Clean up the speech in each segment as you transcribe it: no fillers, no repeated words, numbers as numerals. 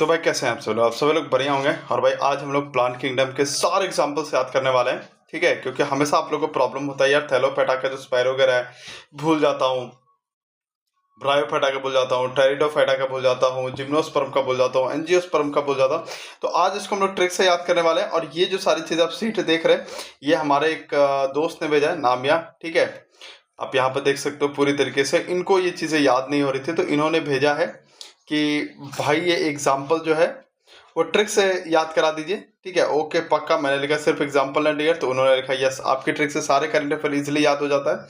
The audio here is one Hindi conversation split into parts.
तो भाई कैसे हैं आप सभी लोग बढ़िया होंगे। और भाई आज हम लोग प्लांट किंगडम के सारे एग्जांपल्स याद करने वाले हैं, ठीक है। क्योंकि हमेशा आप लोगों को प्रॉब्लम होता है यार, थैलोपेटा का जो स्पाइरोगेरा है भूल जाता हूँ, ब्रायोफेटा का भूल जाता हूँ, टेरिडोफेटा का भूल जाता हूँ, जिम्नोस्पर्म का भूल जाता हूँ, एंजियोस्पर्म का भूल जाता हूँ। तो आज इसको हम लोग ट्रिक से याद करने वाले हैं। और ये जो सारी चीज़ें आप सीट देख रहे हैं, ये हमारे एक दोस्त ने भेजा है, नामिया, ठीक है। आप यहाँ पर देख सकते हो पूरी तरीके से इनको ये चीज़ें याद नहीं हो रही थी, तो इन्होंने भेजा है कि भाई ये एग्जाम्पल जो है वो ट्रिक से याद करा दीजिए, ठीक है। ओके पक्का, मैंने लिखा सिर्फ एग्जाम्पल एंड ईयर, तो उन्होंने लिखा यस, आपकी ट्रिक से सारे करंट अफेयर इजीली याद हो जाता है।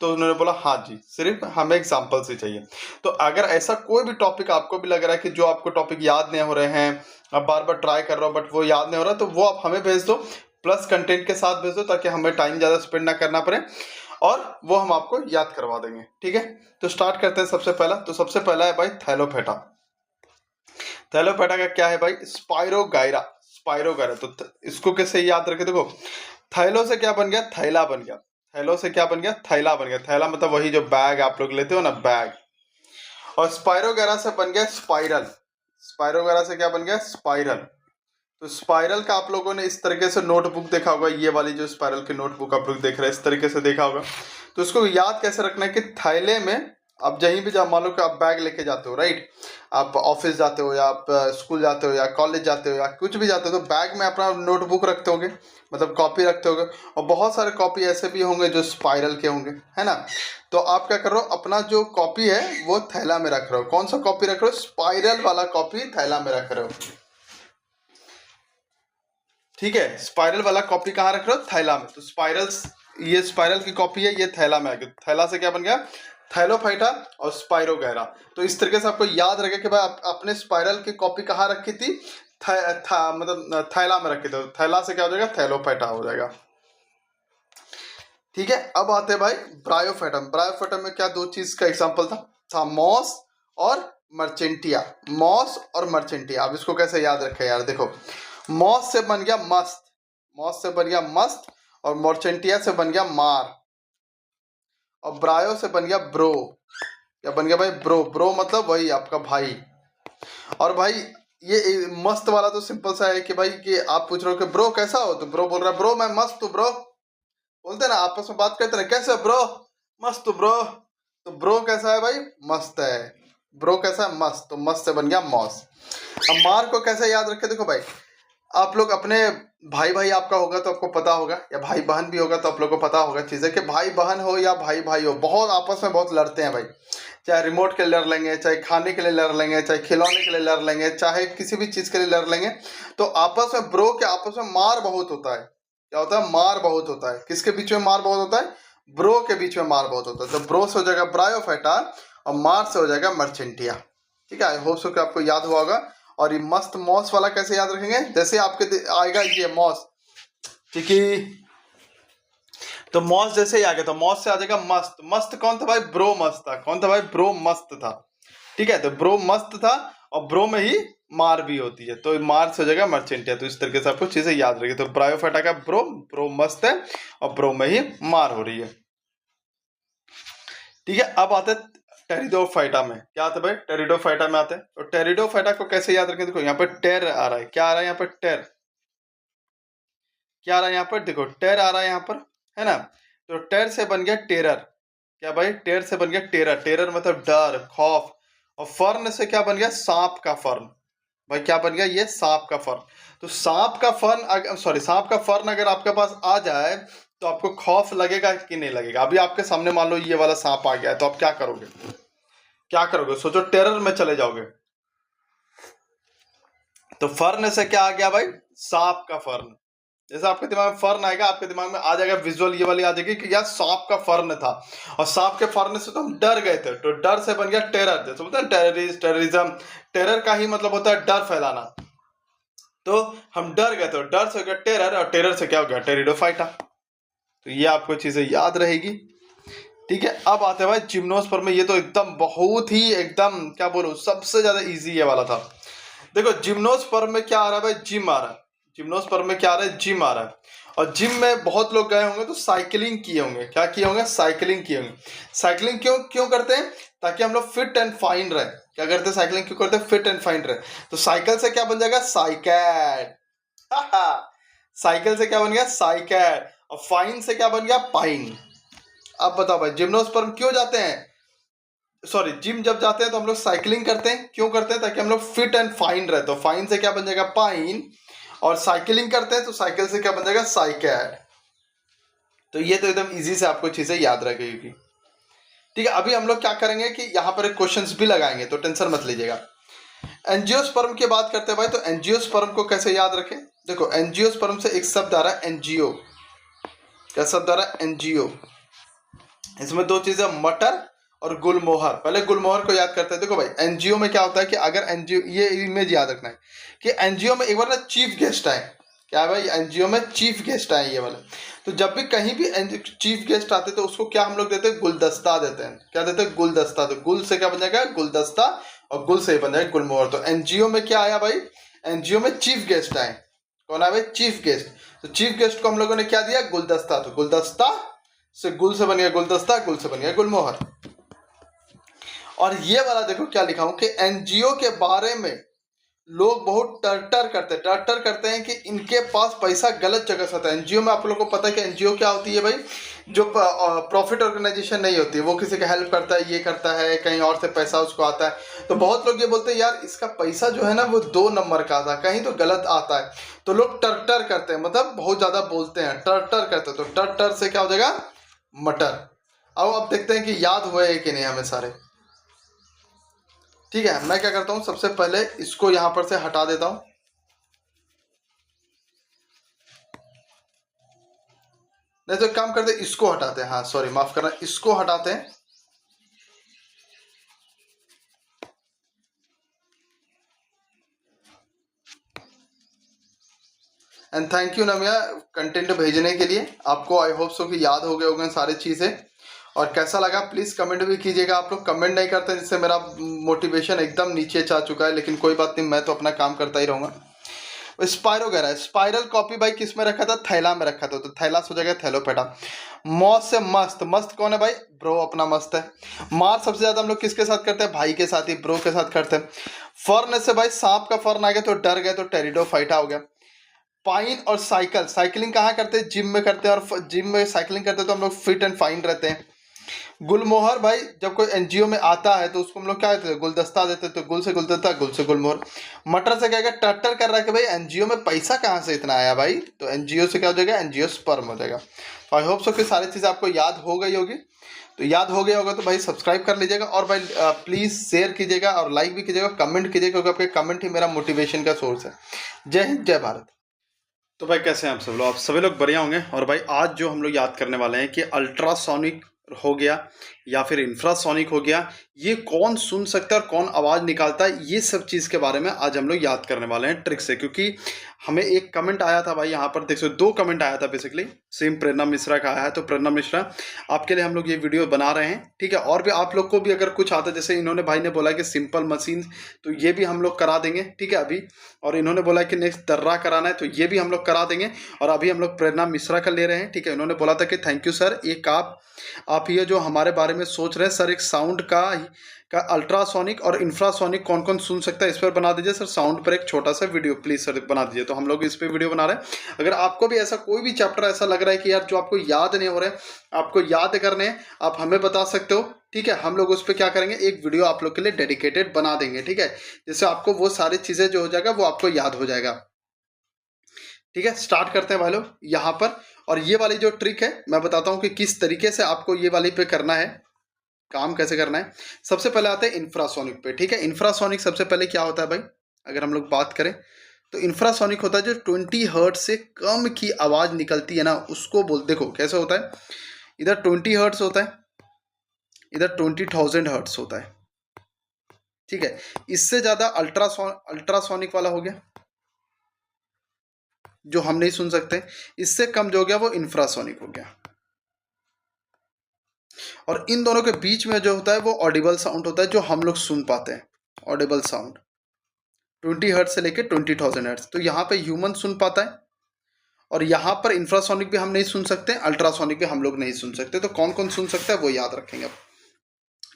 तो उन्होंने बोला हाँ जी, सिर्फ हमें एग्जाम्पल्स ही चाहिए। तो अगर ऐसा कोई भी टॉपिक आपको भी लग रहा है कि जो आपको टॉपिक याद नहीं हो रहे हैं, आप बार बार ट्राई कर रहे हो बट वो याद नहीं हो रहा, तो वो आप हमें भेज दो, प्लस कंटेंट के साथ भेज दो, ताकि हमें टाइम ज़्यादा स्पेंड ना करना पड़े और वो हम आपको याद करवा देंगे, ठीक है। तो स्टार्ट करते हैं। सबसे पहला है भाई थैलोपेटा। थैलोपेटा का क्या है भाई? स्पाइरोगाइरा। स्पाइरोगाइरा, तो इसको कैसे याद रखे? देखो, थैलो से क्या बन गया? थैला बन गया। थैलो से क्या बन गया? थैला बन गया। थैला मतलब वही जो बैग आप लोग लेते हो ना, बैग। और स्पाइरोगाइरा से बन गया स्पाइरल। स्पाइरोगाइरा से क्या बन गया? स्पाइरल। तो स्पाइरल का आप लोगों ने इस तरीके से नोटबुक देखा होगा, ये वाली जो स्पाइरल की नोटबुक आप लोग देख रहे हैं, इस तरीके से देखा होगा। तो इसको याद कैसे रखना है कि थैले में आप जहीं भी जा, मान लो कि आप बैग लेके जाते हो, राइट, आप ऑफिस जाते हो या आप स्कूल जाते हो या कॉलेज जाते हो या कुछ भी जाते हो, तो बैग में अपना नोटबुक रखते होगे, मतलब कॉपी रखते होगे। और बहुत सारे कॉपी ऐसे भी होंगे जो स्पाइरल के होंगे, है ना। तो आप क्या कर रहे हो, अपना जो कॉपी है वो थैला में रख रहे हो। कौन सा कॉपी रख रहे हो? स्पाइरल वाला कॉपी थैला में रख रहे हो, ठीक है। स्पाइरल वाला कॉपी कहाँ रख रहे हो? थैला में। तो ये स्पाइरल की कॉपी है, ये थैला में आ गई। थैला से क्या बन गया? थैलोफाइटा और स्पाइरोगाइरा। तो इस तरीके से आपको याद रखे कि भाई आपने स्पाइरल की कॉपी कहाँ रखी थी? मतलब थैला में रखी थी। तो थैला से क्या हो जाएगा? थैलोफाइटा हो जाएगा, ठीक है। अब आते हैं भाई ब्रायोफाइटम। ब्रायोफाइटम में क्या दो चीज का एग्जाम्पल था मॉस और मर्चेंटिया। मॉस और मर्चेंटिया। अब इसको कैसे याद रखे यार? देखो, मॉस से बन गया मस्त, मॉस से बन गया मस्त, और मर्चेंटिया से बन गया मार, और ब्रायो से बन गया ब्रो। क्या बन गया भाई? ब्रो। ब्रो मतलब वही आपका भाई। और भाई ये मस्त वाला तो सिंपल सा है कि भाई कि आप पूछ रहे हो कि ब्रो कैसा हो, तो ब्रो बोल रहा है ब्रो मैं मस्त हूँ ब्रो। बोलते ना आपस में बात करते ना, कैसे ब्रो? मस्त ब्रो। तो ब्रो कैसा है भाई? मस्त है। ब्रो कैसा है? मस्त। तो मस्त से बन गया मॉस। अब मार को कैसे याद रखे? देखो भाई, आप लोग अपने भाई भाई आपका होगा तो आपको पता होगा, या भाई बहन भी होगा तो आप लोग को पता होगा चीज़ें कि भाई बहन हो या भाई भाई हो, बहुत आपस में बहुत लड़ते हैं भाई। चाहे रिमोट के लिए लड़ लेंगे, चाहे खाने के लिए लड़ लेंगे, चाहे खिलौने के लिए लड़ लेंगे, चाहे किसी भी चीज़ के लिए लड़ लेंगे। तो आपस में ब्रो के आपस में मार बहुत होता है। क्या होता है? मार बहुत होता है। किसके बीच में मार बहुत होता है? ब्रो के बीच में मार बहुत होता है। तो ब्रो से हो जाएगा ब्रायोफाइटा और मार से हो जाएगा मर्चेंटिया, ठीक है। आई होप सो कि आपको याद हुआ होगा। और ये मस्त मॉस वाला कैसे याद रखेंगे? जैसे आपके आएगा ये मॉस, ठीक है, तो मॉस जैसे ही आ गया तो मॉस से आ जाएगा मस्त। मस्त कौन था भाई? ब्रो मस्त था। कौन था भाई? ब्रो मस्त था, ठीक है। तो ब्रो मस्त था और ब्रो में ही मार भी होती है, तो मार से हो जाएगा मर्चेंटिया। तो इस तरीके से आपको चीजें याद रखिए। तो ब्रायोफाइटा का ब्रो, ब्रो मस्त है और ब्रो में ही मार हो रही है, ठीक है। अब आते हैं टेरिडोफाइटा में। क्या आता है भाई? टेरिडोफाइटा में आते हैं। तो टेरिडोफाइटा को कैसे याद रखें? देखो यहाँ पर टेर आ रहा है। क्या आ रहा है यहाँ पर? टेर। क्या आ रहा है यहाँ पर? देखो टेर आ रहा है यहाँ पर, है ना। तो टेर से बन गया टेरर। क्या भाई? टेर से बन गया टेरर। टेरर मतलब डर, खौफ। और फर्न से क्या बन गया? सांप का फर्न। भाई क्या बन गया? ये सांप का फर्न। तो सांप का फर्न, सॉरी, सांप का फर्न अगर आपके पास आ जाए तो आपको खौफ लगेगा कि नहीं लगेगा? अभी आपके सामने मान लो ये वाला सांप आ गया है, तो आप क्या करोगे? क्या करोगे? सोचो, टेरर में चले जाओगे। तो फर्न से क्या आ गया भाई? सांप का फर्न। जैसे आपके दिमाग में फर्न आएगा, आपके दिमाग में आ जाएगा विजुअल ये वाली आ जाएगी कि यार सांप का फर्न था, और सांप के फर्न से तो हम डर गए थे, तो डर से बन गया टेरर। जैसे बोलते हैं टेररिस्ट, टेररिज्म, टेरर का ही मतलब होता है डर फैलाना। तो हम डर गए, तो डर से हो गया टेरर, और टेरर से क्या हो गया? टेरिडोफाइटा। तो ये आपको चीजें याद रहेगी, ठीक है। अब आते हैं भाई जिम्नोस्पर्म में। ये तो एकदम बहुत ही एकदम क्या बोलूं, सबसे ज्यादा इजी ये वाला था। देखो जिम्नोस्पर्म में क्या आ रहा है भाई? जिम आ रहा है। जिम्नोस्पर्म में क्या आ रहा है? जिम आ रहा है। और जिम में बहुत लोग गए होंगे तो साइकिलिंग किए होंगे। क्या किए होंगे? साइकिलिंग किए होंगे। साइकिलिंग क्यों क्यों करते हैं? ताकि हम लोग फिट एंड फाइन रहे। क्या करते हैं, साइकिलिंग क्यों करते हैं, फिट एंड फाइन रहे। तो साइकिल से क्या बन जाएगा, साइकैड। साइकिल से क्या बन गया, साइकैड। और फाइन से क्या बन गया, पाइन। अब बताओ भाई, जिम्नोस्पर्म क्यों जाते हैं, सॉरी जिम जब जाते हैं तो हम लोग साइकिलिंग करते हैं, क्यों करते हैं, ताकि हम लोग फिट एंड फाइन रहे। तो फाइन से क्या बन जाएगा, पाइन। और साइकिलिंग करते हैं तो साइकिल से क्या बन जाएगा, साइकैड। तो ये तो एकदम इजी से आपको चीजें याद रखेगी। ठीक है, अभी हम लोग क्या करेंगे कि यहाँ पर एक क्वेश्चंस भी लगाएंगे, तो टेंशन मत लीजिएगा। एंजियोस्पर्म की बात करते हैं भाई, तो एंजियोस्पर्म को कैसे याद रखें। देखो एंजियोस्पर्म से एक शब्द आ रहा है एनजीओ। क्या शब्द आ रहा है, एनजीओ। इसमें दो चीजें, मटर और गुलमोहर। पहले गुलमोहर को याद करते हैं। देखो भाई एनजीओ में क्या होता है कि अगर एनजीओ, ये इमेज याद रखना है कि एनजीओ में एक बार ना चीफ गेस्ट आए। क्या है भाई, एनजीओ में चीफ गेस्ट आए ये वाले। तो जब भी कहीं भी चीफ गेस्ट आते तो उसको क्या हम लोग देते हैं, गुलदस्ता देते हैं। क्या देते हैं, गुलदस्ता। तो गुल से क्या बन जाएगा, गुलदस्ता। और गुल से बन जाएगा गुलमोहर। तो एनजीओ में क्या आया भाई, एनजीओ में चीफ गेस्ट आए। कौन आया भाई, चीफ गेस्ट। तो चीफ गेस्ट को हम लोगों ने क्या दिया, गुलदस्ता। तो गुलदस्ता से गुल से बन गया गुलदस्ता, गुल से बन गया गुलमोहर। और ये वाला देखो क्या लिखा हूं कि एनजीओ के बारे में लोग बहुत टर्टर करते हैं कि इनके पास पैसा गलत जगह से आता है। एनजीओ में आप लोगों को पता है कि एनजीओ क्या होती है भाई, जो प्रॉफिट ऑर्गेनाइजेशन नहीं होती है, वो किसी का हेल्प करता है, ये करता है, कहीं और से पैसा उसको आता है। तो बहुत लोग ये बोलते हैं यार इसका पैसा जो है ना वो 2 नंबर का आता है, कहीं तो गलत आता है। तो लोग टर्टर करते हैं, मतलब बहुत ज्यादा बोलते हैं, टर्टर करते हैं। तो टर्टर से क्या हो जाएगा, मटर। अब देखते हैं कि याद हुए कि नहीं हमें सारे। ठीक है, मैं क्या करता हूं, सबसे पहले इसको यहां पर से हटा देता हूं। नहीं तो एक काम करते, इसको हटाते हैं। हाँ सॉरी, माफ करना, इसको हटाते हैं। एंड थैंक यू नमिया कंटेंट भेजने के लिए। आपको आई होप सो कि याद हो गए होंगे सारी चीज़ें। और कैसा लगा प्लीज़ कमेंट भी कीजिएगा। आप लोग कमेंट नहीं करते जिससे मेरा मोटिवेशन एकदम नीचे जा चुका है, लेकिन कोई बात नहीं, मैं तो अपना काम करता ही रहूँगा। स्पाइरो कह रहा है, स्पाइरल कॉपी भाई किस में रखा था, थैला में रखा था। तो थैलास हो जाएगा थैलोपेटा। मौत से मस्त, मस्त कौन है भाई, ब्रो अपना मस्त है। मार सबसे ज्यादा हम लोग किसके साथ करते हैं, भाई के साथ ही, ब्रो के साथ करते हैं। फर्न से भाई सांप का फर्न आ गया तो डर गए, तो टेरिडोफाइटा हो गया। पाइन और साइकिल, साइकिलिंग कहाँ करते हैं, जिम में करते हैं। और जिम में साइकिलिंग करते हैं तो हम लोग फिट एंड फाइन रहते हैं। गुलमोहर भाई जब कोई एनजीओ में आता है तो उसको हम लोग क्या देते हैं, गुलदस्ता देते हैं। तो गुल से गुलदस्ता, गुल से गुलमोहर। मटर से क्या क्या टट्टर कर रहा है कि भाई एनजीओ में पैसा कहाँ से इतना आया भाई। तो एनजीओ से क्या हो जाएगा, एनजीओ स्पर्म हो जाएगा। तो आई होप सो कि सारी चीज़ आपको याद हो गई होगी। तो याद हो गया होगा तो भाई सब्सक्राइब कर लीजिएगा। और भाई प्लीज़ शेयर कीजिएगा और लाइक भी कीजिएगा, कमेंट कीजिएगा, क्योंकि आपके कमेंट ही मेरा मोटिवेशन का सोर्स है। जय हिंद, जय भारत। तो भाई कैसे हैं आप सब लोग, आप सभी लोग बढ़िया होंगे। और भाई आज जो हम लोग याद करने वाले हैं कि अल्ट्रासोनिक हो गया या फिर इंफ्रासोनिक हो गया, ये कौन सुन सकता है और कौन आवाज़ निकालता है, ये सब चीज़ के बारे में आज हम लोग याद करने वाले हैं ट्रिक से। क्योंकि हमें एक कमेंट आया था भाई, यहाँ पर देख सकते 2 कमेंट आया था बेसिकली, सेम प्रेरणा मिश्रा का आया है। तो प्रेरणा मिश्रा आपके लिए हम लोग ये वीडियो बना रहे हैं, ठीक है। और भी आप लोग को भी अगर कुछ आता है, जैसे इन्होंने भाई ने बोला कि सिंपल मशीन, तो ये भी हम लोग करा देंगे, ठीक है अभी। और इन्होंने बोला कि नेक्स्ट दर्रा कराना है, तो ये भी हम लोग करा देंगे। और अभी हम लोग प्रेरणा मिश्रा का ले रहे हैं, ठीक है। इन्होंने बोला था कि थैंक यू सर, एक आप ये जो हमारे बारे में सोच रहे हैं सर, एक साउंड का अल्ट्रासोनिक और इंफ्रासोनिक कौन कौन सुन सकता है, इस पर बना दीजिए सर, साउंड पर एक छोटा सा वीडियो प्लीज सर बना दीजिए। तो हम लोग इस पे वीडियो बना रहे हैं। अगर आपको भी ऐसा कोई भी चैप्टर ऐसा लग रहा है कि यार जो आपको याद नहीं हो रहा है, आपको याद करने हैं, आप हमें बता सकते हो, ठीक है। हम लोग उस पर क्या करेंगे, एक वीडियो आप लोग के लिए डेडिकेटेड बना देंगे, ठीक है। जिससे आपको वो सारी चीजें जो हो जाएगा वो आपको याद हो जाएगा, ठीक है। स्टार्ट करते हैं भाई लोग यहाँ पर। और ये वाली जो ट्रिक है मैं बताता हूँ कि किस तरीके से आपको ये वाली पे करना है, काम कैसे करना है। सबसे पहले आते हैं इंफ्रासोनिक पे, ठीक है। इंफ्रासोनिक सबसे पहले क्या होता है भाई, अगर हम लोग बात करें तो इंफ्रासोनिक होता है जो 20 हर्ट्ज से कम की आवाज़ निकलती है ना, उसको देखो कैसे होता है। इधर 20 हर्ट्ज होता है, इधर 20,000 हर्ट्ज होता है, ठीक है। इससे ज़्यादा अल्ट्रासोनिक वाला हो गया जो हम नहीं सुन सकते। इससे कम जो हो गया वो इंफ्रासोनिक हो गया। और इन दोनों के बीच में जो होता है वो ऑडिबल साउंड होता है, जो हम लोग सुन पाते हैं। ऑडिबल साउंड 20 हर्ट्ज से लेके 20,000 हर्ट्ज, तो यहाँ पे ह्यूमन सुन पाता है। और यहाँ पर इंफ्रासोनिक भी हम नहीं सुन सकते, अल्ट्रासोनिक भी हम लोग नहीं सुन सकते। तो कौन कौन सुन सकता है वो याद रखेंगे अब।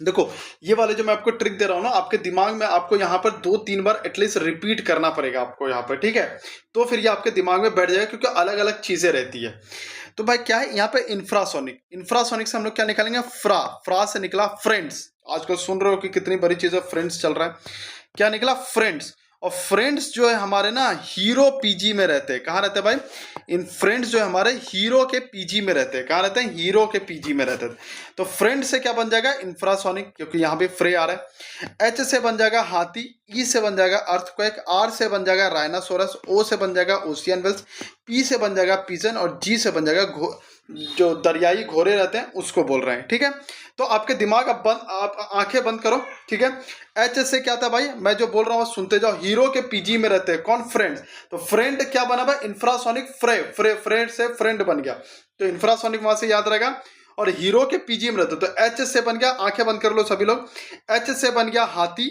देखो ये वाले जो मैं आपको ट्रिक दे रहा हूँ ना, आपके दिमाग में आपको यहाँ पर 2-3 बार एटलीस्ट रिपीट करना पड़ेगा आपको यहाँ पर, ठीक है। तो फिर ये आपके दिमाग में बैठ जाएगा, क्योंकि अलग अलग चीजें रहती है। तो भाई क्या है यहाँ पे इंफ्रासोनिक, इंफ्रासोनिक से हम लोग क्या निकालेंगे, फ्रा, फ्रा से निकला फ्रेंड्स। आजकल सुन रहे हो कि कितनी बड़ी चीज है, फ्रेंड्स चल रहा है, क्या निकला फ्रेंड्स। और फ्रेंड्स जो है हमारे ना हीरो पीजी में रहते हैं। कहाँ रहते हैं भाई, इन फ्रेंड्स जो है हमारे हीरो के पीजी में रहते हैं। कहाँ रहते हैं, हीरो के पीजी में रहते हैं। तो फ्रेंड से क्या बन जाएगा, इंफ्रासोनिक, क्योंकि यहाँ पे फ्रे आ रहा है। एच से बन जाएगा हाथी, ई से बन जाएगा अर्थक्वेक, आर से बन जाएगा राइनासोरस, ओ से बन जाएगा ओशियन वेल्स, पी से बन जाएगा पिजन, और जी से बन जाएगा जो दरियाई घोड़े रहते हैं उसको बोल रहे हैं, ठीक है। तो आपके दिमाग आप आंखें बंद करो, ठीक है। एच से क्या था भाई, मैं जो बोल रहा हूँ सुनते जाओ। हीरो के पीजी में रहते हैं कौन, फ्रेंड्स। तो फ्रेंड क्या बना भाई, इंफ्रासोनिक, फ्रेंड से फ्रेंड बन गया, तो इंफ्रासोनिक वहां से याद रहेगा। और हीरो के पीजी में रहते, तो एच से बन गया, आंखें बंद कर लो सभी लोग। एच से बन गया हाथी,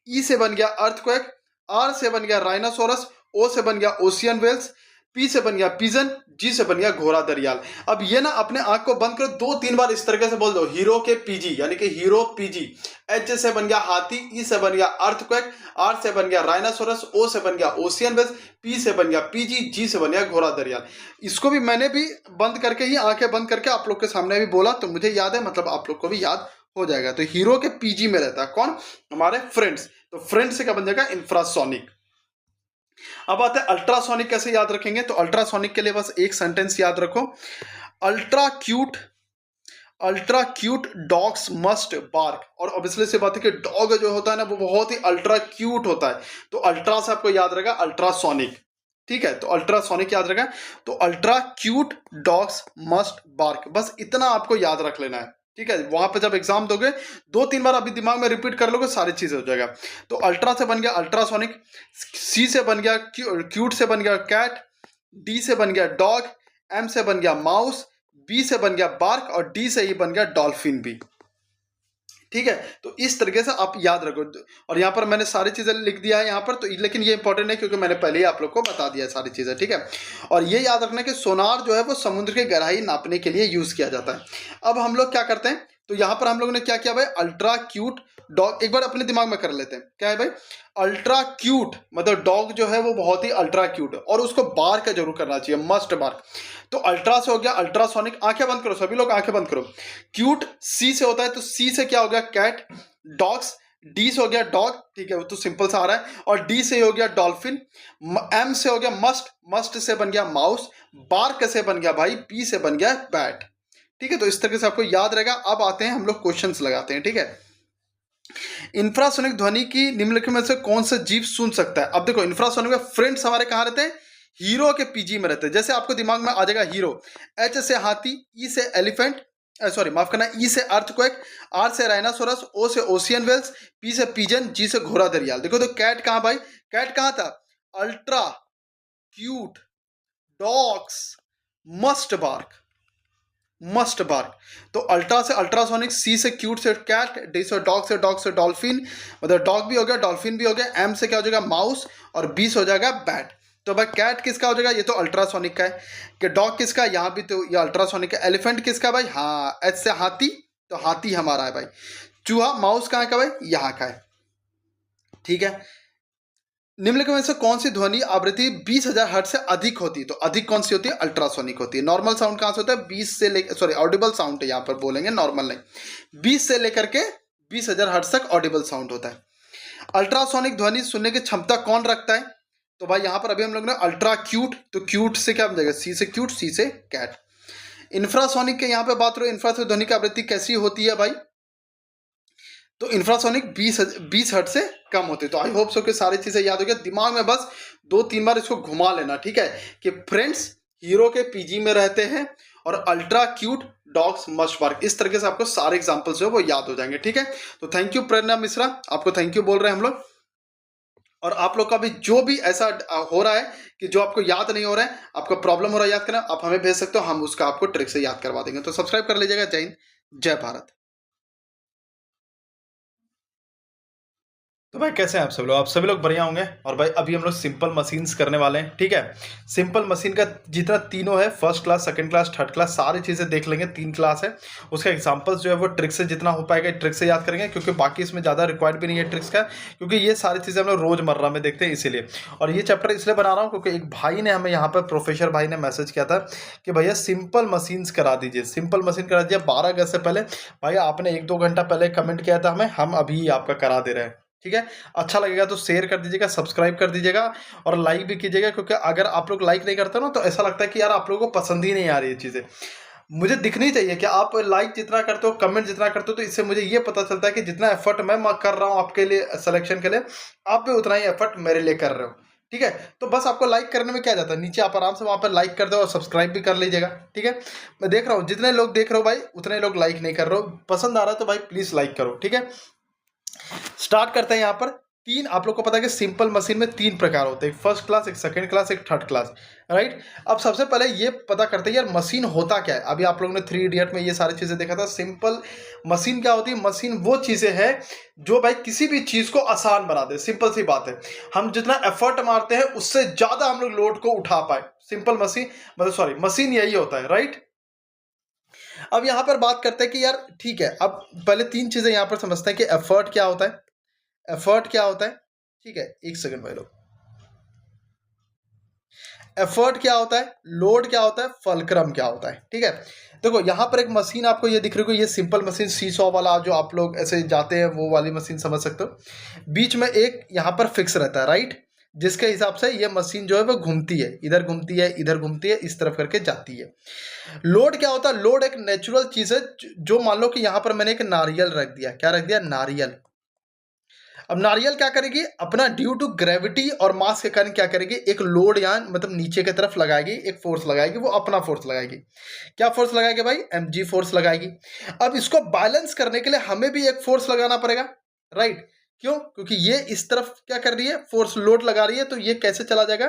ई से बन गया अर्थक्वेक, आर से बन गया राइनासोरस, ओ से बन गया ओशियन वेल्स, पी से बन गया पिजन, जी से बन गया घोड़ा दरियाल। अब ये ना अपने आंख को बंद करो, 2-3 बार इस तरीके से बोल दो, हीरो के पीजी, यानी कि हीरो पीजी। एच से बन गया हाथी, ई से बन गया अर्थक्वेक, आर से बन गया राइनासोरस, ओ से बन गया ओशियन वेल्स, पी से बन गया पीजी, जी से बन गया घोड़ा दरियाल। इसको भी मैंने भी बंद करके ही, आंखें बंद करके आप लोग के सामने भी बोला, तो मुझे याद है, मतलब आप लोग को भी याद हो जाएगा। तो हीरो के पीजी में रहता है कौन, हमारे फ्रेंड्स। तो फ्रेंड्स से क्या बन जाएगा, इंफ्रासोनिक। अब आते हैं अल्ट्रासोनिक, कैसे याद रखेंगे। तो अल्ट्रासोनिक के लिए बस एक सेंटेंस याद रखो, ultra cute, ultra cute dogs must bark. और ऑब्वियसली से बात है कि डॉग जो होता है ना वो बहुत ही अल्ट्रा क्यूट होता है, तो अल्ट्रा से आपको याद रहेगा अल्ट्रासोनिक, ठीक है। तो अल्ट्रासोनिक याद रहेगा, तो ultra cute dogs must bark, बस इतना आपको याद रख लेना है, ठीक है। वहां पे जब एग्जाम दोगे 2-3 बार अभी दिमाग में रिपीट कर लोगे, सारी चीजें हो जाएगा। तो अल्ट्रा से बन गया अल्ट्रासोनिक, सी से बन गया क्यूट से बन गया कैट, डी से बन गया डॉग, एम से बन गया माउस, बी से बन गया बार्क, और डी से ही बन गया डॉल्फिन भी, ठीक है। तो इस तरीके से आप याद रखो। और यहाँ पर मैंने सारी चीजें लिख दिया है यहाँ पर, तो लेकिन ये इंपॉर्टेंट है क्योंकि मैंने पहले ही आप लोग को बता दिया है सारी चीजें, ठीक है। और ये याद रखना कि सोनार जो है वो समुद्र की गहराई नापने के लिए यूज किया जाता है। अब हम लोग क्या करते हैं, तो यहाँ पर हम लोगों ने क्या किया भाई, अल्ट्रा क्यूट डॉग, एक बार अपने दिमाग में कर लेते हैं, क्या है भाई, अल्ट्रा क्यूट मतलब डॉग जो है वो बहुत ही अल्ट्रा क्यूट है, और उसको बार्क जरूर करना चाहिए, मस्ट बार्क। तो अल्ट्रा से हो गया अल्ट्रासोनिक, आंखें बंद करो सभी लोग, आंखें बंद करो। क्यूट सी से होता है, तो सी से क्या हो गया, कैट, डॉग्स, डी से हो गया डॉग, ठीक है वो तो सिंपल सा आ रहा है, और डी से हो गया डॉल्फिन, एम से हो गया मस्ट, मस्ट से बन गया माउस, बार्क से बन गया भाई, पी से बन गया बैट, ठीक है। तो इस तरीके से आपको याद रहेगा। अब आते हैं हम लोग क्वेश्चंस लगाते हैं, ठीक है। इंफ्रासोनिक ध्वनि की निम्नलिखित में से कौन सा जीव सुन सकता है। अब देखो इंफ्रासोनिक में फ्रेंड्स हमारे कहाँ रहते हैं, हीरो के पीजी में रहते हैं। जैसे आपको दिमाग में आ जाएगा हीरो, एच से हाथी, ई से एलिफेंट, सॉरी माफ करना, ई से अर्थक्वेक, आर से राइनासोरस, ओ से ओशियन वेल्स, पी से पिजन, जी से घोड़ा दरियाल। देखो तो कैट कहाँ भाई, कैट कहाँ था, ultra cute dogs must bark, must bark. तो अल्ट्रा से अल्ट्रासोनिक, सी से क्यूट से कैट, डी से डॉग से डॉल्फिन, मतलब डॉग भी हो गया डॉल्फिन भी हो गया, एम से क्या हो जाएगा माउस, और बी से हो जाएगा बैट। तो भाई कैट किसका हो जाएगा, ये तो अल्ट्रासोनिक का है। कि डॉग किसका, यहाँ भी तो ये अल्ट्रासोनिक है। एलिफेंट किसका भाई, हाँ एच से हाथी, तो हाथी हमारा है भाई। चूहा, माउस कहाँ का भाई, यहाँ का है, ठीक है। निम्नलिखित में से कौन सी ध्वनि आवृत्ति 20,000 हर्ट्ज से अधिक होती है। तो अधिक कौन सी होती है, अल्ट्रासोनिक होती है। नॉर्मल साउंड कहाँ से होता है, 20 से लेकर, सॉरी ऑडिबल साउंड यहाँ पर बोलेंगे, नॉर्मल नहीं, 20 से लेकर के 20,000 हर्ट्ज तक ऑडिबल साउंड होता है। अल्ट्रासोनिक ध्वनि सुनने की क्षमता कौन रखता है। तो भाई यहाँ पर अभी हम लोग ने अल्ट्रा क्यूट, तो क्यूट से क्या बन जाएगा, सी से क्यूट, सी से कैट। इंफ्रासोनिक के यहाँ पे बात करो, इंफ्रासोनिक ध्वनि की आवृत्ति कैसी होती है भाई, तो इंफ्रासोनिक 20 हर्ट्ज से कम होते। तो आई होप सो कि सारी चीजें याद हो गया। दिमाग में बस 2-3 बार इसको घुमा लेना, ठीक है, कि फ्रेंड्स हीरो के पीजी में रहते हैं, और ultra cute dogs must bark. इस तरीके से आपको सारे एग्जांपल्स जो है वो याद हो जाएंगे, ठीक है। तो थैंक यू प्रेरणा मिश्रा, आपको थैंक यू बोल रहे हैं हम लोग। और आप लोग का भी जो भी ऐसा हो रहा है कि जो आपको याद नहीं हो रहा है, आपको प्रॉब्लम हो रहा है याद करना, आप हमें भेज सकते हो, हम उसका आपको ट्रिक से याद करवा देंगे। तो सब्सक्राइब कर लीजिएगा। जय हिंद, जय भारत। तो भाई कैसे हैं आप सभी लोग? आप सभी लोग बढ़िया होंगे। और भाई अभी हम लोग सिंपल मशीन्स करने वाले हैं, ठीक है। सिंपल मशीन का जितना तीनों है, first class, second class, third class, सारी चीज़ें देख लेंगे। 3 क्लास है, उसका एग्जांपल्स जो है वो ट्रिक से जितना हो पाएगा ट्रिक से याद करेंगे, क्योंकि बाकी इसमें ज़्यादा रिक्वायर्ड भी नहीं है ट्रिक्स का, क्योंकि ये सारी चीज़ें हम लोग रोज़मर्रा में देखते हैं इसीलिए। और ये चैप्टर इसलिए बना रहा हूँ क्योंकि एक भाई ने हमें यहाँ पर, प्रोफेसर भाई ने मैसेज किया था कि भैया सिंपल मशीन्स करा दीजिए, सिंपल मशीन करा दीजिए 12 अगस्त से पहले। भाई आपने 1-2 घंटा पहले कमेंट किया था हमें, हम अभी आपका करा दे रहे हैं, ठीक है। अच्छा लगेगा तो शेयर कर दीजिएगा, सब्सक्राइब कर दीजिएगा और लाइक भी कीजिएगा, क्योंकि अगर आप लोग लाइक नहीं करते ना तो ऐसा लगता है कि यार आप लोगों को पसंद ही नहीं आ रही है चीज़ें। मुझे दिखनी चाहिए कि आप लाइक जितना करते हो, कमेंट जितना करते हो, तो इससे मुझे ये पता चलता है कि जितना एफर्ट मैं कर रहा हूँ आपके लिए, सिलेक्शन के लिए, आप भी उतना ही एफर्ट मेरे लिए कर रहे हो, ठीक है। तो बस आपको लाइक करने में क्या जाता है, नीचे आप आराम से वहाँ पर लाइक कर दो और सब्सक्राइब भी कर लीजिएगा, ठीक है। मैं देख रहा हूँ जितने लोग देख रहे हो भाई, उतने लोग लाइक नहीं कर रहे हो। पसंद आ रहा है तो भाई प्लीज़ लाइक करो, ठीक है। स्टार्ट करते हैं। यहाँ पर तीन, आप लोग को पता है कि सिंपल मशीन में 3 प्रकार होते हैं, फर्स्ट क्लास, एक सेकंड क्लास, एक थर्ड क्लास, राइट। अब सबसे पहले ये पता करते हैं यार मशीन होता क्या है। अभी आप लोगों ने 3 इडियट में ये सारी चीज़ें देखा था। सिंपल मशीन क्या होती है? मशीन वो चीज़ें हैं जो भाई किसी भी चीज़ को आसान बना दे। सिंपल सी बात है, हम जितना एफर्ट मारते हैं उससे ज़्यादा हम लोग लोड को उठा पाए। सिंपल मशीन मतलब सॉरी मशीन यही होता है, राइट। अब यहाँ पर बात करते हैं कि यार ठीक है, अब पहले 3 चीज़ें यहाँ पर समझते हैं कि एफर्ट क्या होता है, एफर्ट क्या होता है, ठीक है। एक सेकंड भाई लोग, एफर्ट क्या होता है, लोड क्या होता है, फलक्रम क्या होता है, ठीक है। देखो यहाँ पर एक मशीन आपको ये दिख रही है, ये सिंपल मशीन सीसॉ वाला जो आप लोग ऐसे जाते हैं वो वाली मशीन समझ सकते हो। बीच में एक यहाँ पर फिक्स रहता है, राइट, जिसके हिसाब से ये मशीन जो है वो घूमती है, इधर घूमती है, इधर घूमती है, इस तरफ करके जाती है। लोड क्या होता है? लोड एक नेचुरल चीज है, जो मान लो कि यहाँ पर मैंने एक नारियल रख दिया, क्या रख दिया? नारियल। अब नारियल क्या करेगी? अपना ड्यू टू ग्रेविटी और मास के कारण क्या करेगी? एक लोड यहाँ मतलब नीचे की तरफ लगाएगी, एक फोर्स लगाएगी, वो अपना फोर्स लगाएगी। क्या फोर्स लगाएगी भाई? mg फोर्स लगाएगी। अब इसको बैलेंस करने के लिए हमें भी एक फोर्स लगाना पड़ेगा, राइट। क्यों? क्योंकि ये इस तरफ क्या कर रही है? फोर्स लोड लगा रही है, तो ये कैसे चला जाएगा?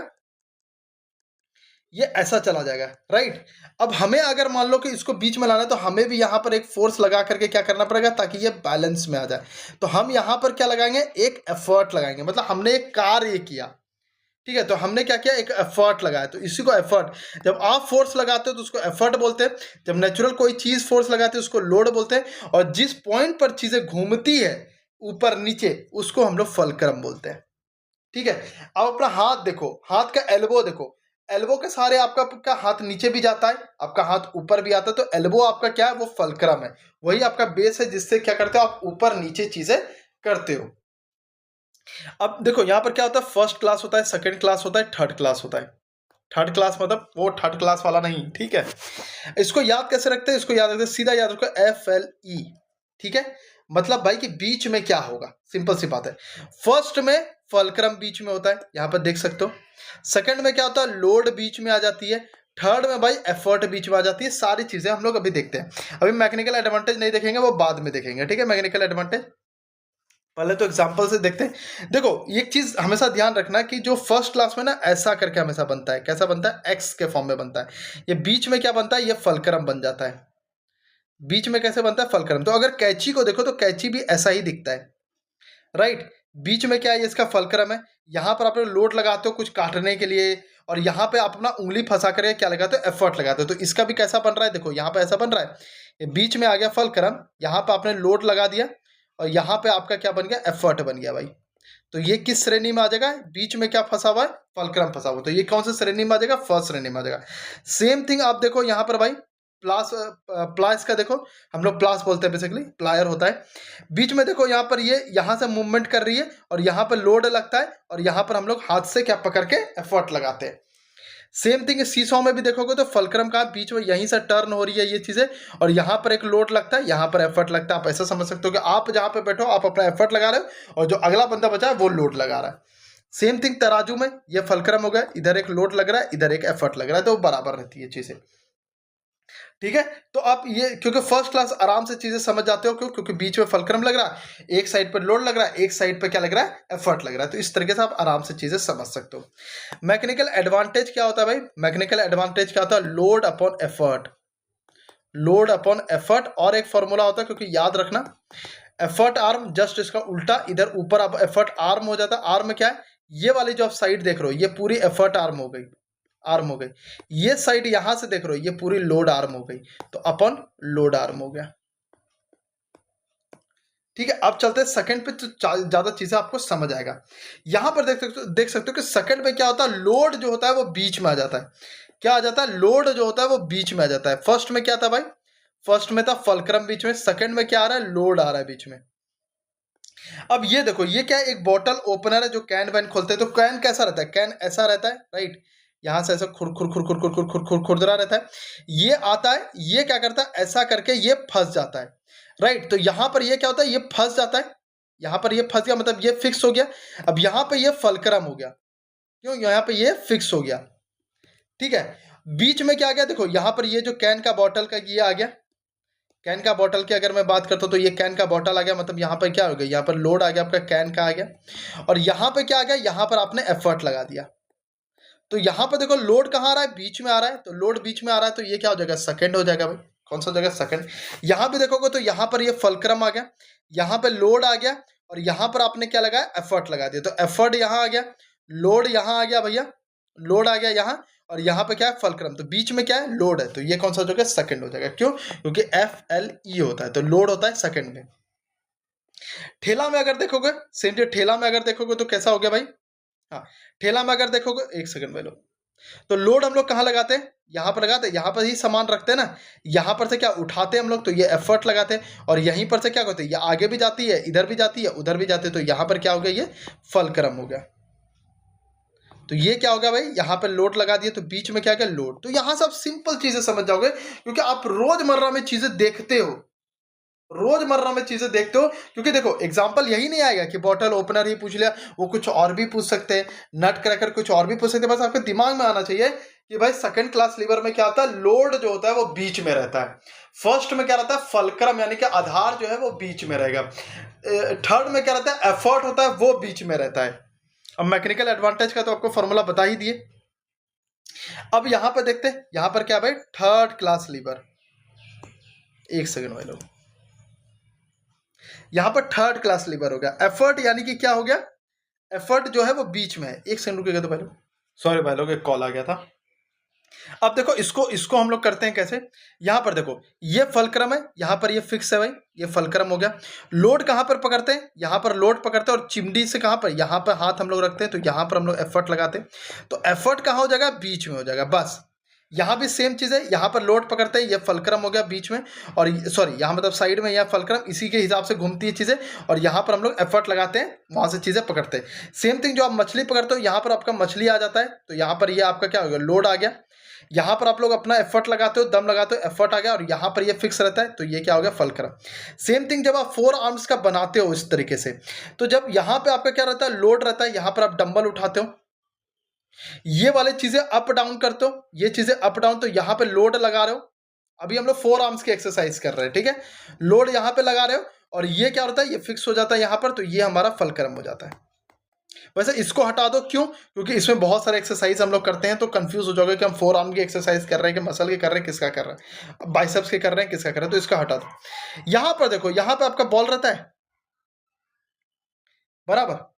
ये ऐसा चला जाएगा, राइट। अब हमें अगर मान लो कि इसको बीच में लाना है, तो हमें भी यहाँ पर एक फोर्स लगा करके क्या करना पड़ेगा ताकि ये बैलेंस में आ जाए। तो हम यहाँ पर क्या लगाएंगे? एक एफर्ट लगाएंगे, मतलब हमने एक कार्य किया, ठीक है। तो हमने क्या किया? एक एफर्ट लगाया, तो इसी को एफर्ट। जब आप फोर्स लगाते हो तो उसको एफर्ट बोलते हैं। जब नेचुरल कोई चीज फोर्स लगाते हैं उसको लोड बोलते हैं। और जिस पॉइंट पर चीजें घूमती है ऊपर नीचे, उसको हम लोग फलक्रम बोलते हैं, ठीक है। अब अपना हाथ देखो, हाथ का एल्बो देखो, एल्बो के सहारे आपका हाथ नीचे भी जाता है, आपका हाथ ऊपर भी आता है, तो एल्बो आपका क्या है? वो फलक्रम है, वही आपका बेस है जिससे क्या करते हो आप? ऊपर नीचे चीजें करते हो। अब देखो यहाँ पर क्या होता है? फर्स्ट क्लास होता है, सेकंड क्लास होता है, थर्ड क्लास होता है। थर्ड क्लास मतलब वो थर्ड क्लास वाला नहीं, ठीक है। इसको याद कैसे रखते हैं? इसको याद रखते हैं, सीधा याद रखो, FLE, ठीक है। मतलब भाई कि बीच में क्या होगा? सिंपल सी बात है। फर्स्ट में फलक्रम बीच में होता है, यहां पर देख सकते हो। सेकंड में क्या होता है? लोड बीच में आ जाती है। थर्ड में भाई एफर्ट बीच में आ जाती है। सारी चीजें हम लोग अभी देखते हैं। अभी मैकेनिकल एडवांटेज नहीं देखेंगे, वो बाद में देखेंगे, ठीक है। मैकेनिकल एडवांटेज पहले तो एग्जाम्पल से देखते हैं। देखो एक चीज हमेशा ध्यान रखना कि जो फर्स्ट क्लास में ना ऐसा करके हमेशा बनता है, कैसा बनता है? एक्स के फॉर्म में बनता है। ये बीच में क्या बनता है? ये फलक्रम बन जाता है। बीच में कैसे बनता है? फलक्रम। तो अगर कैंची को देखो तो कैंची भी ऐसा ही दिखता है, राइट। बीच में क्या है? इसका फलक्रम है। यहाँ पर आप लोग लोड लगाते हो कुछ काटने के लिए, और यहाँ पे आप अपना उंगली फंसा करके क्या लगाते हो? एफर्ट लगाते हो। तो इसका भी कैसा बन रहा है? देखो यहाँ पे ऐसा बन रहा है, ये बीच में आ गया फलक्रम, यहाँ पे आपने लोड लगा दिया, और यहाँ पे आपका क्या बन गया? एफर्ट बन गया भाई। तो ये किस श्रेणी में आ जाएगा? बीच में क्या फंसा हुआ है? फलक्रम फंसा हुआ। तो ये कौन सी श्रेणी में आ जाएगा? फर्स्ट श्रेणी में आ जाएगा। सेम थिंग आप देखो यहाँ पर भाई, प्लास, प्लास का देखो, हम लोग प्लास बोलते हैं, बेसिकली प्लायर होता है। बीच में देखो यहाँ पर ये यहाँ से मूवमेंट कर रही है, और यहाँ पर लोड लगता है, और यहाँ पर हम लोग हाथ से क्या पकड़ के एफर्ट लगाते हैं। सेम थिंग सीसॉ में भी देखोगे तो फलक्रम का बीच में यहीं से टर्न हो रही है ये चीजें, और यहाँ पर एक लोड लगता है, यहाँ पर एफर्ट लगता है। आप ऐसा समझ सकते हो कि आप जहाँ पे बैठो आप अपना एफर्ट लगा रहे हो, और जो अगला बंदा बचा है वो लोड लगा रहा है। सेम थिंग तराजू में, ये फलक्रम हो गया, इधर एक लोड लग रहा है, इधर एक एफर्ट लग रहा है, तो बराबर रहती है चीजें, ठीक है। तो आप ये क्योंकि फर्स्ट क्लास आराम से चीजें समझ जाते हो, क्यों? क्योंकि बीच में फलक्रम लग रहा है, एक साइड पर लोड लग रहा है, एक साइड पर क्या लग रहा है? एफर्ट लग रहा है। तो इस तरीके से आप आराम से चीजें समझ सकते हो। मैकेनिकल एडवांटेज क्या होता है भाई? मैकेनिकल एडवांटेज क्या होता है? Load upon effort. Load upon effort, और एक फॉर्मूला होता है, क्योंकि याद रखना एफर्ट आर्म जस्ट इसका उल्टा, इधर ऊपर अब एफर्ट आर्म हो जाता है। आर्म क्या है, ये वाली जो आप साइड देख रहे हो ये पूरी एफर्ट आर्म हो गई, आर्म हो गई। ये साइड यहां से देख रहे हो ये पूरी लोड आर्म हो गई, तो अपन लोड आर्म हो गया। ठीक है, अब चलते हैं सेकंड पे, तो ज्यादा चीजें आपको समझ आएगा। यहां पर देख सकते हो कि सेकंड में क्या होता है, लोड जो होता है वो बीच में आ जाता है। क्या आ जाता है, लोड जो होता है वो बीच में आ जाता है। फर्स्ट में क्या था भाई, फर्स्ट में था फलक्रम बीच में, सेकंड में क्या आ रहा है, लोड आ रहा है बीच में। अब ये देखो, ये क्या है, एक बॉटल ओपनर है जो कैन वैन खोलते हैं, तो कैन कैसा रहता है, कैन ऐसा रहता है राइट, यहां से ऐसा खुर खुर खुर खुर खुर खुर खुर खुर खुरदरा रहता है। ये आता है, ये क्या करता है, ऐसा करके ये फंस जाता है राइट। तो यहां पर ये क्या होता है, ये फंस जाता है, यहां पर ये फंस गया, मतलब ये फिक्स हो गया। अब यहां पे ये फलक्रम हो गया, क्यों, यहां पे ये फिक्स हो गया। ठीक है, बीच में क्या आ गया, देखो यहां पर ये जो कैन का बॉटल का ये आ गया, कैन का बॉटल की अगर मैं बात करता हूं तो ये कैन का बॉटल आ गया, मतलब यहाँ पर क्या हो गया, यहाँ पर लोड आ गया आपका कैन का आ गया, और यहाँ पे क्या आ गया, यहाँ पर आपने एफर्ट लगा दिया। तो यहाँ पर देखो लोड कहाँ आ रहा है, बीच में आ रहा है, तो लोड बीच में आ रहा है, तो ये क्या हो जाएगा, सेकंड हो जाएगा भाई। कौन सा हो जाएगा, सेकंड। यहाँ भी देखोगे तो यहाँ पर ये फलक्रम आ गया, यहाँ पे लोड आ गया, और यहाँ पर आपने क्या लगाया, एफर्ट लगा दिया, तो एफर्ट यहाँ आ गया, लोड यहाँ आ गया भैया, लोड आ गया यहाँ, और यहाँ पे क्या है, फलक्रम, तो बीच में क्या है, लोड है, तो ये कौन सा हो जाएगा, सेकंड हो जाएगा। क्यों, क्योंकि FLE होता है, तो लोड होता है सेकंड में। ठेला में अगर देखोगे सेम चीज, ठेला में अगर देखोगे तो कैसा हो गया भाई, हाँ, ठेला में अगर देखोगे, एक सेकंड में लो, तो लोड हम लोग कहाँ लगाते हैं, यहाँ पर लगाते हैं, यहाँ पर ही सामान रखते हैं ना, यहाँ पर से क्या उठाते हैं हम लोग, तो ये एफर्ट लगाते हैं, और यहीं पर से क्या करते हैं, ये आगे भी जाती है, इधर भी जाती है, उधर भी जाती है, तो यहाँ पर क्या हो गया, ये फलक्रम हो गया। तो ये क्या होगा भाई, यहाँ पे लोड लगा दिए, तो बीच में क्या क्या लोड। तो यहाँ से आप सिंपल चीजें समझ जाओगे, क्योंकि आप रोजमर्रा में चीजें देखते हो, रोजमर्रा में चीजें देखते हो। क्योंकि देखो एग्जांपल यही नहीं आएगा कि बॉटल ओपनर ही पूछ लिया, वो कुछ और भी पूछ सकते हैं, नट क्रैकर कुछ और भी पूछ सकते हैं। बस आपके दिमाग में आना चाहिए कि भाई सेकंड क्लास लीवर में क्या होता है, लोड जो होता है वो बीच में रहता है। फर्स्ट में क्या रहता है, फलक्रम यानी कि आधार जो है वो बीच में रहेगा। थर्ड में क्या रहता है, एफर्ट होता है वो बीच में रहता है। अब मैकेनिकल एडवांटेज का तो आपको फॉर्मूला बता ही दिए। अब यहां पर देखते हैं, यहां पर क्या भाई, थर्ड क्लास लीवर, एक सेकंड भाई लोग, यहां पर थर्ड क्लास लीवर हो गया। एफर्ट यानी कि क्या हो गया, एफर्ट जो है वो बीच में है। एक सेकंड रुकिएगा तो भाई लोग, सॉरी भाई लोग, एक कॉल आ गया था। अब देखो इसको इसको हम लोग करते हैं कैसे, यहां पर देखो ये फलक्रम है, यहां पर ये फिक्स है भाई, ये फलक्रम हो गया। लोड कहां पर पकड़ते हैं, यहां पर लोड पकड़ते हैं, और चिमड़ी से कहां पर, यहां पर हाथ हम लोग रखते हैं, तो यहां पर हम लोग एफर्ट लगाते हैं, तो एफर्ट कहां हो जाएगा, बीच में हो जाएगा। बस यहाँ भी सेम चीज है, यहाँ पर लोड पकड़ते हैं, ये फलक्रम हो गया बीच में, और सॉरी यहाँ मतलब साइड में, यह फलक्रम, इसी के हिसाब से घूमती है चीजें, और यहाँ पर हम लोग एफर्ट लगाते हैं, वहां से चीजें पकड़ते हैं। सेम थिंग जो आप मछली पकड़ते हो, यहाँ पर आपका मछली आ जाता है, तो यहाँ पर ये आपका क्या हो गया, लोड आ गया। यहाँ पर आप लोग अपना एफर्ट लगाते हो, दम लगाते हो, एफर्ट आ गया, और यहाँ पर ये फिक्स रहता है, तो ये क्या हो गया, फलक्रम। सेम थिंग जब आप 4 आर्म्स का बनाते हो इस तरीके से, तो जब यहाँ पे आपका क्या रहता है, लोड रहता है, यहाँ पर आप डंबल उठाते हो, ये वाले चीजें अप डाउन करते हो, ये चीजें अप डाउन, तो यहां पे लोड लगा रहे हो। अभी हम लोग 4 आर्म्स की एक्सरसाइज कर रहे हैं, ठीक है, लोड यहां पे लगा रहे हो, और ये क्या होता है, ये फिक्स हो जाता है यहां पर, तो ये हमारा फलक्रम हो जाता है। वैसे इसको हटा दो, क्यों, क्योंकि इसमें बहुत सारे एक्सरसाइज हम लोग करते हैं, तो कंफ्यूज हो जाओगे कि हम 4 आर्म की एक्सरसाइज कर रहे हैं कि मसल की कर रहे हैं, किसका कर रहे हैं, बाइसेप्स के कर रहे हैं, किसका कर रहे हैं, तो इसका हटा दो। यहां पर देखो, यहां पर आपका बॉल रहता है बराबर।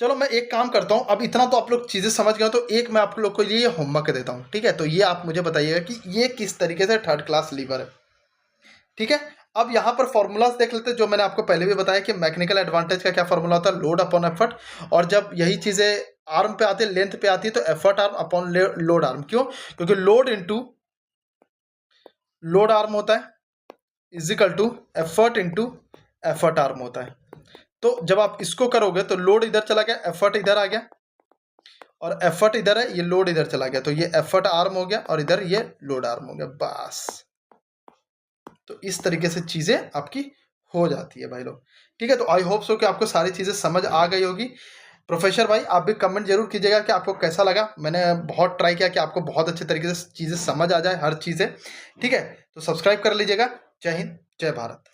चलो मैं एक काम करता हूं, अब इतना तो आप लोग चीजें समझ गए हो, तो एक मैं आप लोग को ये होमवर्क देता हूं, ठीक है, तो ये आप मुझे बताइएगा कि ये किस तरीके से थर्ड क्लास लीवर है। ठीक है, अब यहां पर फॉर्मूलाज देख लेते हैं, जो मैंने आपको पहले भी बताया कि मैकेनिकल एडवांटेज का क्या फॉर्मूला होता है, लोड अपॉन एफर्ट, और जब यही चीजें आर्म पे आती है, लेंथ पे आती है, तो effort arm upon load arm. क्यों, क्योंकि लोड इंटू लोड आर्म होता है is equal to effort into effort arm होता है। तो जब आप इसको करोगे तो लोड इधर चला गया, एफर्ट इधर आ गया, और एफर्ट इधर है, ये लोड इधर चला गया, तो ये एफर्ट आर्म हो गया, और इधर ये लोड आर्म हो गया, बस। तो इस तरीके से चीजें आपकी हो जाती है भाई लोग। ठीक है, तो आई होप सो कि आपको सारी चीजें समझ आ गई होगी। प्रोफेसर भाई आप भी कमेंट जरूर कीजिएगा कि आपको कैसा लगा। मैंने बहुत ट्राई किया कि आपको बहुत अच्छे तरीके से चीजें समझ आ जाए, हर चीजें। ठीक है, तो सब्सक्राइब कर लीजिएगा। जय हिंद, जय भारत।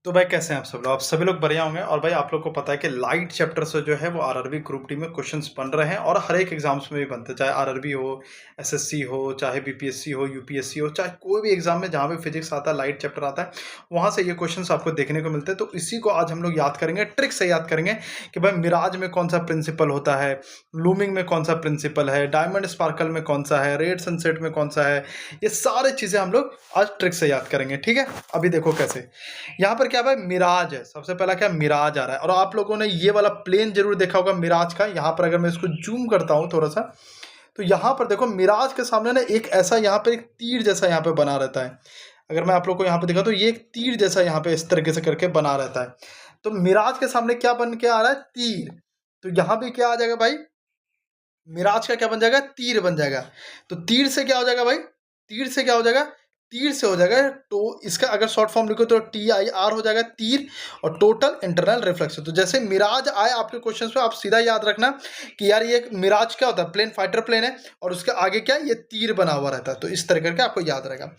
तो भाई कैसे हैं आप सब लोग? आप सभी लोग बढ़िया होंगे। और भाई आप लोग को पता है कि लाइट चैप्टर से जो है वो आरआरबी ग्रुप डी में क्वेश्चंस बन रहे हैं और हर एक एग्जाम्स में भी बनते हैं, चाहे आरआरबी हो, एसएससी हो, चाहे बीपीएससी हो, यूपीएससी हो, चाहे कोई भी एग्जाम में जहाँ भी फिजिक्स आता है, लाइट चैप्टर आता है, वहाँ से ये क्वेश्चंस आपको देखने को मिलते हैं। तो इसी को आज हम लोग याद करेंगे, ट्रिक से याद करेंगे कि भाई मिराज में कौन सा प्रिंसिपल होता है, लूमिंग में कौन सा प्रिंसिपल है, डायमंड स्पार्कल में कौन सा है, रेड सनसेट में कौन सा है। ये सारी चीज़ें हम लोग आज ट्रिक से याद करेंगे, ठीक है। अभी देखो कैसे, यहाँ पर क्या है, मिराज है। सबसे पहला क्या, मिराज आ रहा है। और आप लोगों ने ये वाला प्लेन जरूर देखा होगा मिराज का। यहाँ पर अगर मैं इसको जूम करता हूँ थोड़ा सा, तो यहाँ पर देखो मिराज के सामने ना एक ऐसा यहाँ पे एक तीर जैसा यहाँ पे बना रहता है। अगर मैं आप लोग को यहाँ पे दिखा तो ये एक तीर जैसा यहाँ पे इस तरीके से करके बना रहता है। तो मिराज के सामने क्या बन के आ रहा है, तीर। तो यहाँ भी क्या आ जाएगा भाई, मिराज का क्या बन जाएगा, तीर बन जाएगा। तो तीर से क्या हो जाएगा भाई, तीर से क्या हो जाएगा, तीर से हो जाएगा तो इसका अगर शॉर्ट फॉर्म लिखो तो TIR हो जाएगा, तीर। और टोटल इंटरनल रिफ्लेक्शन। तो जैसे मिराज आए आपके क्वेश्चंस पे, आप सीधा याद रखना कि यार ये मिराज क्या होता है, प्लेन, फाइटर प्लेन है और उसके आगे क्या है, ये तीर बना हुआ रहता है। तो इस तरह करके आपको याद रहेगा।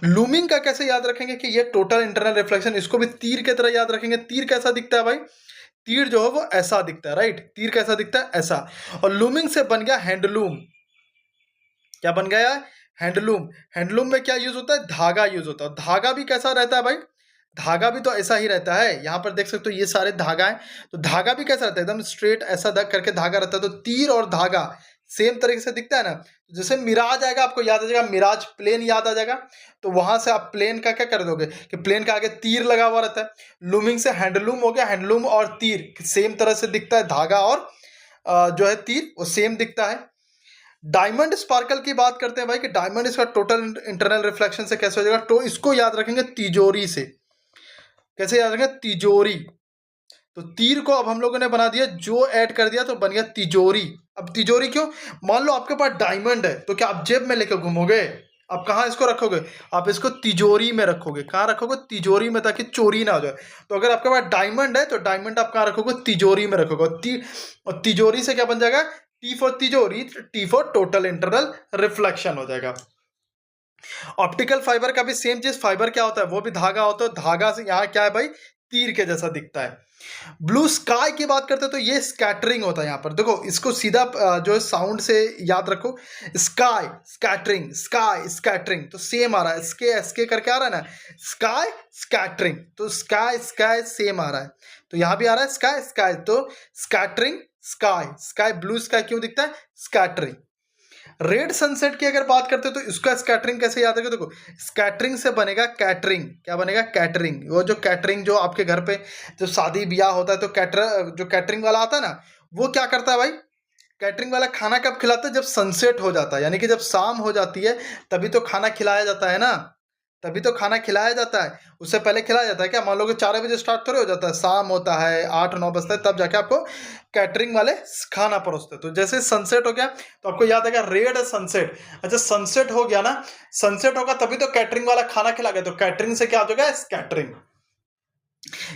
लूमिंग का कैसे याद रखेंगे कि ये टोटल इंटरनल रिफ्लेक्शन, इसको भी तीर की तरह याद रखेंगे। तीर कैसा दिखता है भाई, तीर जो है वो ऐसा दिखता है, राइट। तीर कैसा दिखता है, ऐसा। और लूमिंग से बन गया हैंडलूम। क्या बन गया, हैंडलूम। हैंडलूम में क्या यूज होता है, धागा यूज होता है। धागा भी कैसा रहता है भाई, धागा भी तो ऐसा ही रहता है। यहाँ पर देख सकते हो ये सारे धागा है। तो धागा भी कैसा रहता है, एकदम स्ट्रेट ऐसा करके धागा रहता है। तो तीर और धागा सेम तरीके से दिखता है ना। जैसे मिराज आएगा आपको याद आ जाएगा, मिराज प्लेन याद आ जाएगा। तो वहां से आप प्लेन का क्या कर दोगे कि प्लेन का आगे तीर लगा हुआ रहता है। लूमिंग से हैंडलूम हो गया, हैंडलूम और तीर सेम तरह से दिखता है। धागा और जो है तीर वो सेम दिखता है। डायमंड स्पार्कल की बात करते हैं भाई कि डायमंड इसका टोटल इंटरनल रिफ्लेक्शन से कैसे हो जाएगा। तो इसको याद रखेंगे तिजोरी से। कैसे याद रखेंगे, तिजोरी। तो तीर को अब हम लोगों ने बना दिया, जो ऐड कर दिया तो बन गया तिजोरी। अब तिजोरी क्यों, मान लो आपके पास डायमंड है तो क्या आप जेब में लेकर घूमोगे, आप कहाँ इसको रखोगे, आप इसको तिजोरी में रखोगे। कहाँ रखोगे, तिजोरी में, ताकि चोरी ना हो जाए। तो अगर आपके पास डायमंड है तो डायमंड आप कहाँ रखोगे, तिजोरी में रखोगे। और तिजोरी से क्या बन जाएगा, टी फॉर तिजोरी, T for total internal reflection हो जाएगा। ऑप्टिकल फाइबर का भी सेम चीज, फाइबर क्या होता है, वो भी धागा होता है। धागा से यहाँ क्या है भाई, तीर के जैसा दिखता है। ब्लू स्काई की बात करते हैं तो ये स्कैटरिंग होता है। यहाँ पर देखो, इसको सीधा जो है साउंड से याद रखो, स्काई स्कैटरिंग, स्काई स्कैटरिंग। तो सेम आ रहा है, एसके एसके करके आ रहा है ना, स्काई स्कैटरिंग। तो स्काई स्काई सेम आ रहा है। तो यहाँ भी आ रहा है स्काई स्काई। तो scattering, sky sky, blue sky क्यों दिखता है, स्कैटरिंग। रेड सनसेट की अगर बात करते हैं तो इसका स्कैटरिंग कैसे याद रखें, देखो स्कैटरिंग से बनेगा कैटरिंग। क्या बनेगा, कैटरिंग। वो जो कैटरिंग जो आपके घर पे जब शादी ब्याह होता है तो जो कैटरिंग वाला आता है ना, वो क्या करता है भाई, कैटरिंग वाला खाना कब खिलाता है, जब सनसेट हो जाता है, यानी कि जब शाम हो जाती है तभी तो खाना खिलाया जाता है ना। तभी तो खाना खिलाया जाता है, उससे पहले खिलाया जाता है क्या। मान लो कि 4 बजे स्टार्ट थोड़े हो जाता है, शाम होता है 8-9 बजता है, तब जाके आपको कैटरिंग वाले खाना परोसते हैं। तो जैसे सनसेट हो गया तो आपको याद आएगा रेड सनसेट। अच्छा सनसेट हो गया ना, सनसेट होगा तभी तो कैटरिंग वाला खाना खिलाएगा। तो कैटरिंग से क्या हो जाएगा, कैटरिंग।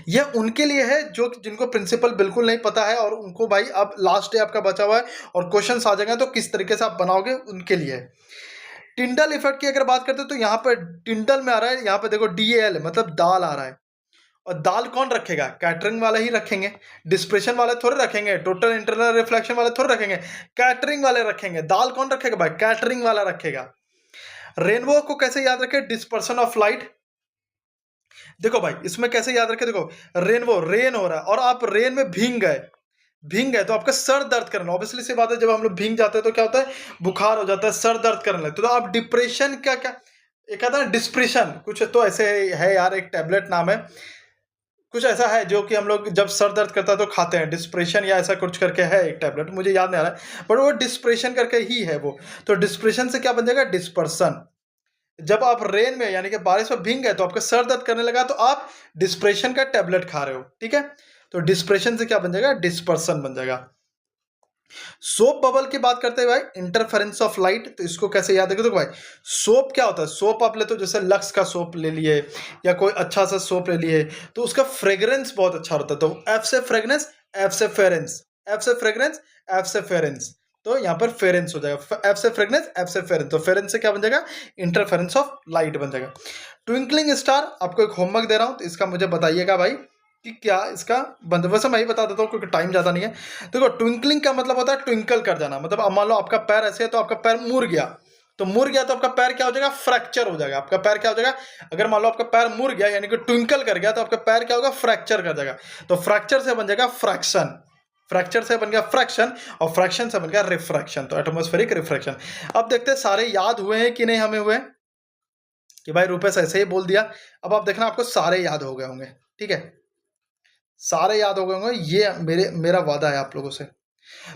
यह उनके लिए है जो जिनको प्रिंसिपल बिल्कुल नहीं पता है और उनको भाई अब लास्ट डे आपका बचा हुआ है और क्वेश्चंस आ जाएंगे तो किस तरीके से आप बनाओगे, उनके लिए है। टिंडल इफेक्ट की अगर बात करते हैं तो यहाँ पर टिंडल में आ रहा है, यहाँ पे देखो DAL मतलब दाल आ रहा है। और दाल कौन रखेगा, कैटरिंग वाले ही रखेंगे। डिस्प्रेशन वाले थोड़े रखेंगे, टोटल इंटरनल रिफ्लेक्शन वाले थोड़े रखेंगे, कैटरिंग वाले रखेंगे। दाल कौन रखेगा भाई, कैटरिंग वाला रखेगा। रेनबो को कैसे याद रखें, डिस्पर्सन ऑफ लाइट। देखो भाई इसमें कैसे याद रखें, देखो रेनबो, रेन हो रहा है और आप रेन में भींग गए तो आपका सर दर्द करना, ऑब्वियसली सी बात है। जब हम लोग भींग जाते हैं तो क्या होता है, बुखार हो जाता है, सर दर्द करने लगता है। तो आप डिप्रेशन क्या क्या, एक आता है डिस्प्रेशन, कुछ तो ऐसे है यार, एक टैबलेट नाम है, कुछ ऐसा है जो कि हम लोग जब सर दर्द करता है तो खाते हैं, डिस्प्रेशन या ऐसा कुछ करके है एक टैबलेट, मुझे याद नहीं आ रहा है, बट वो डिस्प्रेशन करके ही है वो। तो डिस्प्रेशन से क्या बन जाएगा, डिस्पर्सन। जब आप रेन में यानी कि बारिश में भीग गए तो आपका सर दर्द करने लगा तो आप डिस्प्रेशन का टैबलेट खा रहे हो, ठीक है। तो डिस्प्रेशन से क्या बन जाएगा, डिस्पर्सन बन जाएगा। सोप बबल की बात करते हैं भाई, इंटरफेरेंस ऑफ लाइट। तो इसको कैसे याद रखें, तो भाई सोप क्या होता है, सोप आप ले तो जैसे लक्स का सोप ले लिए या कोई अच्छा सा सोप ले लिए तो उसका फ्रेग्रेंस बहुत अच्छा होता है। तो एफ से फ्रेग्रेंस, एफ से फेरेंस, एफ से फ्रेग्रेंस, एफ से फेरेंस। तो यहाँ पर फेरेंस हो जाएगा, एफ से फ्रेगनेंस, एफ से फेरेंस, तो फेरेंस से क्या बन जाएगा, इंटरफेरेंस ऑफ लाइट बन जाएगा। ट्विंकलिंग स्टार, आपको एक होमवर्क दे रहा हूँ, तो इसका मुझे बताइएगा भाई कि क्या इसका बंद, वैसे मैं ही बता देता हूँ क्योंकि टाइम ज़्यादा नहीं है। देखो ट्विंकलिंग का मतलब होता है ट्विंकल कर जाना, मतलब अब मान लो आपका पैर ऐसे है तो आपका पैर मुड़ गया, तो मुड़ गया तो आपका पैर क्या हो जाएगा, फ्रैक्चर हो जाएगा, आपका पैर क्या हो जाएगा, अगर मान लो आपका पैर मुड़ गया यानी कि ट्विंकल कर गया तो आपका पैर क्या होगा, फ्रैक्चर कर जाएगा, तो फ्रैक्चर से बन जाएगा फ्रैक्शन, फ्रैक्चर से बन गया फ्रैक्शन, और फ्रैक्शन से बन गया रिफ्रैक्शन, तो एटमॉस्फेरिक रिफ्रैक्शन। अब देखते हैं सारे याद हुए हैं कि नहीं हमें हुए, कि भाई रुपेश ऐसे ही बोल दिया, अब आप देखना आपको सारे याद हो गए होंगे, ठीक है, सारे याद हो गए होंगे, ये मेरा वादा है आप लोगों से।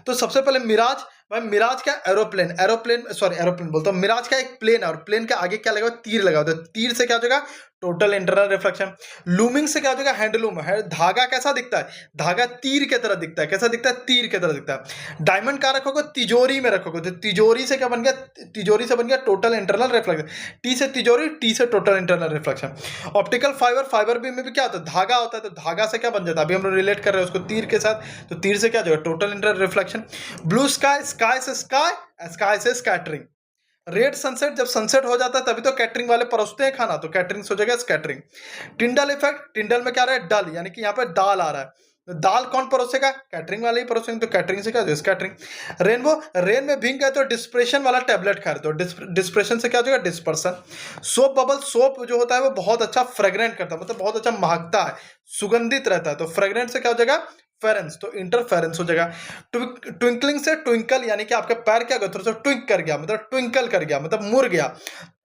तो सबसे पहले मिराज, भाई मिराज क्या, एरोप्लेन, एरोप्लेन बोलता हूँ, मिराज का एक प्लेन है और प्लेन के आगे क्या लगा, तीर लगा होता है, तीर से क्या हो जाएगा, टोटल इंटरनल रिफ्लेक्शन। लूमिंग से क्या हो जाएगा, हैंडलूम है, धागा कैसा दिखता है, धागा तीर के तरह दिखता है, कैसा दिखता है, तीर के तरह दिखता है। डायमंड कहाँ रखोगे, तिजोरी में रखोगे, तो तिजोरी से क्या बन गया, तिजोरी से बन गया टोटल इंटरनल रिफ्लेक्शन, टी से तिजोरी, टी से total internal reflection. Optical fibre, fibre भी में भी क्या होता है, धागा होता है, तो धागा से क्या बन जाता है, अभी हम लोग रिलेट कर रहे हैं उसको तीर के साथ, तो तीर से क्या हो जाएगा, total internal reflection. Blue sky, sky से स्काई, स्काई से स्कैटरिंग। रेड सनसेट, जब सनसेट हो जाता है तभी तो कैटरिंग वाले परोसते हैं खाना, तो कैटरिंग हो जाएगा स्कैटरिंग। टिंडल इफेक्ट, टिंडल में क्या आ रहा है, डल, यानी कि यहाँ पे दाल आ रहा है, तो दाल कौन परोसेगा, कैटरिंग वाले ही परोसेंगे, तो कैटरिंग से क्या हो जाएगा, स्कैटरिंग। रेनबो, रेन में भींग गए तो डिस्प्रेशन वाला टैबलेट खा रहे, तो डिस्प्रेशन से क्या हो जाएगा, डिस्पर्सन। सोप बबल, सोप जो होता है वो बहुत अच्छा फ्रेग्रेंट करता है, मतलब बहुत अच्छा महकता है, सुगंधित रहता है, तो फ्रेग्रेंट से क्या हो जाएगा, फेरेंस, तो इंटरफेरेंस हो जाएगा। ट्विंकलिंग से ट्विंकल, यानी कि आपका पैर क्या थोड़ा सा ट्विंक कर गया, मतलब ट्विंकल कर गया, मतलब मुड़ गया,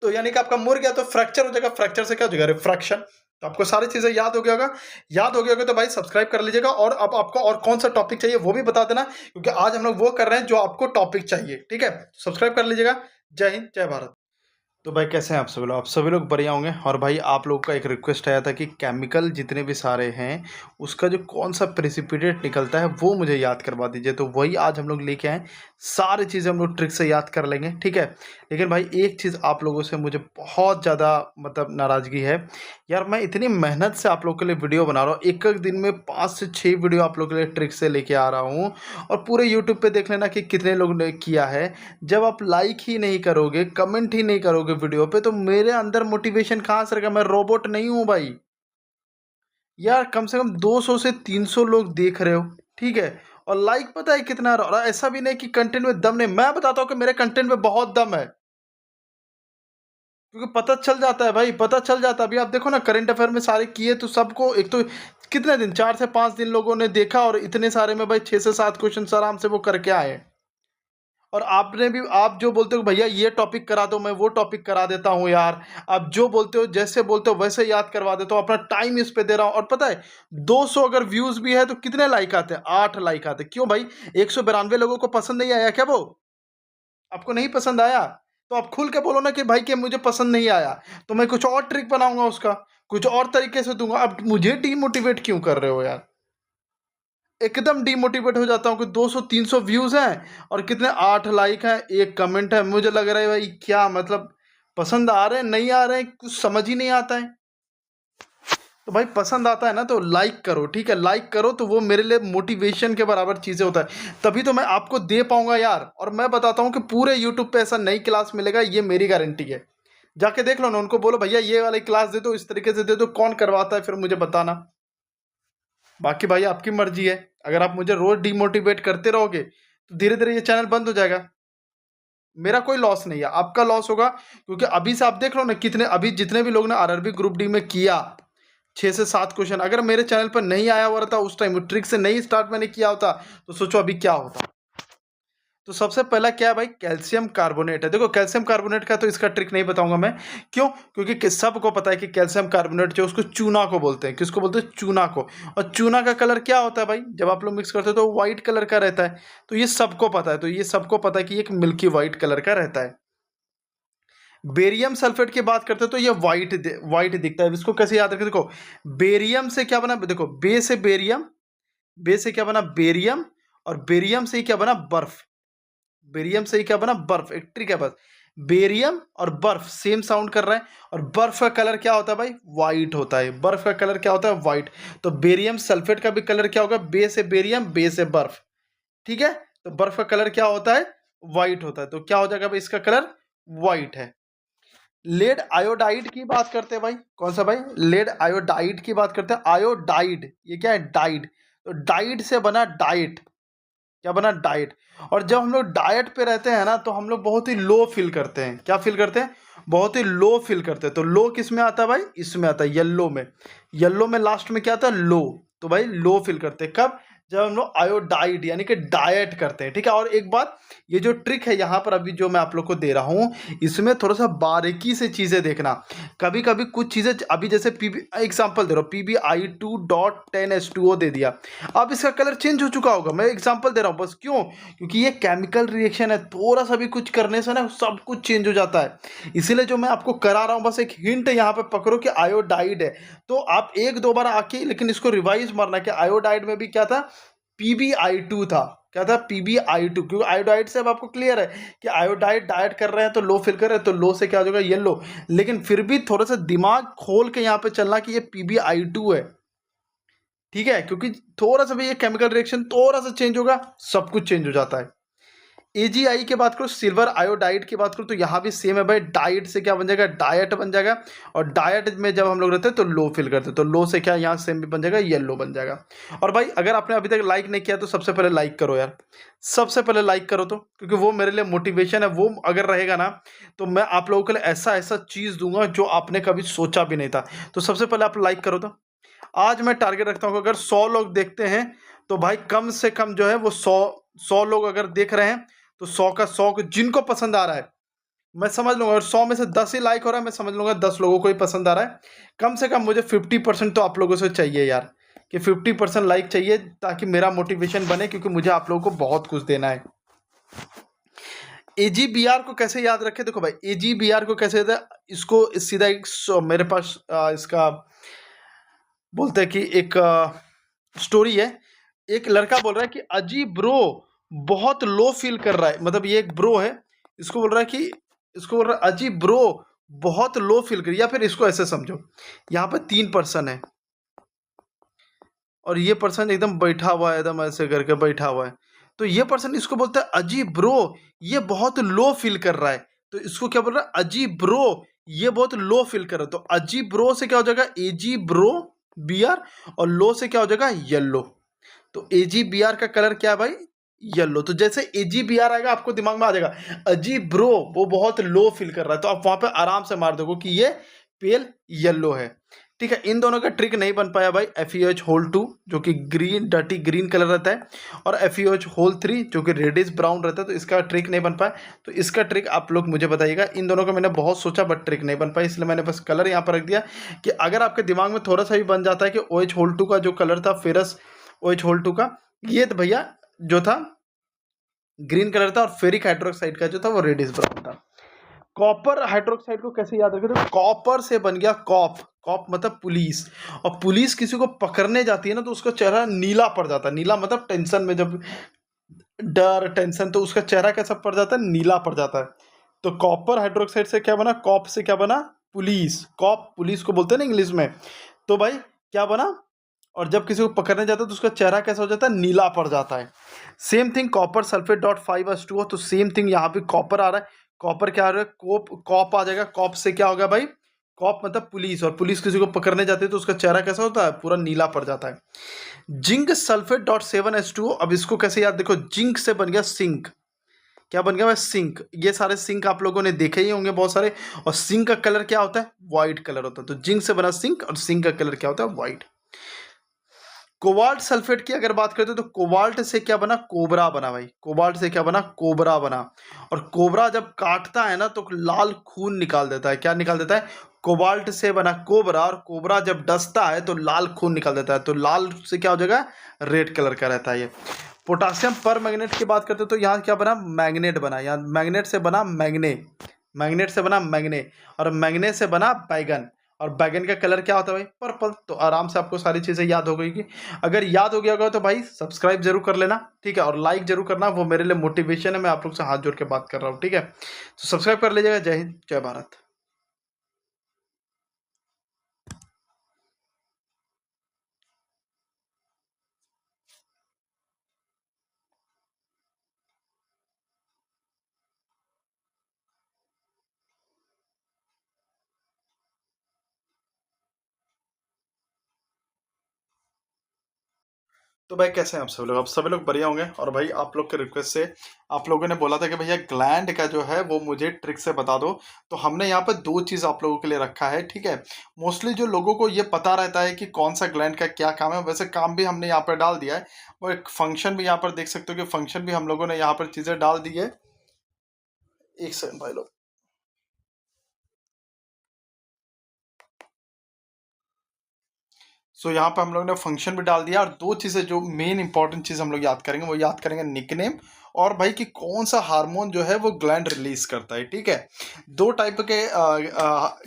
तो यानी कि आपका मुड़ गया तो फ्रैक्चर हो जाएगा, फ्रैक्चर से क्या हो जाएगा, रिफ्रैक्शन। तो आपको सारी चीजें याद हो गया होगा, याद हो गया होगा तो भाई सब्सक्राइब कर लीजिएगा, और अब आपको और कौन सा टॉपिक चाहिए वो भी बता देना, क्योंकि आज हम लोग वो कर रहे हैं जो आपको टॉपिक चाहिए, ठीक है, सब्सक्राइब कर लीजिएगा। जय हिंद, जय भारत। तो भाई कैसे हैं आप सभी लोग बढ़िया होंगे। और भाई आप लोगों का एक रिक्वेस्ट आया था कि केमिकल जितने भी सारे हैं उसका जो कौन सा प्रेसिपिटेट निकलता है वो मुझे याद करवा दीजिए, तो वही आज हम लोग लेके आए। सारी चीज़ें हम लोग ट्रिक से याद कर लेंगे, ठीक है। लेकिन भाई एक चीज़ आप लोगों से मुझे बहुत ज़्यादा मतलब नाराज़गी है यार, मैं इतनी मेहनत से आप लोग के लिए वीडियो बना रहा हूँ, एक एक दिन में 5 से 6 वीडियो आप लोग के लिए ट्रिक से लेके आ रहा हूँ, और पूरे यूट्यूब पे देख लेना कि कितने लोग ने किया है। जब आप लाइक ही नहीं करोगे, कमेंट ही नहीं करोगे वीडियो पे, तो मेरे अंदर मोटिवेशन कहाँ से रहेगा, मैं रोबोट नहीं हूँ भाई यार। कम से कम 200 से 300 लोग देख रहे हो, ठीक है, और लाइक पता है कितना आ रहा है, और ऐसा भी नहीं कि कंटेंट में दम नहीं, मैं बताता हूँ कि मेरे कंटेंट में बहुत दम है, क्योंकि पता चल जाता है भाई, पता चल जाता है। अभी आप देखो ना करंट अफेयर में सारे किए तो सबको, एक तो कितने दिन, 4 से 5 दिन लोगों ने देखा, और इतने सारे में भाई 6 से 7 क्वेश्चन आराम से वो करके आए। और आपने भी, आप जो बोलते हो भैया ये टॉपिक करा दो, मैं वो टॉपिक करा देता हूँ यार, आप जो बोलते हो जैसे बोलते हो वैसे याद करवा देता हूँ, अपना टाइम इस पे दे रहा हूँ। और पता है 200 अगर व्यूज भी है तो कितने लाइक आते हैं, 8 लाइक आते हैं। क्यों भाई, 192 लोगों को पसंद नहीं आया क्या, वो आपको नहीं पसंद आया, तो आप खुल के बोलो ना कि भाई कि मुझे पसंद नहीं आया, तो मैं कुछ और ट्रिक बनाऊंगा, उसका कुछ और तरीके से दूंगा। अब मुझे डीमोटिवेट क्यों कर रहे हो यार, एकदम डीमोटिवेट हो जाता हूँ कि 200-300 व्यूज हैं और कितने 8 लाइक हैं, एक कमेंट है। मुझे लग रहा है भाई क्या मतलब, पसंद आ रहे हैं नहीं आ रहे हैं, कुछ समझ ही नहीं आता है। तो भाई पसंद आता है ना तो लाइक करो, ठीक है, लाइक करो, तो वो मेरे लिए मोटिवेशन के बराबर चीज़ें होता है, तभी तो मैं आपको दे पाऊंगा यार। और मैं बताता हूँ कि पूरे यूट्यूब पे ऐसा नई क्लास मिलेगा, ये मेरी गारंटी है। जाके देख लो ना, उनको बोलो भैया ये वाली क्लास दे दो, इस तरीके से दे दो, कौन करवाता है फिर मुझे बताना। बाकी भाई आपकी मर्जी है, अगर आप मुझे रोज डिमोटिवेट करते रहोगे तो धीरे धीरे ये चैनल बंद हो जाएगा। मेरा कोई लॉस नहीं है, आपका लॉस होगा, क्योंकि अभी से आप देख लो ना कितने, अभी जितने भी लोग ने आरआरबी ग्रुप डी में किया 6 से 7 क्वेश्चन, अगर मेरे चैनल पर नहीं आया हुआ रहता उस टाइम, ट्रिक से नहीं स्टार्ट मैंने किया होता, तो सोचो अभी क्या होता। तो सबसे पहला क्या है भाई, कैल्शियम कार्बोनेट है। देखो कैल्शियम कार्बोनेट का तो इसका ट्रिक नहीं बताऊंगा मैं, क्यों, क्योंकि सबको पता है कि कैल्शियम कार्बोनेट जो उसको चूना को बोलते हैं, किसको बोलते हैं, चूना को। और चूना का कलर क्या होता है भाई, जब आप लोग मिक्स करते हो तो व्हाइट कलर का रहता है, तो ये सबको पता है, तो ये सबको पता है कि एक मिल्की व्हाइट कलर का रहता है। बेरियम सल्फेट की बात करते हैं तो ये व्हाइट दिखता है। इसको कैसे याद रखें, देखो बेरियम से क्या बना, देखो बे से बेरियम, बे से क्या बना, बेरियम, और बेरियम से ही क्या बना, बर्फ। बेरियम से ही क्या बना, बर्फ। एक ट्रिक है बस, बेरियम और बर्फ सेम साउंड कर रहा है, और बर्फ का कलर क्या होता है भाई, व्हाइट होता है। बर्फ का कलर क्या होता है, व्हाइट। तो बेरियम सल्फेट का भी कलर क्या होगा, बे से बेरियम, बे से बर्फ, ठीक है। तो बर्फ का कलर क्या होता है, व्हाइट होता है, तो क्या हो जाएगा भाई, इसका कलर व्हाइट है। लेड आयोडाइड की बात करते हैं भाई, कौन सा भाई, लेड आयोडाइड की बात करते हैं। आयोडाइड ये क्या है, डाइड, तो डाइड से बना डाइट, क्या बना, डाइट। और जब हम लोग डाइट पे रहते हैं ना तो हम लोग बहुत ही लो फील करते हैं, क्या फील करते हैं, बहुत ही लो फील करते हैं। तो लो किस में आता है भाई, इसमें आता है, येलो में, येलो में लास्ट में क्या आता है, लो। तो भाई लो फील करते हैं कब, जब हम लोग आयोडाइड यानी कि डाइट करते हैं, ठीक है। और एक बात, ये जो ट्रिक है यहाँ पर अभी जो मैं आप लोग को दे रहा हूँ, इसमें थोड़ा सा बारीकी से चीज़ें देखना। कभी कभी कुछ चीज़ें, अभी जैसे पीबी एग्जाम्पल दे रहा हूँ, PbI2.10H2O दे दिया, अब इसका कलर चेंज हो चुका होगा। मैं एग्जांपल दे रहा हूँ बस, क्यों, क्योंकि ये केमिकल रिएक्शन है, थोड़ा सा भी कुछ करने से ना सब कुछ चेंज हो जाता है। इसीलिए जो मैं आपको करा रहा हूँ, बस एक हिंट यहाँ पे पकड़ो कि आयोडाइड है, तो आप एक दो बार आके लेकिन इसको रिवाइज मारना कि आयोडाइड में भी क्या था, PbI2 था, क्या था, PbI2, क्योंकि आयोडाइड से अब आपको क्लियर है कि आयोडाइड डाइट कर रहे हैं तो लो फिल कर रहे हैं, तो लो से क्या हो जाएगा, येलो। लेकिन फिर भी थोड़ा सा दिमाग खोल के यहाँ पे चलना कि ये PbI2 है, ठीक है, क्योंकि थोड़ा सा भी ये केमिकल रिएक्शन थोड़ा सा चेंज होगा, सब कुछ चेंज हो जाता है। AgI की बात करो, सिल्वर आयोडाइड की बात करो, तो यहाँ भी सेम है भाई, डाइट से क्या बन जाएगा, डाइट बन जाएगा। और डाइट में जब हम लोग रहते हैं तो लो फिल करते हैं, तो लो से क्या यहाँ सेम भी बन जाएगा, येलो बन जाएगा। और भाई अगर आपने अभी तक लाइक नहीं किया तो सबसे पहले लाइक करो यार, सबसे पहले लाइक करो, तो क्योंकि वो मेरे लिए मोटिवेशन है, वो अगर रहेगा ना तो मैं आप लोगों के लिए ऐसा ऐसा चीज़ दूंगा जो आपने कभी सोचा भी नहीं था। तो सबसे पहले आप लाइक करो। तो आज मैं टारगेट रखता हूँ कि अगर 100 लोग देखते हैं तो भाई कम से कम जो है वो 100 लोग अगर देख रहे हैं तो 100 का 100 को जिनको पसंद आ रहा है मैं समझ लूंगा, अगर 100 में से 10 ही लाइक हो रहा है मैं समझ लूंगा 10 लोगों को ही पसंद आ रहा है। कम से कम मुझे 50% तो आप लोगों से चाहिए यार, कि 50% लाइक चाहिए, ताकि मेरा मोटिवेशन बने, क्योंकि मुझे आप लोगों को बहुत कुछ देना है। AgBr को कैसे याद रखें, देखो भाई AgBr को कैसे याद है, इसको सीधा एक मेरे पास इसका बोलते हैं कि एक स्टोरी है। एक लड़का बोल रहा है कि अजी ब्रो बहुत लो फील कर रहा है, मतलब ये एक ब्रो है, इसको बोल रहा है कि, इसको बोल रहा है अजी ब्रो बहुत लो फील कर, या फिर इसको ऐसे समझो, यहाँ पे 3 पर्सन है और ये पर्सन एकदम बैठा हुआ है, एकदम ऐसे करके बैठा हुआ है। तो ये पर्सन इसको बोलता है अजी ब्रो ये बहुत लो फील कर रहा है, तो इसको क्या बोल रहा है, अजी ब्रो ये बहुत लो फील कर रहा है। तो अजी ब्रो से क्या हो जाएगा, एजी ब्रो बीआर, और लो से क्या हो जाएगा, येलो। तो एजी बीआर का कलर क्या है भाई, येलो। तो जैसे एजी बीआर आएगा आपको दिमाग में आ जाएगा अजी ब्रो वो बहुत लो फील कर रहा है, तो आप वहां पे आराम से मार दोगे कि ये पेल येलो है, ठीक है। इन दोनों का ट्रिक नहीं बन पाया भाई, FeOH होल 2 जो कि ग्रीन डर्टी ग्रीन कलर रहता है, और FeOH होल 3 जो कि रेडिश ब्राउन रहता है, तो इसका ट्रिक नहीं बन पाया। तो इसका ट्रिक आप लोग मुझे बताइएगा। इन दोनों का मैंने बहुत सोचा बट ट्रिक नहीं बन पाया, इसलिए मैंने बस कलर यहाँ पर रख दिया कि अगर आपके दिमाग में थोड़ा सा भी बन जाता है कि OH होल 2 का जो कलर था फेरस OH होल 2 का, ये तो भैया जो था ग्रीन कलर था, और फेरिक हाइड्रोक्साइड का जो था वो रेडिश ब्राउन था। कॉपर हाइड्रोक्साइड को कैसे याद रखें, तो कॉपर से बन गया कॉप, कॉप मतलब पुलिस, और पुलिस किसी को पकड़ने जाती है ना तो उसका चेहरा नीला पड़ जाता है, नीला मतलब टेंशन में, जब डर टेंशन तो उसका चेहरा कैसा पड़ जाता है, नीला पड़ जाता है। तो कॉपर हाइड्रोक्साइड से क्या बना, कॉप से क्या बना, पुलिस, कॉप पुलिस को बोलते हैं ना इंग्लिश में। तो भाई क्या बना, और जब किसी को पकड़ने जाता है तो उसका चेहरा कैसा हो जाता है, नीला पड़ जाता है। Same thing copper sulphate dot 5H2O, तो सेम थिंग यहाँ पे कॉपर आ रहा है, कॉपर क्या आ रहा है, कोप कॉप आ जाएगा, कॉप से क्या होगा भाई, कॉप मतलब पुलिस, और पुलिस किसी को पकड़ने जाती है तो उसका चेहरा कैसा होता है, पूरा नीला पड़ जाता है। जिंक सल्फेट डॉट 7H2O, अब इसको कैसे याद, देखो जिंक से बन गया सिंक, क्या बन गया भाई, सिंक। ये सारे सिंक आप लोगों ने देखे ही होंगे बहुत सारे, और सिंक का कलर क्या होता है, व्हाइट कलर होता है। तो जिंक से बना सिंक, और सिंक का कलर क्या होता है, व्हाइट। कोबाल्ट सल्फेट की अगर बात करते हैं तो कोबाल्ट से क्या बना, कोबरा बना भाई, कोबाल्ट से क्या बना, कोबरा बना। और कोबरा जब काटता है ना तो लाल खून निकाल देता है, क्या निकाल देता है, कोबाल्ट से बना कोबरा, और कोबरा जब डसता है तो लाल खून निकाल देता है, तो लाल से क्या हो जाएगा, रेड कलर का रहता है ये। पोटासियम पर मैग्नेट की बात करते हैं तो यहाँ क्या बना, मैग्नेट बना, यहाँ मैग्नेट से बना मैग्ने, मैग्नेट से बना मैग्ने, और मैग्ने से बना बैगन, और बैगन का कलर क्या होता है भाई, पर्पल। तो आराम से आपको सारी चीज़ें याद हो गई कि, अगर याद हो गया होगा तो भाई सब्सक्राइब जरूर कर लेना, ठीक है, और लाइक जरूर करना, वो मेरे लिए मोटिवेशन है, मैं आप लोग से हाथ जोड़ के बात कर रहा हूँ, ठीक है। तो सब्सक्राइब कर लीजिएगा। जय हिंद, जय भारत। तो भाई कैसे हैं आप सभी लोग? आप सभी लोग बढ़िया होंगे। और भाई आप लोग के रिक्वेस्ट से आप लोगों ने बोला था कि भैया ग्लैंड का जो है वो मुझे ट्रिक से बता दो। तो हमने यहाँ पे दो चीज़ आप लोगों के लिए रखा है, ठीक है। मोस्टली जो लोगों को ये पता रहता है कि कौन सा ग्लैंड का क्या काम है, वैसे काम भी हमने यहाँ पर डाल दिया है। और एक फंक्शन भी यहाँ पर देख सकते हो कि फंक्शन भी हम लोगों ने यहाँ पर चीज़ें डाल दी है। एक सेकंड भाई लोग। सो यहाँ पे हम लोग ने फंक्शन भी डाल दिया। और दो चीज़ें जो मेन इंपॉर्टेंट चीज़ हम लोग याद करेंगे, वो याद करेंगे निकनेम और भाई कि कौन सा हार्मोन जो है वो ग्लैंड रिलीज करता है, ठीक है। दो टाइप के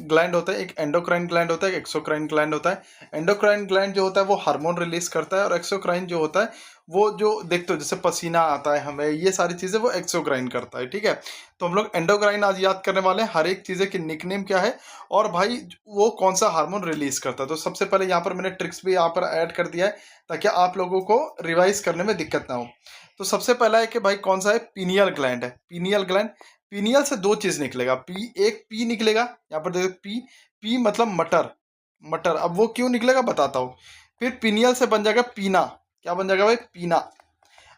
ग्लैंड होते हैं, एक एंडोक्राइन ग्लैंड होता है, एक एक्सोक्राइन ग्लैंड होता है। एंडोक्राइन ग्लैंड जो होता है वो हार्मोन रिलीज करता है, और एक्सोक्राइन जो होता है वो जो देखते हो जैसे पसीना आता है हमें, ये सारी चीज़ें वो एक्सोक्राइन करता है, ठीक है। तो हम लोग एंडोक्राइन आज याद करने वाले हैं, हर एक चीज़ें की निकनेम क्या है और भाई वो कौन सा हार्मोन रिलीज करता है। तो सबसे पहले यहाँ पर मैंने ट्रिक्स भी यहाँ पर ऐड कर दिया है ताकि आप लोगों को रिवाइज करने में दिक्कत ना हो। तो सबसे पहला है कि भाई कौन सा है, पीनियल ग्लैंड है। पीनियल ग्लैंड, पीनियल से दो चीज निकलेगा, पी एक पी निकलेगा, यहाँ पर देखो पी, पी मतलब मटर। मटर, अब वो क्यों निकलेगा बताता हूँ। फिर पीनियल से बन जाएगा पीना, क्या बन जाएगा भाई, पीना।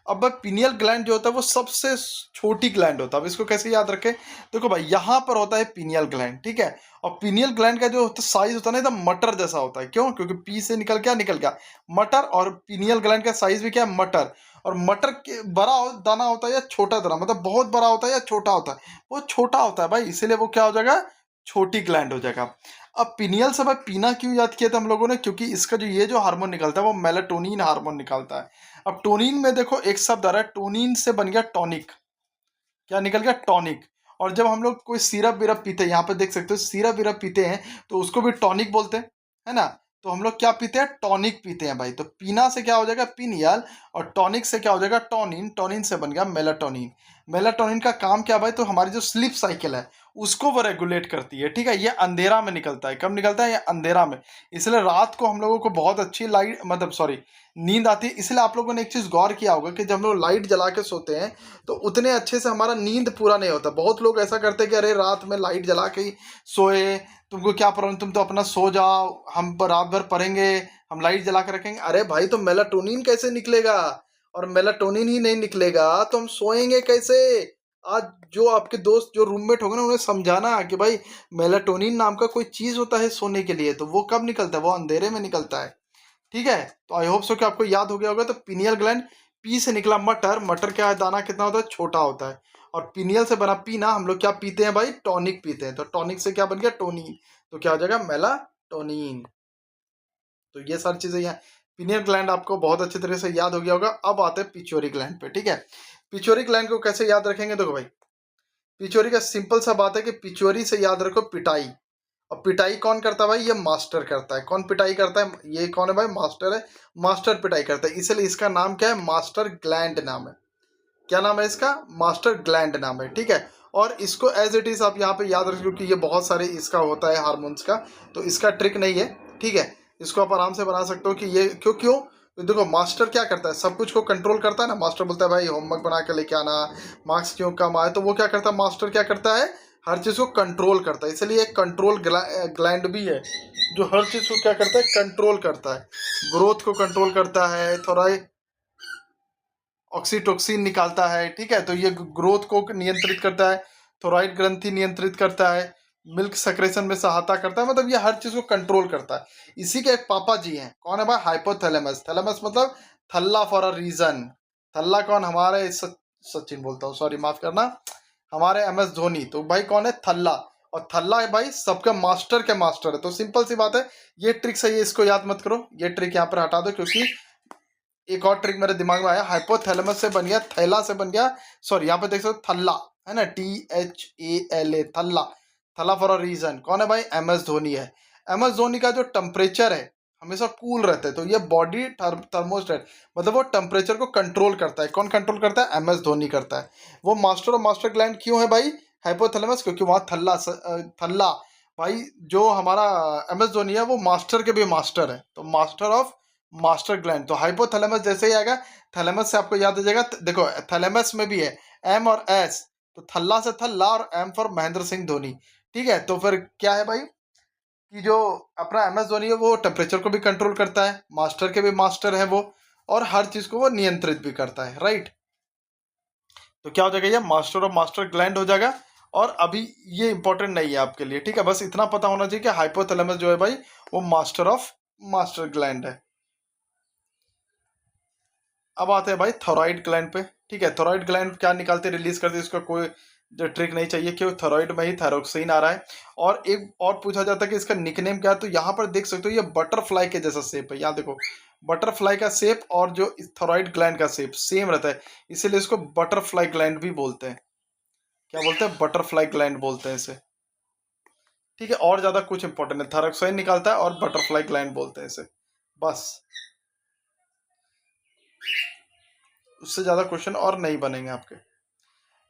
अब भाई पीनियल ग्लैंड जो होता है वो सबसे छोटी ग्लैंड होता है। अब इसको कैसे याद रखें, देखो भाई यहाँ पर होता है पीनियल ग्लैंड, ठीक है। और पीनियल ग्लैंड का जो साइज होता है ना एकदम मटर जैसा होता है। क्यों? क्योंकि पी से निकल गया मटर, और पीनियल ग्लैंड का साइज भी क्या है, मटर। और मटर के बड़ा दाना होता है या छोटा दाना, मतलब बहुत बड़ा होता है या छोटा होता है, वो छोटा होता है भाई, इसीलिए वो क्या हो जाएगा, छोटी ग्लैंड हो जाएगा। अब पीनियल से भाई पीना क्यों याद किया था हम लोगों ने, क्योंकि इसका जो ये जो हार्मोन निकलता है वो मेलाटोनिन हार्मोन निकालता है। अब टोनिन में देखो एक शब्द आ रहा है, टोनिन से बन गया टॉनिक, क्या निकल गया, टॉनिक। और जब हम लोग कोई सिरप विरप पीते हैं, यहाँ पे देख सकते हो सिरप विरप पीते हैं तो उसको भी टॉनिक बोलते हैं, है ना। तो हम लोग क्या पीते हैं, टॉनिक पीते हैं भाई। तो पीना से क्या हो जाएगा, पीनियल, और टॉनिक से क्या हो जाएगा, टॉनिन। टॉनिन से बन गया मेलाटोनिन। मेलाटोनिन का काम क्या भाई, तो हमारी जो स्लीप साइकिल है उसको वो रेगुलेट करती है, ठीक है। ये अंधेरा में निकलता है, कब निकलता है, ये अंधेरा में। इसलिए रात को हम लोगों को बहुत अच्छी लाइट, मतलब सॉरी, नींद आती है। इसलिए आप लोगों ने एक चीज़ गौर किया होगा कि जब हम लोग लाइट जला के सोते हैं तो उतने अच्छे से हमारा नींद पूरा नहीं होता। बहुत लोग ऐसा करते हैं कि अरे रात में लाइट जला के ही सोए, तुमको क्या प्रॉब्लम, तुम तो अपना सो जाओ, हम रात भर पढ़ेंगे, हम लाइट जला के रखेंगे। अरे भाई तो मेलाटोनिन कैसे निकलेगा, और मेलाटोनिन ही नहीं निकलेगा तो हम सोएंगे कैसे। आज जो आपके दोस्त जो रूममेट होंगे ना, उन्हें समझाना कि भाई मेलाटोनिन नाम का कोई चीज़ होता है सोने के लिए, तो वो कब निकलता है, वो अंधेरे में निकलता है, ठीक है। तो आई होप सो कि आपको याद हो गया होगा। तो पीनियल ग्लैंड, पी से निकला मटर, मटर क्या है, दाना कितना होता है, छोटा होता है। और पीनियल से बना पीना, हम लोग क्या पीते हैं भाई, टॉनिक पीते हैं। तो टॉनिक से क्या बन गया, टोनिन। तो क्या हो जाएगा, मेलाटोनिन। तो ये सारी चीजें यहाँ पीनियल ग्लैंड आपको बहुत अच्छी तरह से याद हो गया होगा। अब आते हैं पिच्योरी ग्लैंड पे, ठीक है। पिच्योरी ग्लैंड को कैसे याद रखेंगे, देखो भाई पिच्योरी का सिंपल सा बात है कि पिच्योरी से याद रखो पिटाई। और पिटाई कौन करता है भाई, ये मास्टर करता है। कौन पिटाई करता है, ये कौन है भाई, मास्टर है। मास्टर पिटाई करता है, इसलिए इसका नाम क्या है, मास्टर ग्लैंड नाम है। क्या नाम है इसका, मास्टर ग्लैंड नाम है, ठीक है। और इसको एज इट इज आप यहाँ पे याद रखो, क्योंकि ये बहुत सारे इसका होता है हार्मोन्स का, तो इसका ट्रिक नहीं है, ठीक है। इसको आप आराम से बना सकते हो कि ये क्यों क्यों, तो देखो मास्टर क्या करता है, सब कुछ को कंट्रोल करता है ना। मास्टर बोलता है भाई होमवर्क बना के लेके आना, मार्क्स क्यों कम आए, तो वो क्या करता है, मास्टर क्या करता है, हर चीज़ को कंट्रोल करता है। इसलिए एक कंट्रोल ग्लैंड भी है जो हर चीज़ को क्या करता है, कंट्रोल करता है। ग्रोथ को कंट्रोल करता है, थोड़ा ऑक्सीटोक्सिन निकालता है, ठीक है। तो ये ग्रोथ को नियंत्रित करता है, थोराइड ग्रंथि नियंत्रित करता है, मिल्क सेक्रेशन में सहायता करता है, मतलब ये हर चीज को कंट्रोल करता है। इसी के एक पापा जी हैं, कौन है भाई, हाइपोथैलेमस। थैलेमस मतलब थल्ला फॉर अ रीजन। थल्ला कौन, हमारे सचिन बोलता हूँ, सॉरी माफ करना, हमारे MS धोनी। तो भाई कौन है, थल्ला। और थल्ला है भाई सबके मास्टर के मास्टर है। तो सिंपल सी बात है, ये ट्रिक सही है, इसको याद मत करो, ये ट्रिक यहाँ पर हटा दो। क्योंकि एक और ट्रिक मेरे दिमाग में आया, हाइपोथैलेमस से बन गया थैला, से बन गया, सॉरी यहाँ पे देख सकते हो थल्ला, है ना, THALA, थल्ला। थल्ला फॉर अ रीजन, कौन है भाई, MS धोनी है। MS धोनी का जो टेम्परेचर है हमेशा कूल रहता है, तो ये बॉडी थर्मोस्टेट, मतलब वो टेम्परेचर को कंट्रोल करता है। कौन कंट्रोल करता है, MS धोनी करता है। वो मास्टर और मास्टर ग्लैंड क्यों है भाई, हाइपोथैलेमस, क्योंकि वहाँ थल्ला भाई जो हमारा MS धोनी है वो मास्टर के भी मास्टर है, तो मास्टर ऑफ मास्टर ग्लैंड। तो हाइपोथैलेमस जैसे ही आएगा, थैलेमस से आपको याद हो जाएगा। देखो थैलेमस में भी है M और S, तो थल्ला से थल्ला, और M फॉर महेंद्र सिंह धोनी, ठीक है। तो फिर क्या है भाई कि जो अपना MS धोनी है वो टेम्परेचर को भी कंट्रोल करता है, मास्टर के भी मास्टर है वो, और हर चीज को वो नियंत्रित भी करता है, राइट। तो क्या हो जाएगा, ये मास्टर ऑफ मास्टर ग्लैंड हो जाएगा। और अभी ये इंपॉर्टेंट नहीं है आपके लिए, ठीक है, बस इतना पता होना चाहिए कि हाइपोथैलेमस जो है भाई वो मास्टर ऑफ मास्टर ग्लैंड है। अब आते हैं भाई थॉराइड ग्लैंड पे, ठीक है। थॉराइड ग्लैंड क्या निकालते रिलीज करते, इसका कोई जो ट्रिक नहीं चाहिए, क्यों थॉराइड में ही थायरोक्सिन आ रहा है। और एक और पूछा जाता है कि इसका निकनेम क्या है, तो यहाँ पर देख सकते हो ये बटरफ्लाई के जैसा शेप है, यहाँ देखो बटरफ्लाई का शेप और जो थॉराइड ग्लैंड का शेप सेम रहता है, इसीलिए इसको बटरफ्लाई ग्लैंड भी बोलते हैं। क्या बोलते हैं, बटरफ्लाई ग्लैंड बोलते हैं इसे, ठीक है। और ज्यादा कुछ इंपॉर्टेंट है, थायरोक्साइन निकालता है और बटरफ्लाई ग्लैंड बोलते हैं इसे, बस। उससे ज्यादा क्वेश्चन और नहीं बनेंगे आपके।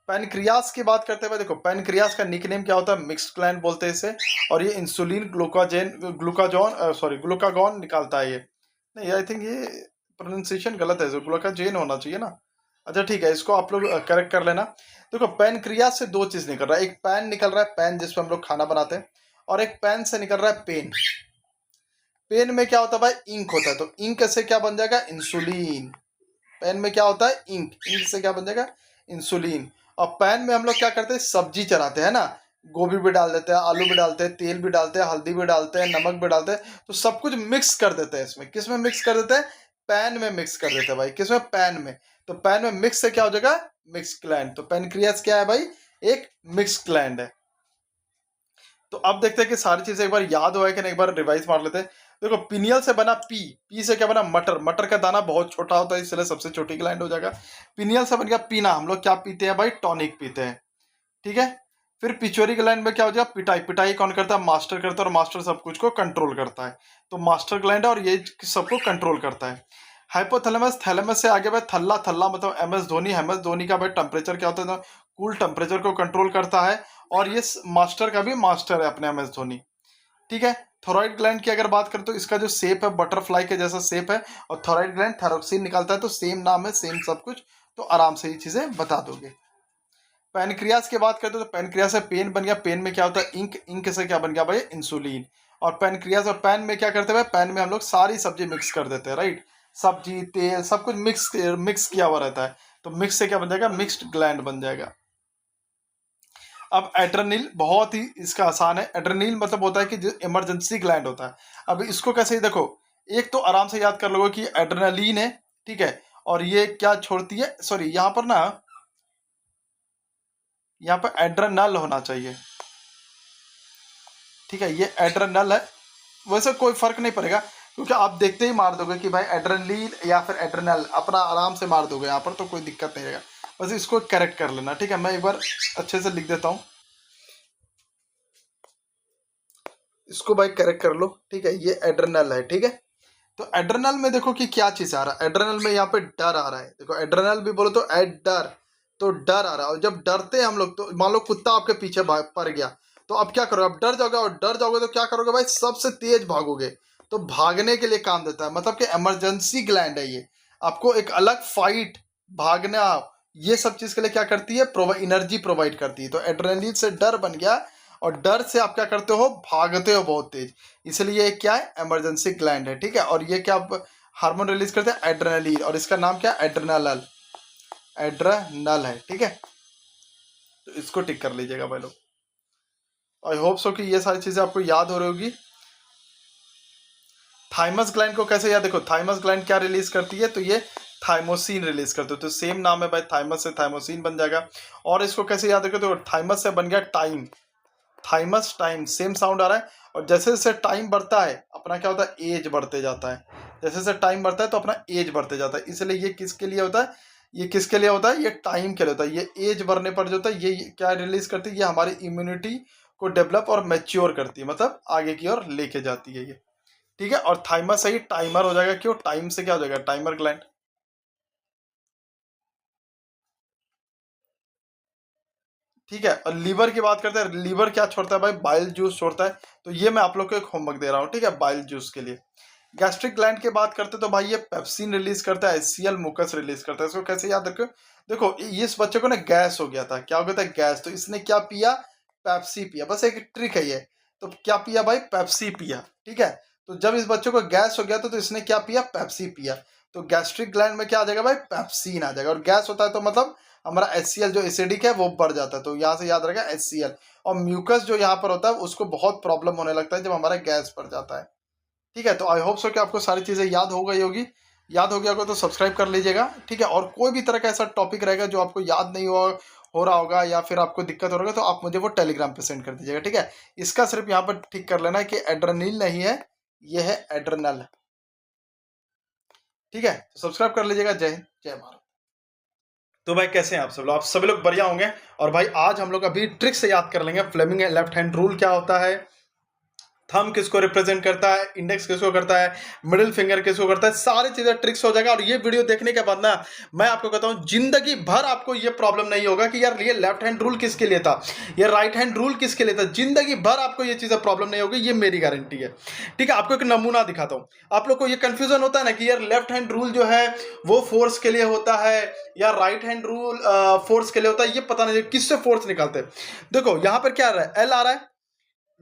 पैनक्रियास की बात करते हुए देखो, पैनक्रियास का निकनेम क्या होता है, मिक्स्ड ग्लैंड बोलते हैं इसे। और ये इंसुलिन ग्लूकागॉन निकालता है ये। नहीं, आई थिंक ये प्रोनाउंसिएशन गलत है, ग्लूकाजेन होना चाहिए ना। अच्छा ठीक है, इसको आप लोग करेक्ट कर लेना। देखो पैनक्रियास से दो चीज निकल रहा है, एक पैन निकल रहा है, पैन जिसपे हम लोग खाना बनाते हैं, और एक पैन से निकल रहा है पेन। पेन में क्या होता है भाई, इंक होता है, तो इंक से क्या बन जाएगा, इंसुलिन। पैन में क्या होता है, इंक, इंक से क्या बन जाएगा, इंसुलिन। और पैन में हम लोग क्या करते हैं, सब्जी चढ़ाते हैं ना, गोभी भी डाल देते हैं, आलू भी डालते हैं, तेल भी डालते हैं, हल्दी भी डालते हैं, नमक भी डालते हैं, तो सब कुछ मिक्स कर देते हैं इसमें। किस में मिक्स कर देते हैं, पैन में मिक्स कर देते हैं भाई, किसमें, पैन में। तो पैन में मिक्स से क्या हो जाएगा, मिक्स ग्लैंड। तो पैनक्रियास क्या है भाई, एक मिक्स ग्लैंड है। तो अब देखते हैं कि सारी चीजें एक बार याद हुआ है कि नहीं, एक बार रिवाइज मार लेते हैं। देखो पिनियल से बना पी, पी से क्या बना, मटर, मटर का दाना बहुत छोटा होता है इसलिए सबसे छोटी ग्लैंड हो जाएगा। पिनियल से बन गया पीना, हम लोग क्या पीते हैं भाई, टॉनिक पीते हैं, ठीक है। फिर पिचोरी ग्लैंड में क्या हो जाएगा, पिटाई, पिटाई कौन करता है, मास्टर करता है, और मास्टर सब कुछ को कंट्रोल करता है। तो मास्टर ग्लैंड है और ये सबको कंट्रोल करता है। हाइपोथैलेमस, थैलेमस से आगे भाई थल्ला, थल्ला मतलब M S Dhoni, M S Dhoni का भाई टेम्परेचर क्या होता है, कूल टेम्परेचर को कंट्रोल करता है। और ये मास्टर का भी मास्टर है अपने एम एस धोनी, ठीक है। थोराइड ग्लैंड की अगर बात करें तो इसका जो शेप है बटरफ्लाई के जैसा शेप है, और थोराइड ग्लैंड थायरोक्सिन निकालता है, तो सेम नाम है, सेम सब कुछ, तो आराम से ये चीजें बता दोगे। पैनक्रियास की बात करते हैं तो पैनक्रियास से पेन बन गया, पेन में क्या होता है, इंक, इंक से क्या बन गया भाई, इंसुलिन। और पैनक्रियास और पैन में क्या करते हैं भाई, पैन में हम लोग सारी सब्जी मिक्स कर देते हैं, राइट। सब्जी, तेल, सब कुछ मिक्स मिक्स किया हुआ रहता है, तो मिक्स से क्या बन जाएगा, मिक्स्ड ग्लैंड बन जाएगा। अब एड्रेनल बहुत ही इसका आसान है। एड्रेनल मतलब होता है कि जो इमरजेंसी ग्लैंड होता है। अब इसको कैसे ही देखो, एक तो आराम से याद कर लोगे कि एड्रेनलिन है, ठीक है। और ये क्या छोड़ती है, सॉरी यहाँ पर ना, यहाँ पर एड्रेनल होना चाहिए, ठीक है, ये एड्रेनल है। वैसे कोई फर्क नहीं पड़ेगा, क्योंकि आप देखते ही मार दोगे कि भाई एड्रेनलिन या फिर एड्रेनल, अपना आराम से मार दोगे यहाँ पर, तो कोई दिक्कत नहीं रहेगा। बस इसको करेक्ट कर लेना, ठीक है। मैं एक बार अच्छे से लिख देता हूँ, इसको भाई करेक्ट कर लो, ठीक है। ये एड्रेनल है, ठीक है। तो एड्रेनल में देखो कि क्या चीज आ रहा है, एड्रेनल में यहाँ पे डर आ रहा है। देखो एड्रेनल भी बोलो तो एड डर, तो डर आ रहा है। और जब डरते हैं हम लोग, तो मान लो कुत्ता आपके पीछे पड़ गया, तो अब क्या करोगे, अब डर जाओगे, और डर जाओगे तो क्या करोगे भाई, सबसे तेज भागोगे। तो भागने के लिए काम देता है, मतलब कि इमरजेंसी ग्लैंड है ये, आपको एक अलग फाइट, भागना, ये सब चीज के लिए क्या करती है, एनर्जी प्रोवाइड करती है। तो एड्रेनलिन से डर बन गया, और डर से आप क्या करते हो, भागते हो बहुत तेज, इसलिए ये क्या है, इमरजेंसी ग्लैंड है, ठीक है। और ये क्या हार्मोन रिलीज करते हैं, एड्रेनलिन, और इसका नाम क्या है, एड्रेनल, एड्रेनल है, ठीक है। तो इसको टिक कर लीजिएगा भाई लोग। आई होप सो कि ये सारी चीजें आपको याद हो रही होगी। थाइमस ग्लैंड को कैसे याद, देखो थाइमस ग्लैंड क्या रिलीज करती है, तो ये थाइमोसिन रिलीज करते हो, तो सेम नाम है भाई, थाइमस से थाइमोसिन बन जाएगा। और इसको कैसे याद रखो, तो थाइमस से बन गया time, thymus, time, same sound आ रहा है। और जैसे जैसे टाइम बढ़ता है अपना क्या होता है, एज बढ़ते जाता है, जैसे जैसे टाइम बढ़ता है तो अपना एज बढ़ते जाता है। इसलिए ये किसके लिए होता है, ये किसके लिए होता है, ये टाइम के लिए होता है। ये एज बढ़ने पर जो होता है, ये क्या रिलीज करती है, ये हमारी इम्यूनिटी को डेवलप और मैच्योर करती है, मतलब आगे की ओर लेके जाती है ये, ठीक है। और थाइमस सही टाइमर हो जाएगा, क्यों, टाइम से क्या हो जाएगा, टाइमर ग्लैंड। ठीक है। और लीवर की बात करते हैं, लीवर क्या छोड़ता है भाई, बाइल जूस छोड़ता है। तो ये मैं आप लोग को एक होमवर्क दे रहा हूँ, ठीक है, बाइल जूस के लिए। गैस्ट्रिक ग्लैंड की बात करते हैं तो भाई ये पेप्सिन रिलीज करता है, एचसीएल मुकस रिलीज करता है। इसको कैसे याद रखो, देखो इस बच्चे को ना गैस हो गया था, क्या हो गया था, गैस, तो इसने क्या पिया, पेप्सी पिया, बस एक ट्रिक है ये। तो क्या पिया भाई, पेप्सी पिया, ठीक है। तो जब इस बच्चे को गैस हो गया था, तो इसने क्या पिया, पेप्सी पिया। तो गैस्ट्रिक ग्लैंड में क्या आ जाएगा भाई, पेप्सिन आ जाएगा। और गैस होता है तो मतलब हमारा HCl जो एसिडिक है वो बढ़ जाता है, तो यहाँ से याद रहेगा HCl। और म्यूकस जो यहाँ पर होता है उसको बहुत प्रॉब्लम होने लगता है जब हमारा गैस बढ़ जाता है। ठीक है, तो आई होप सो कि आपको सारी चीज़ें याद हो गई होगी। याद हो गया होगा तो सब्सक्राइब कर लीजिएगा। ठीक है, और कोई भी तरह का ऐसा टॉपिक रहेगा जो आपको याद नहीं हो रहा होगा या फिर आपको दिक्कत हो रहा होगा तो आप मुझे वो टेलीग्राम पे सेंड कर दीजिएगा। ठीक है, इसका सिर्फ यहाँ पर ठीक कर लेना है कि एड्रेनल नहीं है, ये है एड्रेनल। ठीक है, तो सब्सक्राइब कर लीजिएगा। जय हिंद, जय भारत। तो भाई कैसे हैं आप सब लोग? आप सभी लोग बढ़िया होंगे। और भाई आज हम लोग अभी ट्रिक से याद कर लेंगे फ्लेमिंग लेफ्ट हैंड रूल क्या होता है, थंब किसको रिप्रेजेंट करता है, इंडेक्स किसको करता है, मिडिल फिंगर किसको करता है, सारी चीजें ट्रिक्स हो जाएगा। और ये वीडियो देखने के बाद ना मैं आपको कहता हूं जिंदगी भर आपको ये प्रॉब्लम नहीं होगा कि यार ये लेफ्ट हैंड रूल किसके लिए था, ये राइट हैंड रूल किसके लिए था। जिंदगी भर आपको ये चीजें प्रॉब्लम नहीं होगी, ये मेरी गारंटी है। ठीक है, आपको एक नमूना दिखाता हूं। आप लोग को ये कंफ्यूजन होता है ना कि यार लेफ्ट हैंड रूल जो है वो फोर्स के लिए होता है या राइट हैंड रूल फोर्स के लिए होता है, ये पता नहीं किससे फोर्स निकालते हैं। देखो यहां पर क्या आ रहा है, एल आ रहा है,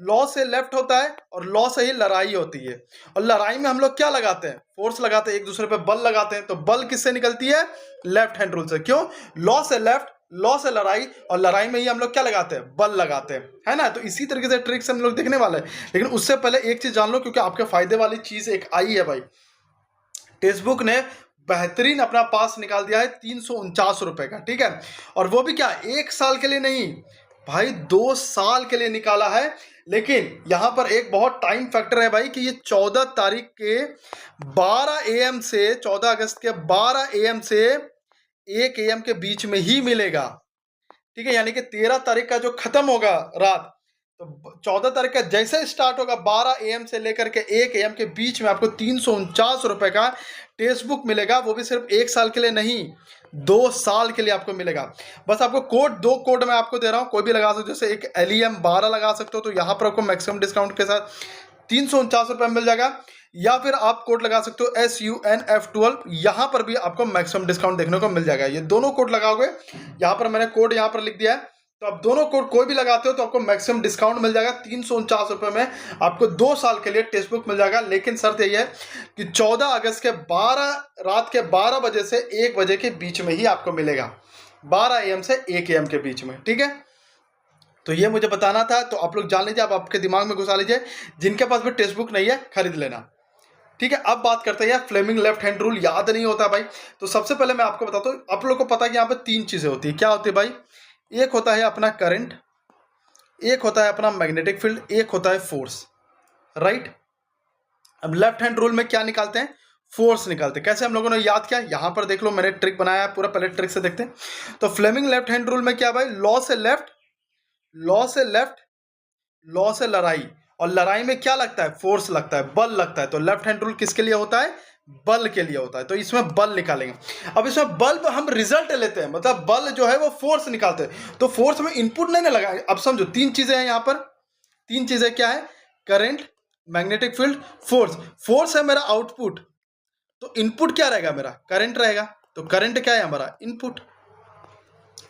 लॉ से लेफ्ट होता है और लॉ से ही लड़ाई होती है। और लड़ाई में हम लोग क्या लगाते हैं, फोर्स लगाते हैं, एक दूसरे पे बल लगाते हैं। तो बल किससे निकलती है, लेफ्ट हैंड रूल से। क्यों, लॉ से लेफ्ट, लॉ से लड़ाई, और लड़ाई में ही हम लोग क्या लगाते हैं, बल लगाते हैं, है ना। तो इसी तरीके से ट्रिक्स हम लोग देखने वाले हैं। लेकिन उससे पहले एक चीज जान लो, क्योंकि आपके फायदे वाली चीज एक आई है भाई। टेक्स्ट बुक ने बेहतरीन अपना पास निकाल दिया है 349 रुपए का। ठीक है, और वो भी क्या, 1 साल के लिए नहीं भाई, 2 साल के लिए निकाला है। लेकिन यहां पर एक बहुत टाइम फैक्टर है भाई कि ये 14 तारीख के 12 AM से, 14 अगस्त के 12 AM से 1 AM के बीच में ही मिलेगा। ठीक है, यानी कि 13 तारीख का जो खत्म होगा रात, तो 14 तारीख का जैसे स्टार्ट होगा 12 AM से लेकर के 1 AM के बीच में आपको 349 रुपए का टेक्स्ट बुक मिलेगा। वो भी सिर्फ 1 साल के लिए नहीं, 2 साल के लिए आपको मिलेगा। बस आपको कोड, 2 कोड मैं आपको दे रहा हूं, कोई भी लगा सकते हो। जैसे एक LEM 12 लगा सकते हो, तो यहां पर आपको मैक्सिमम डिस्काउंट के साथ 349 रुपए मिल जाएगा। या फिर आप कोड लगा सकते हो SUNF12, यहां पर भी आपको मैक्सिमम डिस्काउंट देखने को मिल जाएगा। ये दोनों कोड लगाओगे, यहां पर मैंने कोड यहां पर लिख दिया है, तो आप दोनों कोड कोई भी लगाते हो तो आपको मैक्सिमम डिस्काउंट मिल जाएगा। 349 रुपए में आपको 2 साल के लिए टेक्स्ट बुक मिल जाएगा। लेकिन शर्त यही है कि 14 अगस्त के 12 रात के 12 बजे से 1 बजे के बीच में ही आपको मिलेगा, 12 AM से 1 AM के बीच में। ठीक है, तो ये मुझे बताना था, तो आप लोग जान लीजिए, आप आपके दिमाग में घुसा लीजिए। जिनके पास भी टेक्स्ट बुक नहीं है खरीद लेना। ठीक है, अब बात करते हैं यार फ्लेमिंग लेफ्ट हैंड रूल याद नहीं होता भाई। तो सबसे पहले मैं आपको बताता हूँ, आप लोग को पता है कि यहाँ पे 3 चीजें होती है। क्या होती है भाई, एक होता है अपना करंट, एक होता है अपना मैग्नेटिक फील्ड, एक होता है फोर्स, राइट। अब लेफ्ट हैंड रूल में क्या निकालते हैं, फोर्स निकालते हैं। कैसे हम लोगों ने याद किया, यहां पर देख लो, मैंने ट्रिक बनाया है पूरा, पहले ट्रिक से देखते हैं। तो फ्लेमिंग लेफ्ट हैंड रूल में क्या भाई, लॉ से लेफ्ट, लॉ से लेफ्ट, लॉ से लड़ाई, और लड़ाई में क्या लगता है, फोर्स लगता है, बल लगता है। तो लेफ्ट हैंड रूल किसके लिए होता है, बल के लिए होता है। तो इसमें बल निकालेंगे। अब इसमें बल हम रिजल्ट लेते हैं, मतलब बल जो है वो फोर्स निकालते हैं। तो फोर्स में इनपुट नहीं ना लगाएंगे। अब समझो 3 चीजें हैं यहां पर, 3 चीजें क्या है, current, magnetic field, force. Force है मेरा आउटपुट, तो इनपुट क्या रहेगा मेरा, करंट रहेगा। तो करंट क्या है हमारा, इनपुट।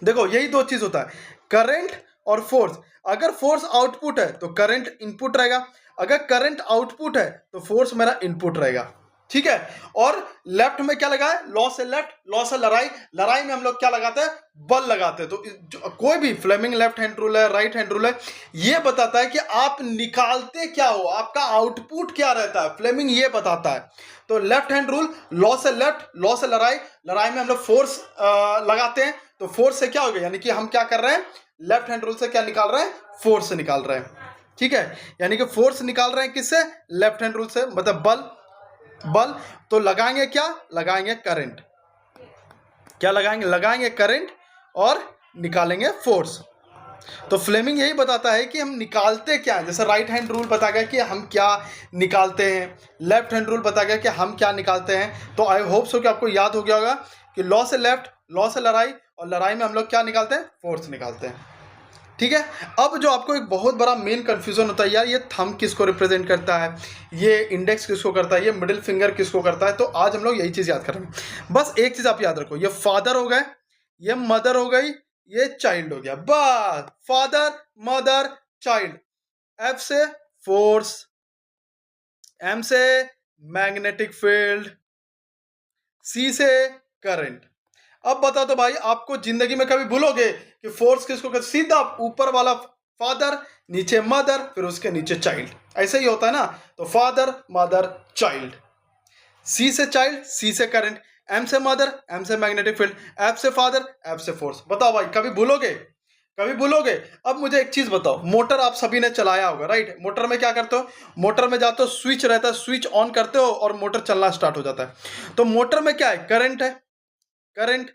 देखो यही 2 चीज होता है, करंट और फोर्स। अगर फोर्स आउटपुट है तो करंट इनपुट रहेगा, अगर करंट आउटपुट है तो फोर्स मेरा इनपुट रहेगा। ठीक है, और लेफ्ट में क्या लगा है, लॉ से लेफ्ट, लॉ से लड़ाई, लड़ाई में हम लोग क्या लगाते हैं, बल लगाते हैं। तो कोई भी फ्लेमिंग लेफ्ट हैंड रूल है, राइट हैंड रूल है, ये बताता है कि आप निकालते क्या हो, आपका आउटपुट क्या रहता है, फ्लेमिंग ये बताता है। तो लेफ्ट हैंड रूल, लॉ से लेफ्ट, लॉ से लड़ाई, लड़ाई में हम लोग फोर्स लगाते हैं। तो फोर्स से क्या हो गया, यानी कि हम क्या कर रहे हैं, लेफ्ट हैंड रूल से क्या निकाल रहे हैं, फोर्स से निकाल रहे हैं। ठीक है, यानी कि फोर्स निकाल रहे हैं किससे, लेफ्ट हैंड रूल से, मतलब बल, बल। तो लगाएंगे क्या, लगाएंगे करंट, क्या लगाएंगे, लगाएंगे करंट, और निकालेंगे फोर्स। तो फ्लेमिंग यही बताता है कि हम निकालते क्या है। जैसे राइट हैंड रूल बता गया कि हम क्या निकालते हैं, लेफ्ट हैंड रूल बता गया कि हम क्या निकालते हैं। तो आई होप सो कि आपको याद हो गया होगा कि लॉ से लेफ्ट, लॉ से लड़ाई, और लड़ाई में हम लोग क्या निकालते हैं, फोर्स निकालते हैं। ठीक है, अब जो आपको एक बहुत बड़ा मेन कंफ्यूजन होता है, यार ये थंब किसको रिप्रेजेंट करता है, ये इंडेक्स किसको करता है, ये मिडिल फिंगर किसको करता है। तो आज हम लोग यही चीज याद करेंगे। बस एक चीज आप याद रखो, ये फादर हो गए, ये मदर हो गई, ये चाइल्ड हो गया, बस फादर, मदर, चाइल्ड। एफ से फोर्स, एम से मैग्नेटिक फील्ड, सी से करंट। अब बताओ तो भाई, आपको जिंदगी में कभी भूलोगे कि फोर्स किसको कहते? सीधा ऊपर वाला फादर, नीचे मदर, फिर उसके नीचे चाइल्ड, ऐसे ही होता है ना। तो फादर मदर चाइल्ड, सी से चाइल्ड, सी से करंट, एम से मदर, एम से मैग्नेटिक फील्ड, एफ से फादर, एफ से फोर्स। बताओ भाई, कभी भूलोगे? कभी भूलोगे? अब मुझे एक चीज बताओ, मोटर आप सभी ने चलाया होगा, राइट? मोटर में क्या करते हो? मोटर में जाते हो, स्विच रहता है, स्विच ऑन करते हो और मोटर चलना स्टार्ट हो जाता है। तो मोटर में क्या है? करंट है, करंट।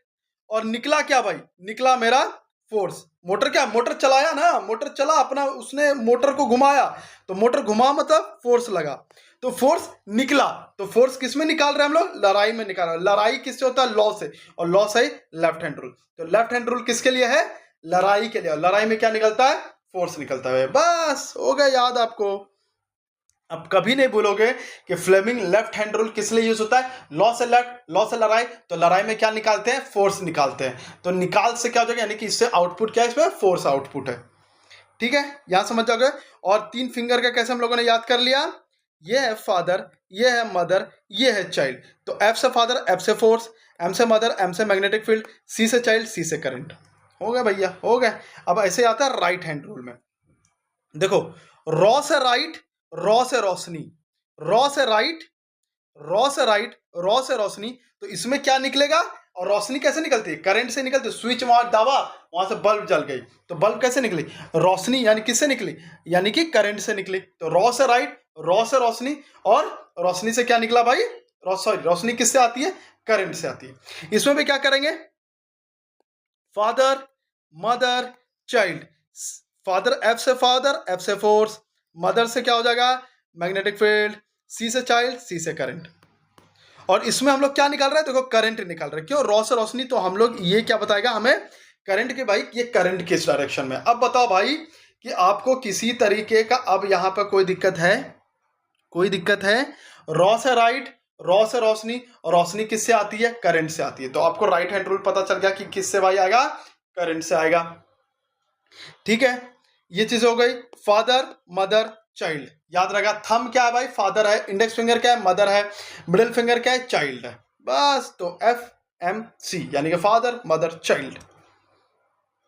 और निकला क्या भाई? निकला मेरा फोर्स। मोटर क्या? मोटर चलाया ना, मोटर चला अपना, उसने मोटर को घुमाया, तो मोटर घुमा मतलब फोर्स लगा, तो फोर्स निकला। तो फोर्स किस में निकाल रहे हैं हम लोग? लड़ाई में निकाल रहे हैं। लड़ाई किससे होता है? लॉ से, और लॉ से लेफ्ट हैंड रूल। तो लेफ्ट हैंड रूल किसके लिए है? लड़ाई के लिए। लड़ाई में क्या निकलता है? फोर्स निकलता है। बस हो गया याद आपको। अब कभी नहीं भूलोगे कि फ्लेमिंग लेफ्ट हैंड रूल किस लिए यूज होता है? लॉ से लेफ्ट, लॉ से लड़ाई। तो लड़ाई में क्या निकालते हैं? फोर्स निकालते हैं। तो निकाल से क्या हो जाएगा? यानी कि इससे आउटपुट क्या है? इसमें फोर्स आउटपुट है। ठीक है, यहां समझ जाओगे। और तीन फिंगर का कैसे हम लोगों ने याद कर लिया? ये है फादर, ये है मदर, ये है चाइल्ड। तो एफ से फादर, एफ से फोर्स, एम से मदर, एम से मैग्नेटिक फील्ड, सी से चाइल्ड, सी से करंट। हो गया भैया, हो गया। अब ऐसे आता है राइट हैंड रूल में। देखो, रॉ से राइट, रॉ से रोशनी, रॉ से राइट, रॉ से राइट, रॉ से रोशनी। तो इसमें क्या निकलेगा? और रोशनी कैसे निकलती है? करंट से निकलती है। स्विच वहां दबा, वहां से बल्ब जल गई, तो बल्ब कैसे निकली? रोशनी यानी किससे निकली? यानी कि करंट से निकली। तो रॉ से राइट, रॉ से रोशनी, और रोशनी से क्या निकला भाई? सॉरी, रोशनी किससे आती है? करंट से आती है। इसमें भी क्या करेंगे? Father mother child. Father, F से फादर, एफ से फोर्स, मदर से क्या हो जाएगा? मैग्नेटिक फील्ड, सी से चाइल्ड, सी से करंट। और इसमें हम लोग क्या निकाल रहे हैं? देखो, करंट निकाल रहे हैं। क्यों? रॉ से रोशनी। तो हम लोग ये क्या बताएगा हमें? करंट के भाई, ये करंट किस डायरेक्शन में। अब बताओ भाई कि आपको किसी तरीके का अब यहां पर कोई दिक्कत है? कोई दिक्कत है? रॉ से राइट, रॉ से रोशनी, और रोशनी किससे आती है? करंट से आती है। तो आपको राइट हैंड रूल पता चल गया कि किससे भाई आएगा? करंट से आएगा। ठीक है, ये चीज हो गई। फादर मदर चाइल्ड, याद रखा। थंब क्या है भाई? फादर है। इंडेक्स फिंगर क्या है? मदर है। मिडिल फिंगर क्या है? चाइल्ड है। बस, तो एफ एम सी, यानी कि फादर मदर चाइल्ड।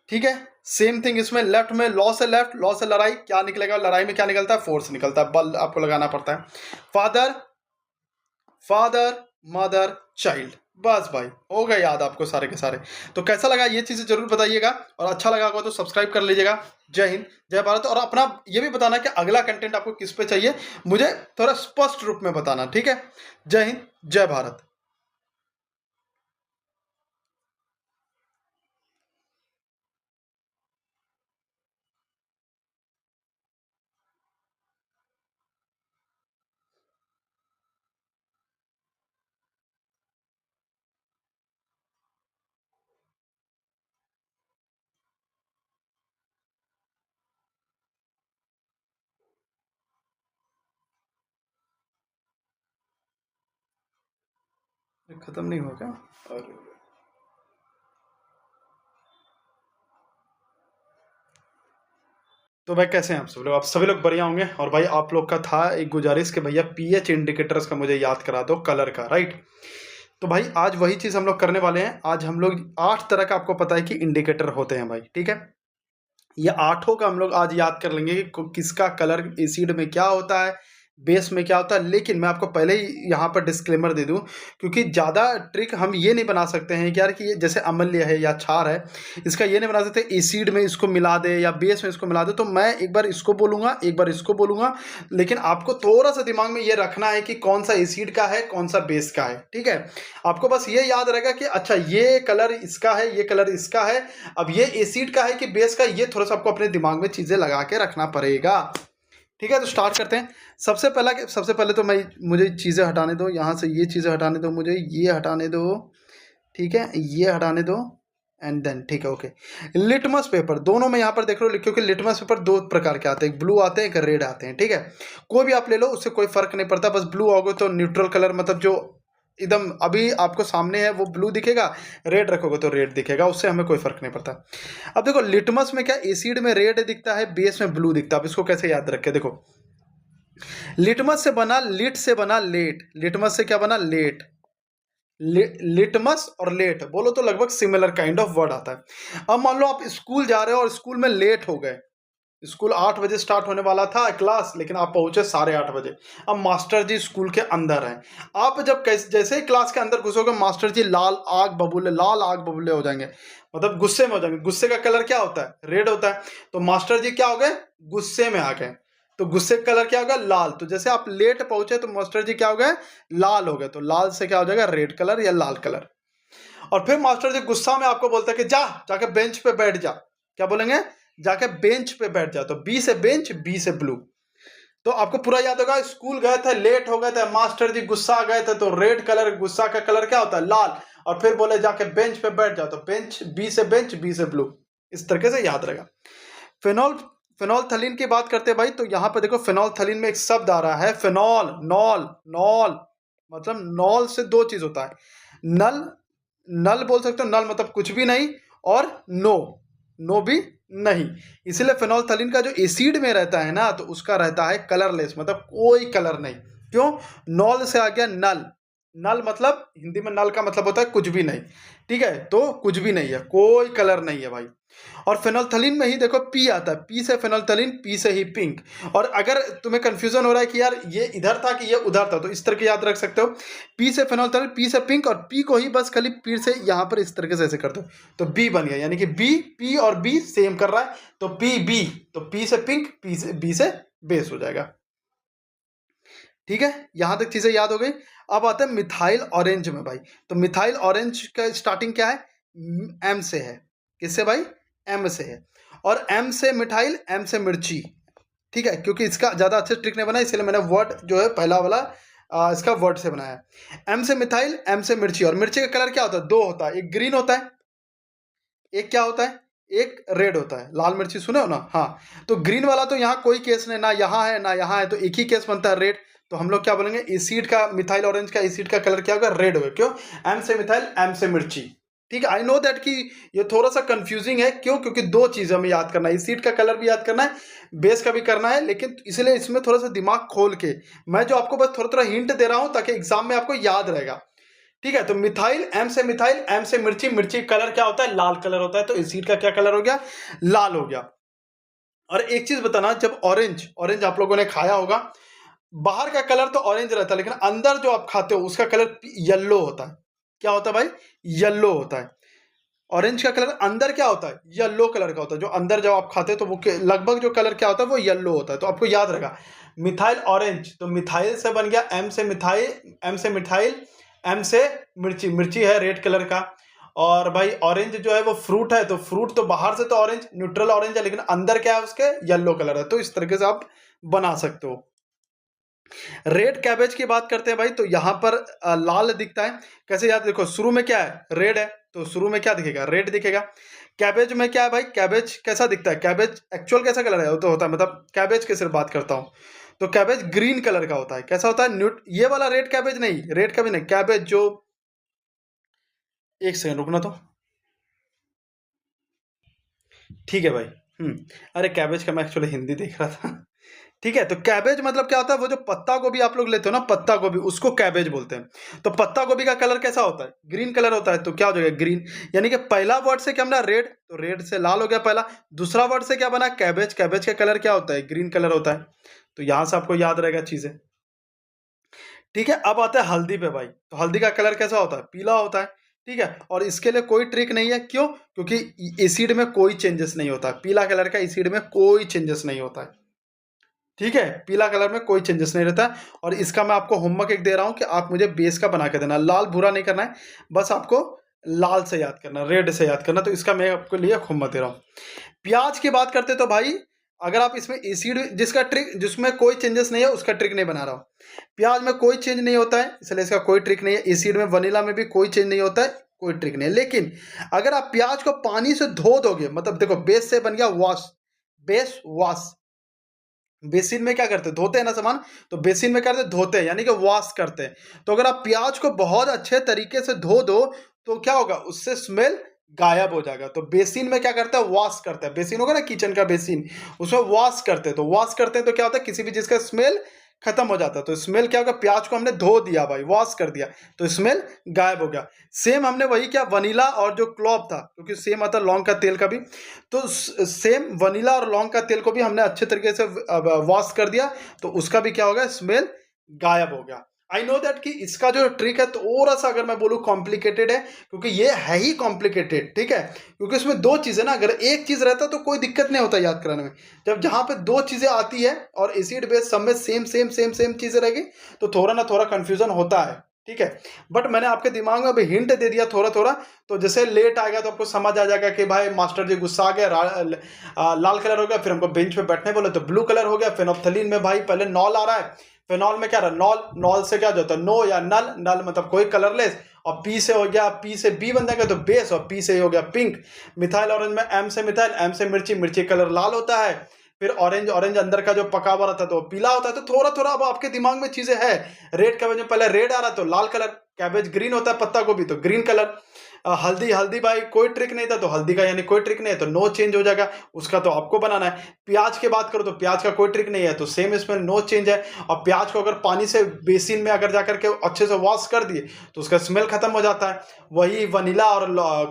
ठीक है, सेम थिंग इसमें। लेफ्ट में लॉ से लेफ्ट, लॉ से लड़ाई, क्या निकलेगा? लड़ाई में क्या निकलता है? फोर्स निकलता है। बल आपको लगाना पड़ता है। Father, father mother child. बस भाई, हो गए याद आपको सारे के सारे। तो कैसा लगा ये चीज़ें जरूर बताइएगा, और अच्छा लगा होगा तो सब्सक्राइब कर लीजिएगा। जय हिंद, जय भारत। और अपना ये भी बताना कि अगला कंटेंट आपको किस पे चाहिए, मुझे थोड़ा स्पष्ट रूप में बताना। ठीक है, जय हिंद, जय भारत। खत्म नहीं हुआ क्या? अरे, तो भाई कैसे हैं आप सब लोग? आप सभी लोग बढ़िया होंगे। और भाई आप लोग का था एक गुजारिश कि भैया पीएच इंडिकेटर्स का मुझे याद करा दो, कलर का, राइट? तो भाई आज वही चीज़ हम लोग करने वाले हैं। आज हम लोग 8 तरह का, आपको पता है कि इंडिकेटर होते हैं भाई, ठीक है? ये आठों का हम लोग आज याद कर लेंगे कि किसका कलर एसिड में क्या होता है, बेस में क्या होता है। लेकिन मैं आपको पहले ही यहाँ पर डिस्क्लेमर दे दूं, क्योंकि ज़्यादा ट्रिक हम ये नहीं बना सकते हैं कि यार कि ये जैसे अमल्य है या क्षार है, इसका ये नहीं बना सकते एसिड में इसको मिला दे या बेस में इसको मिला दे। तो मैं एक बार इसको बोलूँगा, एक बार इसको बोलूँगा, लेकिन आपको थोड़ा सा दिमाग में ये रखना है कि कौन सा एसिड का है, कौन सा बेस का है। ठीक है, आपको बस ये याद रहेगा कि अच्छा ये कलर इसका है, ये कलर इसका है। अब ये एसिड का है कि बेस का, ये थोड़ा सा आपको अपने दिमाग में चीज़ें लगा के रखना पड़ेगा। ठीक है, तो स्टार्ट करते हैं। सबसे पहले तो मुझे चीज़ें हटाने दो यहाँ से, ये चीज़ें हटाने दो, मुझे ये हटाने दो। ठीक है, ये हटाने दो, एंड देन ठीक है, ओके। लिटमस पेपर, दोनों में यहाँ पर देख लो, क्योंकि लिटमस पेपर दो प्रकार के आते हैं, एक ब्लू आते हैं, एक रेड आते हैं। ठीक है, कोई भी आप ले लो, उससे कोई फर्क नहीं पड़ता। बस ब्लू आओगे तो न्यूट्रल कलर, मतलब जो एकदम अभी आपको सामने है वो ब्लू दिखेगा, रेड रखोगे तो रेड दिखेगा, उससे हमें कोई फर्क नहीं पड़ता। अब देखो, लिटमस में क्या, एसिड में रेड दिखता है, बेस में ब्लू दिखता है। अब इसको कैसे याद रखें? देखो, लिटमस से बना, लिट से बना लेट, लिटमस से क्या बना? लेट। लिटमस और लेट बोलो तो लगभग सिमिलर काइंड ऑफ वर्ड आता है। अब मान लो आप स्कूल जा रहे हो और स्कूल में लेट हो गए, स्कूल 8 बजे स्टार्ट होने वाला था क्लास, लेकिन आप पहुंचे 8:30 बजे। अब मास्टर जी स्कूल के अंदर हैं, आप जब जैसे ही क्लास के अंदर घुसोगे मास्टर जी लाल आग बबूले हो जाएंगे, मतलब गुस्से में हो जाएंगे। गुस्से का कलर क्या होता है? रेड होता है। तो मास्टर जी क्या हो गए? गुस्से में आ गए, तो गुस्से का कलर क्या होगा? लाल। तो जैसे आप लेट पहुंचे तो मास्टर जी क्या हो गए? लाल हो गए। तो लाल से क्या हो जाएगा? रेड कलर या लाल कलर। और फिर मास्टर जी गुस्सा में आपको बोलता है कि जाके बेंच पे बैठ जा। क्या बोलेंगे? जाके बेंच पे बैठ जा। तो बी से बेंच, बी से ब्लू। तो आपको पूरा याद होगा, स्कूल गए थे, लेट हो गए थे, मास्टर जी गुस्सा गए थे, तो रेड कलर, गुस्सा का कलर क्या होता है? लाल। और फिर बोले जाके बेंच पे बैठ जाओ, तो बेंच, बी से ब्लू। इस तरीके से याद रहेगा। फिनॉल फिनोल्फथलीन की बात करते हैं भाई, तो यहाँ पे देखो फिनोल्फथलीन में एक शब्द आ रहा है फिनॉल, नॉल, मतलब नॉल से दो चीज होता है, नल, नल बोल सकते हो, नल मतलब कुछ भी नहीं, और नो भी नहीं। इसलिए फिनोल्फथलीन का जो एसिड में रहता है ना, तो उसका रहता है कलरलेस, मतलब कोई कलर नहीं। क्यों? नॉल से आ गया नल। नल मतलब हिंदी में नल का मतलब होता है कुछ भी नहीं, ठीक है? तो कुछ भी नहीं है, कोई कलर नहीं है भाई। और फिनोल्फथलीन में ही देखो पी आता है, पी से फिनोल्फथलीन, पी से ही पिंक। और अगर तुम्हें कंफ्यूजन हो रहा है कि यार ये इधर था कि ये उधर था, तो इस तरह के याद रख सकते हो, पी से फिनोल्फथलीन, पी से पिंक, और पी को ही बस खाली पी से यहाँ पर इस तरीके से ऐसे कर दो, तो बी बन गया। यानी कि बी, पी और बी सेम कर रहा है, तो पी बी, तो पी से पिंक, पी से बी से बेस हो जाएगा। ठीक है, यहां तक चीजें याद हो गई। अब आते हैं मिथाइल ऑरेंज में भाई। तो मिथाइल ऑरेंज का स्टार्टिंग क्या है? एम से है। किससे भाई? एम से है। और एम से मिथाइल, एम से मिर्ची। ठीक है, क्योंकि इसका ज्यादा अच्छे ट्रिक नहीं बना, इसलिए मैंने वर्ड जो है पहला वाला इसका वर्ड से बनाया। एम से मिथाइल, एम से मिर्ची। और मिर्ची का कलर क्या होता है? दो होता है, एक ग्रीन होता है, एक क्या होता है? एक रेड होता है। लाल मिर्ची सुने हो ना? हाँ। तो ग्रीन वाला तो यहाँ कोई केस नहीं, ना यहाँ है ना यहाँ है, तो एक ही केस बनता है, रेड। तो हम लोग क्या बोलेंगे? एसिड का, मिथाइल ऑरेंज का एसिड का कलर क्या होगा? रेड होगा। क्यों? एम से मिथाइल, एम से मिर्ची। ठीक है, आई नो दैट कि ये थोड़ा सा कंफ्यूजिंग है। क्यों? क्योंकि दो चीज हमें याद करना है, एसिड का कलर भी याद करना है, बेस का भी करना है, लेकिन इसलिए इसमें थोड़ा सा दिमाग खोल के मैं जो आपको बस थोड़ा थोड़ा हिंट दे रहा हूं, ताकि एग्जाम में आपको याद रहेगा। ठीक है, तो मिथाइल, मिथाइल, एम से मिर्ची। मिर्ची कलर क्या होता है? लाल कलर होता है। तो एसिड का क्या कलर हो गया? लाल हो गया। और एक चीज बताना, जब ऑरेंज ऑरेंज आप लोगों ने खाया होगा, बाहर का कलर तो ऑरेंज रहता है, लेकिन अंदर जो आप खाते हो उसका कलर येलो होता है। क्या होता है भाई? येलो होता है। ऑरेंज का कलर अंदर क्या होता है? येलो कलर का होता है। जो अंदर जब आप खाते हो तो वो लगभग जो कलर क्या होता है? वो येलो होता है। तो आपको याद रहेगा मिथाइल ऑरेंज, तो मिथाइल से बन गया एम से मिथाइल, एम से मिथाइल, एम से मिर्ची। मिर्ची है रेड कलर का। और भाई ऑरेंज जो है वो फ्रूट है, तो फ्रूट तो बाहर से तो ऑरेंज, न्यूट्रल ऑरेंज है, लेकिन अंदर क्या है उसके? येलो कलर है। तो इस तरीके से आप बना सकते हो। रेड कैबेज की बात करते हैं भाई, तो यहां पर लाल दिखता है। कैसे याद? देखो शुरू में क्या है? रेड है, तो शुरू में क्या दिखेगा? रेड दिखेगा। कैबेज में क्या है भाई? कैबेज कैसा दिखता है? कैबेज एक्चुअल कैसा कलर है? वो तो होता है, मतलब कैबेज की सिर्फ बात करता हूँ, तो कैबेज ग्रीन कलर का होता है। कैसा होता है? ये वाला रेड कैबेज नहीं, रेड कैबेज नहीं, कैबेज जो, एक सेकंड रुकना तो। ठीक है भाई। अरे कैबेज का मैं एक्चुअली हिंदी देख रहा था। ठीक है, तो कैबेज मतलब क्या होता है? वो जो पत्ता गोभी आप लोग लेते हो ना, पत्ता गोभी, उसको कैबेज बोलते हैं। तो पत्ता गोभी का कलर कैसा होता है? ग्रीन कलर होता है। तो क्या हो जाएगा? ग्रीन। यानी कि पहला वर्ड से क्या बना? रेड, तो रेड से लाल हो गया पहला। दूसरा वर्ड से क्या बना? कैबेज। कैबेज का कलर क्या होता है? ग्रीन कलर होता है। तो यहां से आपको याद रहेगा चीजें। ठीक है, अब आता है हल्दी पे भाई। तो हल्दी का कलर कैसा होता है? पीला होता है। ठीक है, और इसके लिए कोई ट्रिक नहीं है। क्यों? क्योंकि एसिड में कोई चेंजेस नहीं होता है। पीला कलर का एसिड में कोई चेंजेस नहीं होता है। ठीक है, पीला कलर में कोई चेंजेस नहीं रहता है। और इसका मैं आपको होमवर्क एक दे रहा हूं कि आप मुझे बेस का बना के देना। लाल भूरा नहीं करना है, बस आपको लाल से याद करना, रेड से याद करना। तो इसका मैं आपके लिए होमवर्क दे रहा हूं। प्याज की बात करते तो भाई, अगर आप इसमें एसिड, जिसका ट्रिक, जिसमें कोई चेंजेस नहीं है, उसका ट्रिक नहीं बना रहा हूं। प्याज में कोई चेंज नहीं होता है, इसलिए इसका कोई ट्रिक नहीं है। एसिड में, वनीला में भी कोई चेंज नहीं होता है, कोई ट्रिक नहीं है। लेकिन अगर आप प्याज को पानी से धो दोगे, मतलब देखो बेस से बन गया वॉश, बेस वॉश। बेसिन में क्या करते हैं? धोते हैं ना सामान, तो बेसिन में करते धोते हैं, यानी कि वॉश करते हैं। तो अगर आप प्याज को बहुत अच्छे तरीके से धो दो, तो क्या होगा? उससे स्मेल गायब हो जाएगा। तो बेसिन में क्या करता है? वॉश करता है। बेसिन होगा ना, किचन का बेसिन, उसमें वॉश करते हैं। तो वॉश करते हैं तो क्या होता है? किसी भी चीज का स्मेल खत्म हो जाता है। तो स्मेल क्या होगा, प्याज को हमने धो दिया भाई, वॉश कर दिया, तो स्मेल गायब हो गया। सेम हमने वही किया वनीला और जो क्लोव था, क्योंकि सेम आता लौंग का तेल का भी, तो सेम वनीला और लौंग का तेल को भी हमने अच्छे तरीके से वॉश कर दिया, तो उसका भी क्या होगा, स्मेल गायब हो गया। आई नो दैट कि इसका जो ट्रिक है थोड़ा सा अगर मैं बोलूँ कॉम्प्लिकेटेड है, क्योंकि ये है ही कॉम्प्लिकेटेड, ठीक है, क्योंकि इसमें दो चीज़ें ना, अगर एक चीज़ रहता तो कोई दिक्कत नहीं होता याद कराने में। जब जहाँ पे दो चीज़ें आती है और एसिड बेस सब में सेम सेम सेम सेम चीज़ें रहेगी, तो थोड़ा ना थोड़ा कन्फ्यूजन होता है, ठीक है। बट मैंने आपके दिमाग में अभी हिंट दे दिया थोड़ा थोड़ा, तो जैसे लेट आएगा तो आपको समझ आ जाएगा कि भाई मास्टर जी गुस्सा आ गया, लाल कलर हो गया, फिर हमको बेंच पे बैठने बोले तो ब्लू कलर हो गया, फेनोफ्थलीन में भाई पहले नॉल आ रहा है, फेनॉल में क्या रहा, नॉल, नॉल से क्या होता है, नो या नल, नल मतलब कोई कलरलेस, और पी से हो गया, पी से बी बन जाएगा तो बेस, और पी से हो गया पिंक। मिथाइल ऑरेंज में एम से मिथाइल, एम से मिर्ची, मिर्ची कलर लाल होता है, फिर ऑरेंज, ऑरेंज अंदर का जो पका हुआ रहता है तो पीला होता है। तो थोड़ा थोड़ा अब आपके दिमाग में चीजें है। रेड कैबेज में पहले रेड आ रहा है तो लाल कलर, कैबेज ग्रीन होता है, पत्ता गोभी तो ग्रीन कलर, हल्दी, हल्दी भाई कोई ट्रिक नहीं था तो हल्दी का यानी कोई ट्रिक नहीं है तो नो चेंज हो जाएगा, उसका तो आपको बनाना है। प्याज की बात करो तो प्याज का कोई ट्रिक नहीं है तो सेम इसमें नो चेंज है। और प्याज को अगर पानी से बेसिन में अगर जाकर के अच्छे से वॉश कर दिए तो उसका स्मेल खत्म हो जाता है। वही वनीला और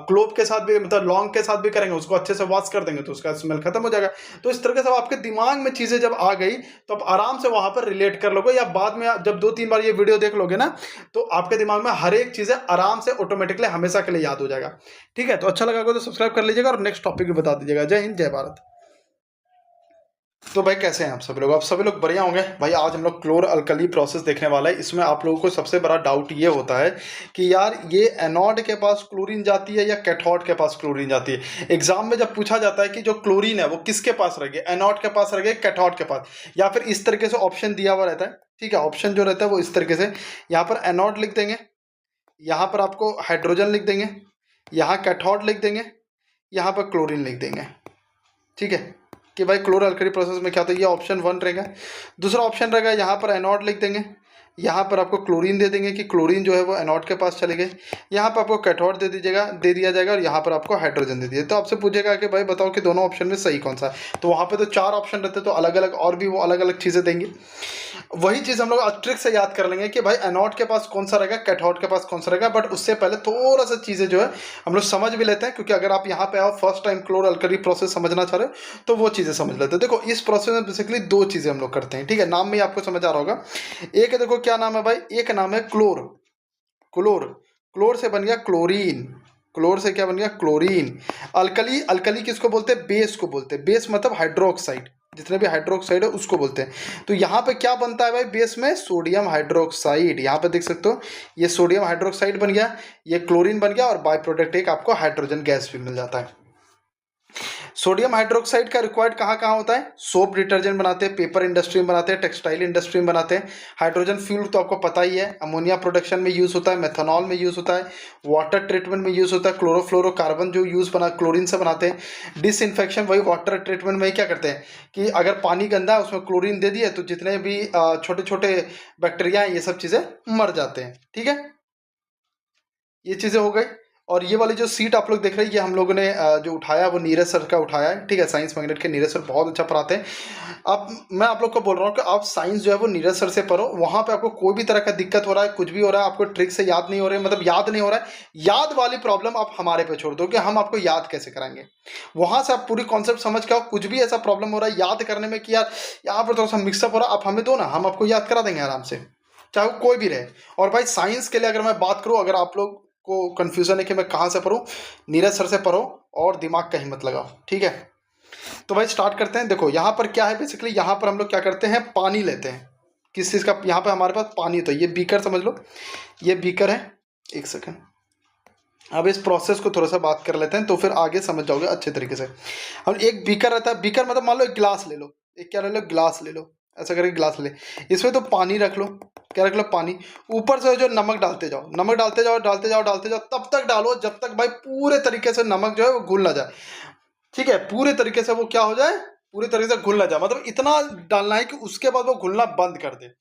क्लोव के साथ भी, मतलब लौंग के साथ भी करेंगे, उसको अच्छे से वॉश कर देंगे तो उसका स्मेल खत्म हो जाएगा। तो इस तरीके से आपके दिमाग में चीजें जब आ गई तो आप आराम से वहां पर रिलेट कर लोगे, या बाद में जब 2-3 बार ये वीडियो देख लोगे ना तो आपके दिमाग में हर एक चीजें आराम से ऑटोमेटिकली हमेशा के लिए याद हो जाएगा। ठीक है, तो अच्छा लगा तो सब्सक्राइब कर लीजिएगा और नेक्स्ट टॉपिक भी बता दीजिएगा। जय हिंद, जय भारत। तो भाई कैसे हैं आप सभी लोग? आप सभी लोग बढ़िया होंगे भाई। आज हम लोग क्लोर अल्कली प्रोसेस देखने वाला है। इसमें आप लोगों को सबसे बड़ा डाउट ये होता है कि यार ये एनोड के पास क्लोरीन जाती है या कैथोड के पास क्लोरीन जाती है। एग्जाम में जब पूछा जाता है कि जो क्लोरीन है वो किसके पास रहेगी, एनोड के पास रहेगी, कैथोड के पास, या फिर इस तरीके से ऑप्शन दिया हुआ रहता है। ठीक है, ऑप्शन जो रहता है वो इस तरीके से, यहाँ पर एनोड लिख देंगे, यहाँ पर आपको हाइड्रोजन लिख देंगे, यहाँ कैथोड लिख देंगे, यहाँ पर क्लोरीन लिख देंगे। ठीक है, कि भाई क्लोरो अल्कली प्रोसेस में क्या होता है, ये ऑप्शन 1 रहेगा। दूसरा ऑप्शन रहेगा, यहाँ पर एनोड लिख देंगे, यहाँ पर आपको क्लोरीन दे देंगे कि क्लोरीन जो है वो एनोड के पास चले गए, यहाँ पर आपको कैथोड दे दिया जाएगा और यहाँ पर आपको हाइड्रोजन दे दिया। तो आपसे पूछेगा कि भाई बताओ कि दोनों ऑप्शन में सही कौन सा है। तो वहाँ पे तो 4 ऑप्शन रहते तो अलग अलग और भी वो अलग अलग चीज़ें देंगे। वही चीज़ हम लोग आज ट्रिक से याद कर लेंगे कि भाई एनोड के पास कौन सा रहेगा, कैथोड के पास कौन सा रहेगा। बट उससे पहले थोड़ा सा चीज़ें जो है हम लोग समझ भी लेते हैं, क्योंकि अगर आप यहाँ पे आओ first time chloro alkali process समझना चाह रहे हो तो वो चीज़ें समझ लेते हैं। देखो इस प्रोसेस में बेसिकली 2 चीज़ें हम लोग करते हैं। ठीक है, नाम में आपको समझ आ रहा होगा। एक है, देखो क्या नाम है भाई, एक नाम है क्लोर। क्लोर, क्लोर से बन गया क्लोरीन, क्लोर से क्या बन गया, क्लोरीन। अल्कली, अल्कली किसको बोलते हैं, बेस को बोलते हैं। बेस मतलब हाइड्रोक्साइड, जितने भी हाइड्रोक्साइड है उसको बोलते हैं। तो यहाँ पे क्या बनता है भाई बेस में, सोडियम हाइड्रोक्साइड। यहाँ पे देख सकते हो ये सोडियम हाइड्रोक्साइड बन गया, ये क्लोरीन बन गया, और बाय प्रोडक्ट एक आपको हाइड्रोजन गैस भी मिल जाता है। सोडियम हाइड्रोक्साइड का रिक्वायर्ड कहाँ कहाँ होता है, सोप डिटर्जेंट बनाते हैं, पेपर इंडस्ट्री में बनाते हैं, टेक्सटाइल इंडस्ट्री में बनाते हैं। हाइड्रोजन फ्यूल तो आपको पता ही है, अमोनिया प्रोडक्शन में यूज़ होता है, मेथनॉल में यूज़ होता है, वाटर ट्रीटमेंट में यूज़ होता है, क्लोरोफ्लोरोकार्बन जो यूज़ बना क्लोरीन से बनाते हैं। डिसइंफेक्शन वही वाटर ट्रीटमेंट में क्या करते हैं कि अगर पानी गंदा है उसमें क्लोरीन दे दिए तो जितने भी छोटे छोटे बैक्टीरिया हैं ये सब चीज़ें मर जाते हैं। ठीक है, ये चीज़ें हो गई। और ये वाली जो सीट आप लोग देख रहे हैं ये हम लोगों ने जो उठाया वो नीरज सर का उठाया है। ठीक है, साइंस मैग्नेट के नीरज सर बहुत अच्छा पढ़ाते हैं। अब मैं आप लोग को बोल रहा हूँ कि आप साइंस जो है वो नीरज सर से पढ़ो। वहाँ पे आपको कोई भी तरह का दिक्कत हो रहा है, कुछ भी हो रहा है, आपको ट्रिक से याद नहीं हो रहा है, मतलब याद नहीं हो रहा है, याद वाली प्रॉब्लम आप हमारे पे छोड़ दो कि हम आपको याद कैसे कराएंगे। वहाँ से आप पूरी कॉन्सेप्ट समझ के आओ। कुछ भी ऐसा प्रॉब्लम हो रहा है याद करने में कि यार यहाँ पर थोड़ा सा मिक्सअप हो रहा है, आप हमें दो ना, हम आपको याद करा देंगे आराम से, चाहे वो कोई भी रहे। और भाई साइंस के लिए अगर मैं बात करूँ, अगर आप लोग को कंफ्यूजन है कि मैं कहाँ से पढूं, नीरज सर से पढ़ो और दिमाग कहीं मत लगाओ। ठीक है, तो भाई स्टार्ट करते हैं। देखो यहाँ पर क्या है, बेसिकली यहाँ पर हम लोग क्या करते हैं, पानी लेते हैं। किस चीज़ का, यहाँ पर हमारे पास पानी होता है। ये बीकर समझ लो, ये बीकर है। एक सेकेंड, अब इस प्रोसेस को थोड़ा सा बात कर लेते हैं तो फिर आगे समझ जाओगे अच्छे तरीके से। हम एक बीकर रहता है, बीकर मतलब मान लो एक गिलास ले लो, एक क्या ले लो, गिलास ले लो, ऐसा करके गिलास ले, इसमें तो पानी रख लो, क्या रख लो, पानी। ऊपर से जो नमक डालते जाओ, नमक डालते जाओ, डालते जाओ, डालते जाओ, तब तक डालो जब तक भाई पूरे तरीके से नमक जो है वो घुल ना जाए। ठीक है, पूरे तरीके से वो क्या हो जाए, पूरे तरीके से घुल ना जाए, मतलब इतना डालना है कि उसके बाद वो घुलना बंद कर दे।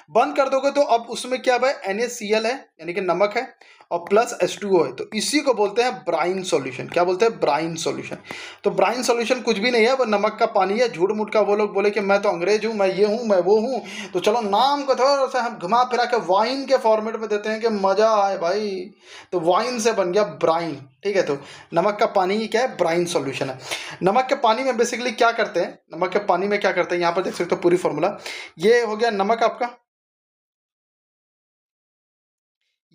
बंद कर दोगे तो अब उसमें क्या भाई NaCl है यानी कि नमक है और प्लस H2O है, तो इसी को बोलते हैं ब्राइन सॉल्यूशन। क्या बोलते हैं? Brine solution. तो ब्राइन सॉल्यूशन कुछ भी नहीं है, वो नमक का पानी है। झूठ मूठ का वो लोग बोले कि मैं तो अंग्रेज हूँ, मैं ये हूँ, मैं वो हूँ, तो चलो नाम को थोड़ा सा हम घुमा फिरा के वाइन के फॉर्मेट में देते हैं कि मजा आए भाई, तो वाइन से बन गया ब्राइन। ठीक है, तो नमक का पानी ही क्या है? ब्राइन सॉल्यूशन है। नमक के पानी में बेसिकली क्या करते हैं, नमक के पानी में क्या करते हैं, यहाँ पर देख सकते हो पूरी फॉर्मूला। ये हो गया नमक आपका,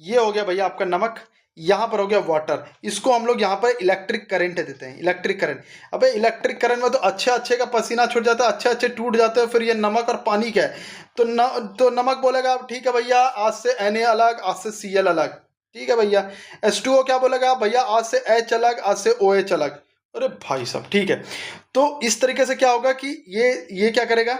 ये हो गया भैया आपका नमक, यहाँ पर हो गया वाटर। इसको हम लोग यहाँ पर इलेक्ट्रिक करंट देते हैं, इलेक्ट्रिक करंट। अबे इलेक्ट्रिक करंट में तो अच्छे अच्छे का पसीना छूट जाता है, अच्छे अच्छे टूट जाते हैं, फिर ये नमक और पानी क्या है? तो नमक बोलेगा ठीक है भैया आज से Na अलग, आज से Cl अलग। ठीक है भैया। H2O क्या बोलेगा भैया? आज से H अलग, आज से OH अलग। अरे भाई साहब ठीक है। तो इस तरीके से क्या होगा कि ये क्या करेगा,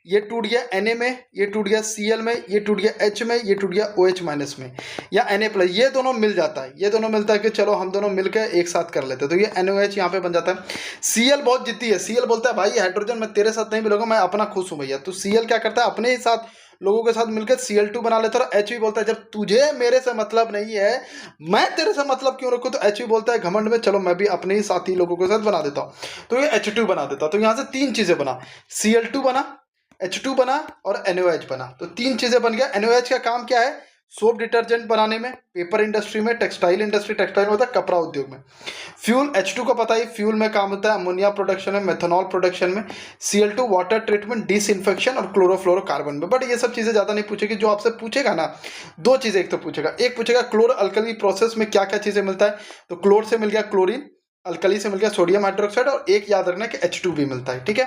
ये टूट गया Na में, ये टूट गया Cl में, ये टूट गया H में, ये टूट गया OH माइनस में, या Na प्लस, ये दोनों मिल जाता है, ये दोनों मिलता है कि चलो हम दोनों मिलकर एक साथ कर लेते हैं, तो ये NaOH यहाँ पे बन जाता है। Cl बहुत जिद्दी है, Cl बोलता है भाई हाइड्रोजन मैं तेरे साथ नहीं मिलूंगा, मैं अपना खुश हूँ भैया। तो Cl क्या करता है, अपने ही साथ लोगों के साथ मिलकर Cl2 बना लेता है। और H भी बोलता है जब तुझे मेरे से मतलब नहीं है, मैं तेरे से मतलब क्यों रखूँ? तो H भी बोलता है घमंड में, चलो मैं भी अपने ही साथी लोगों के साथ बना देता हूँ, तो ये H2 बना देता। तो यहाँ से तीन चीजें बना, Cl2 बना, H2 बना और NaOH बना, तो तीन चीजें बन गया। NaOH का काम क्या है? सोप डिटर्जेंट बनाने में, पेपर इंडस्ट्री में, टेक्सटाइल इंडस्ट्री, टेक्सटाइल होता है कपड़ा उद्योग में। फ्यूल H2 को पता ही, फ्यूल में काम होता है अमोनिया प्रोडक्शन में, मेथनॉल प्रोडक्शन में। Cl2 वाटर ट्रीटमेंट, डिसइंफेक्शन और क्लोरोफ्लोरोकार्बन में। बट ये सब चीजें ज्यादा नहीं पूछेगी, जो आपसे पूछेगा ना दो चीजें, एक तो पूछेगा, एक पूछेगा क्लोर अल्कली प्रोसेस में क्या क्या चीजें मिलता है, तो क्लोर से मिल गया क्लोरीन, अल्कली से मिल गया सोडियम हाइड्रोक्साइड, और एक याद रखना कि H2 भी मिलता है। ठीक है।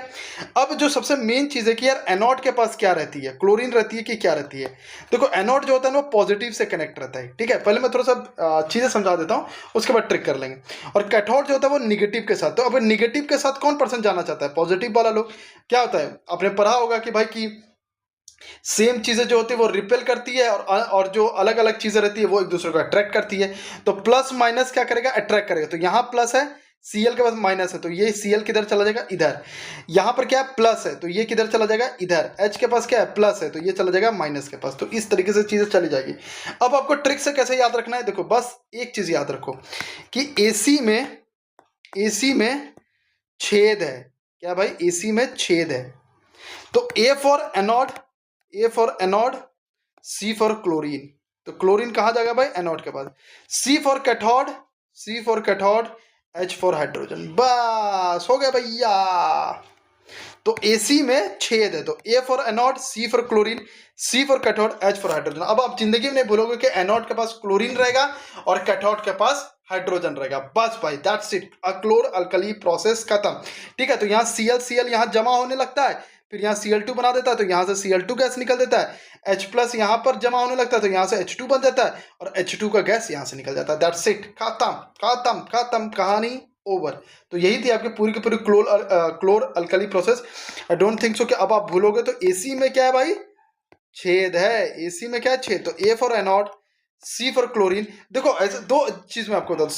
अब जो सबसे मेन चीज है कि यार एनोड के पास क्या रहती है, क्लोरीन रहती है कि क्या रहती है? देखो एनोड जो होता है ना वो पॉजिटिव से कनेक्ट रहता है। ठीक है, पहले मैं थोड़ा सा चीजें समझा देता हूँ, उसके बाद ट्रिक कर लेंगे। और कैथोड जो होता है वो निगेटिव के साथ। तो अब निगेटिव के साथ कौन पर्सन जाना चाहता है? पॉजिटिव वाला लोग। क्या होता है, आपने पढ़ा होगा कि भाई की सेम चीजें जो होती है वो रिपेल करती है, और जो अलग अलग चीजें रहती है वो एक दूसरे को अट्रैक्ट करती है। तो प्लस माइनस क्या करेगा? अट्रैक्ट करेगा। तो यहाँ प्लस है, Cl के पास माइनस है, तो ये Cl किधर चला जाएगा? इधर। यहाँ पर क्या है? प्लस है, तो ये किधर चला जाएगा? इधर। H के पास क्या है? प्लस है, तो ये चला जाएगा माइनस के पास। तो इस तरीके से चीजें चली जाएगी। अब आपको ट्रिक से कैसे याद रखना है, देखो बस एक चीज याद रखो कि AC में छेद है। क्या भाई? AC में छेद है। तो A for anode, C for chlorine. तो क्लोरीन कहाँ जाएगा भाई? एनोड के पास। C for cathode, H for hydrogen. बस हो गया भैया। तो AC में छेद है, तो A for anode, C for chlorine, C for cathode, H for hydrogen. अब आप जिंदगी में नहीं भूलोगे कि एनोड के पास क्लोरीन रहेगा और कैथोड के पास हाइड्रोजन रहेगा। बस भाई दैट्स इट, क्लोर अल्कली प्रोसेस खत्म। ठीक है, तो यहाँ Cl यहाँ जमा होने लगता है, फिर यहाँ Cl2 बना देता है, तो यहाँ से Cl2 गैस निकल देता है। H प्लस यहाँ पर जमा होने लगता है, तो यहाँ से H2 बन जाता है, और H2 का गैस यहाँ से निकल जाता है। दैट्स इट, खत्म खत्म खत्म, कहानी ओवर। तो यही थी आपकी पूरी की पूरी क्लोर alkali process. I don't think so कि अब आप भूलोगे। तो AC में क्या है भाई? छेद है। AC में क्या है? छेद। तो A for anode, C for chlorine. देखो ऐसे दो चीज मैं आपको बता दूं,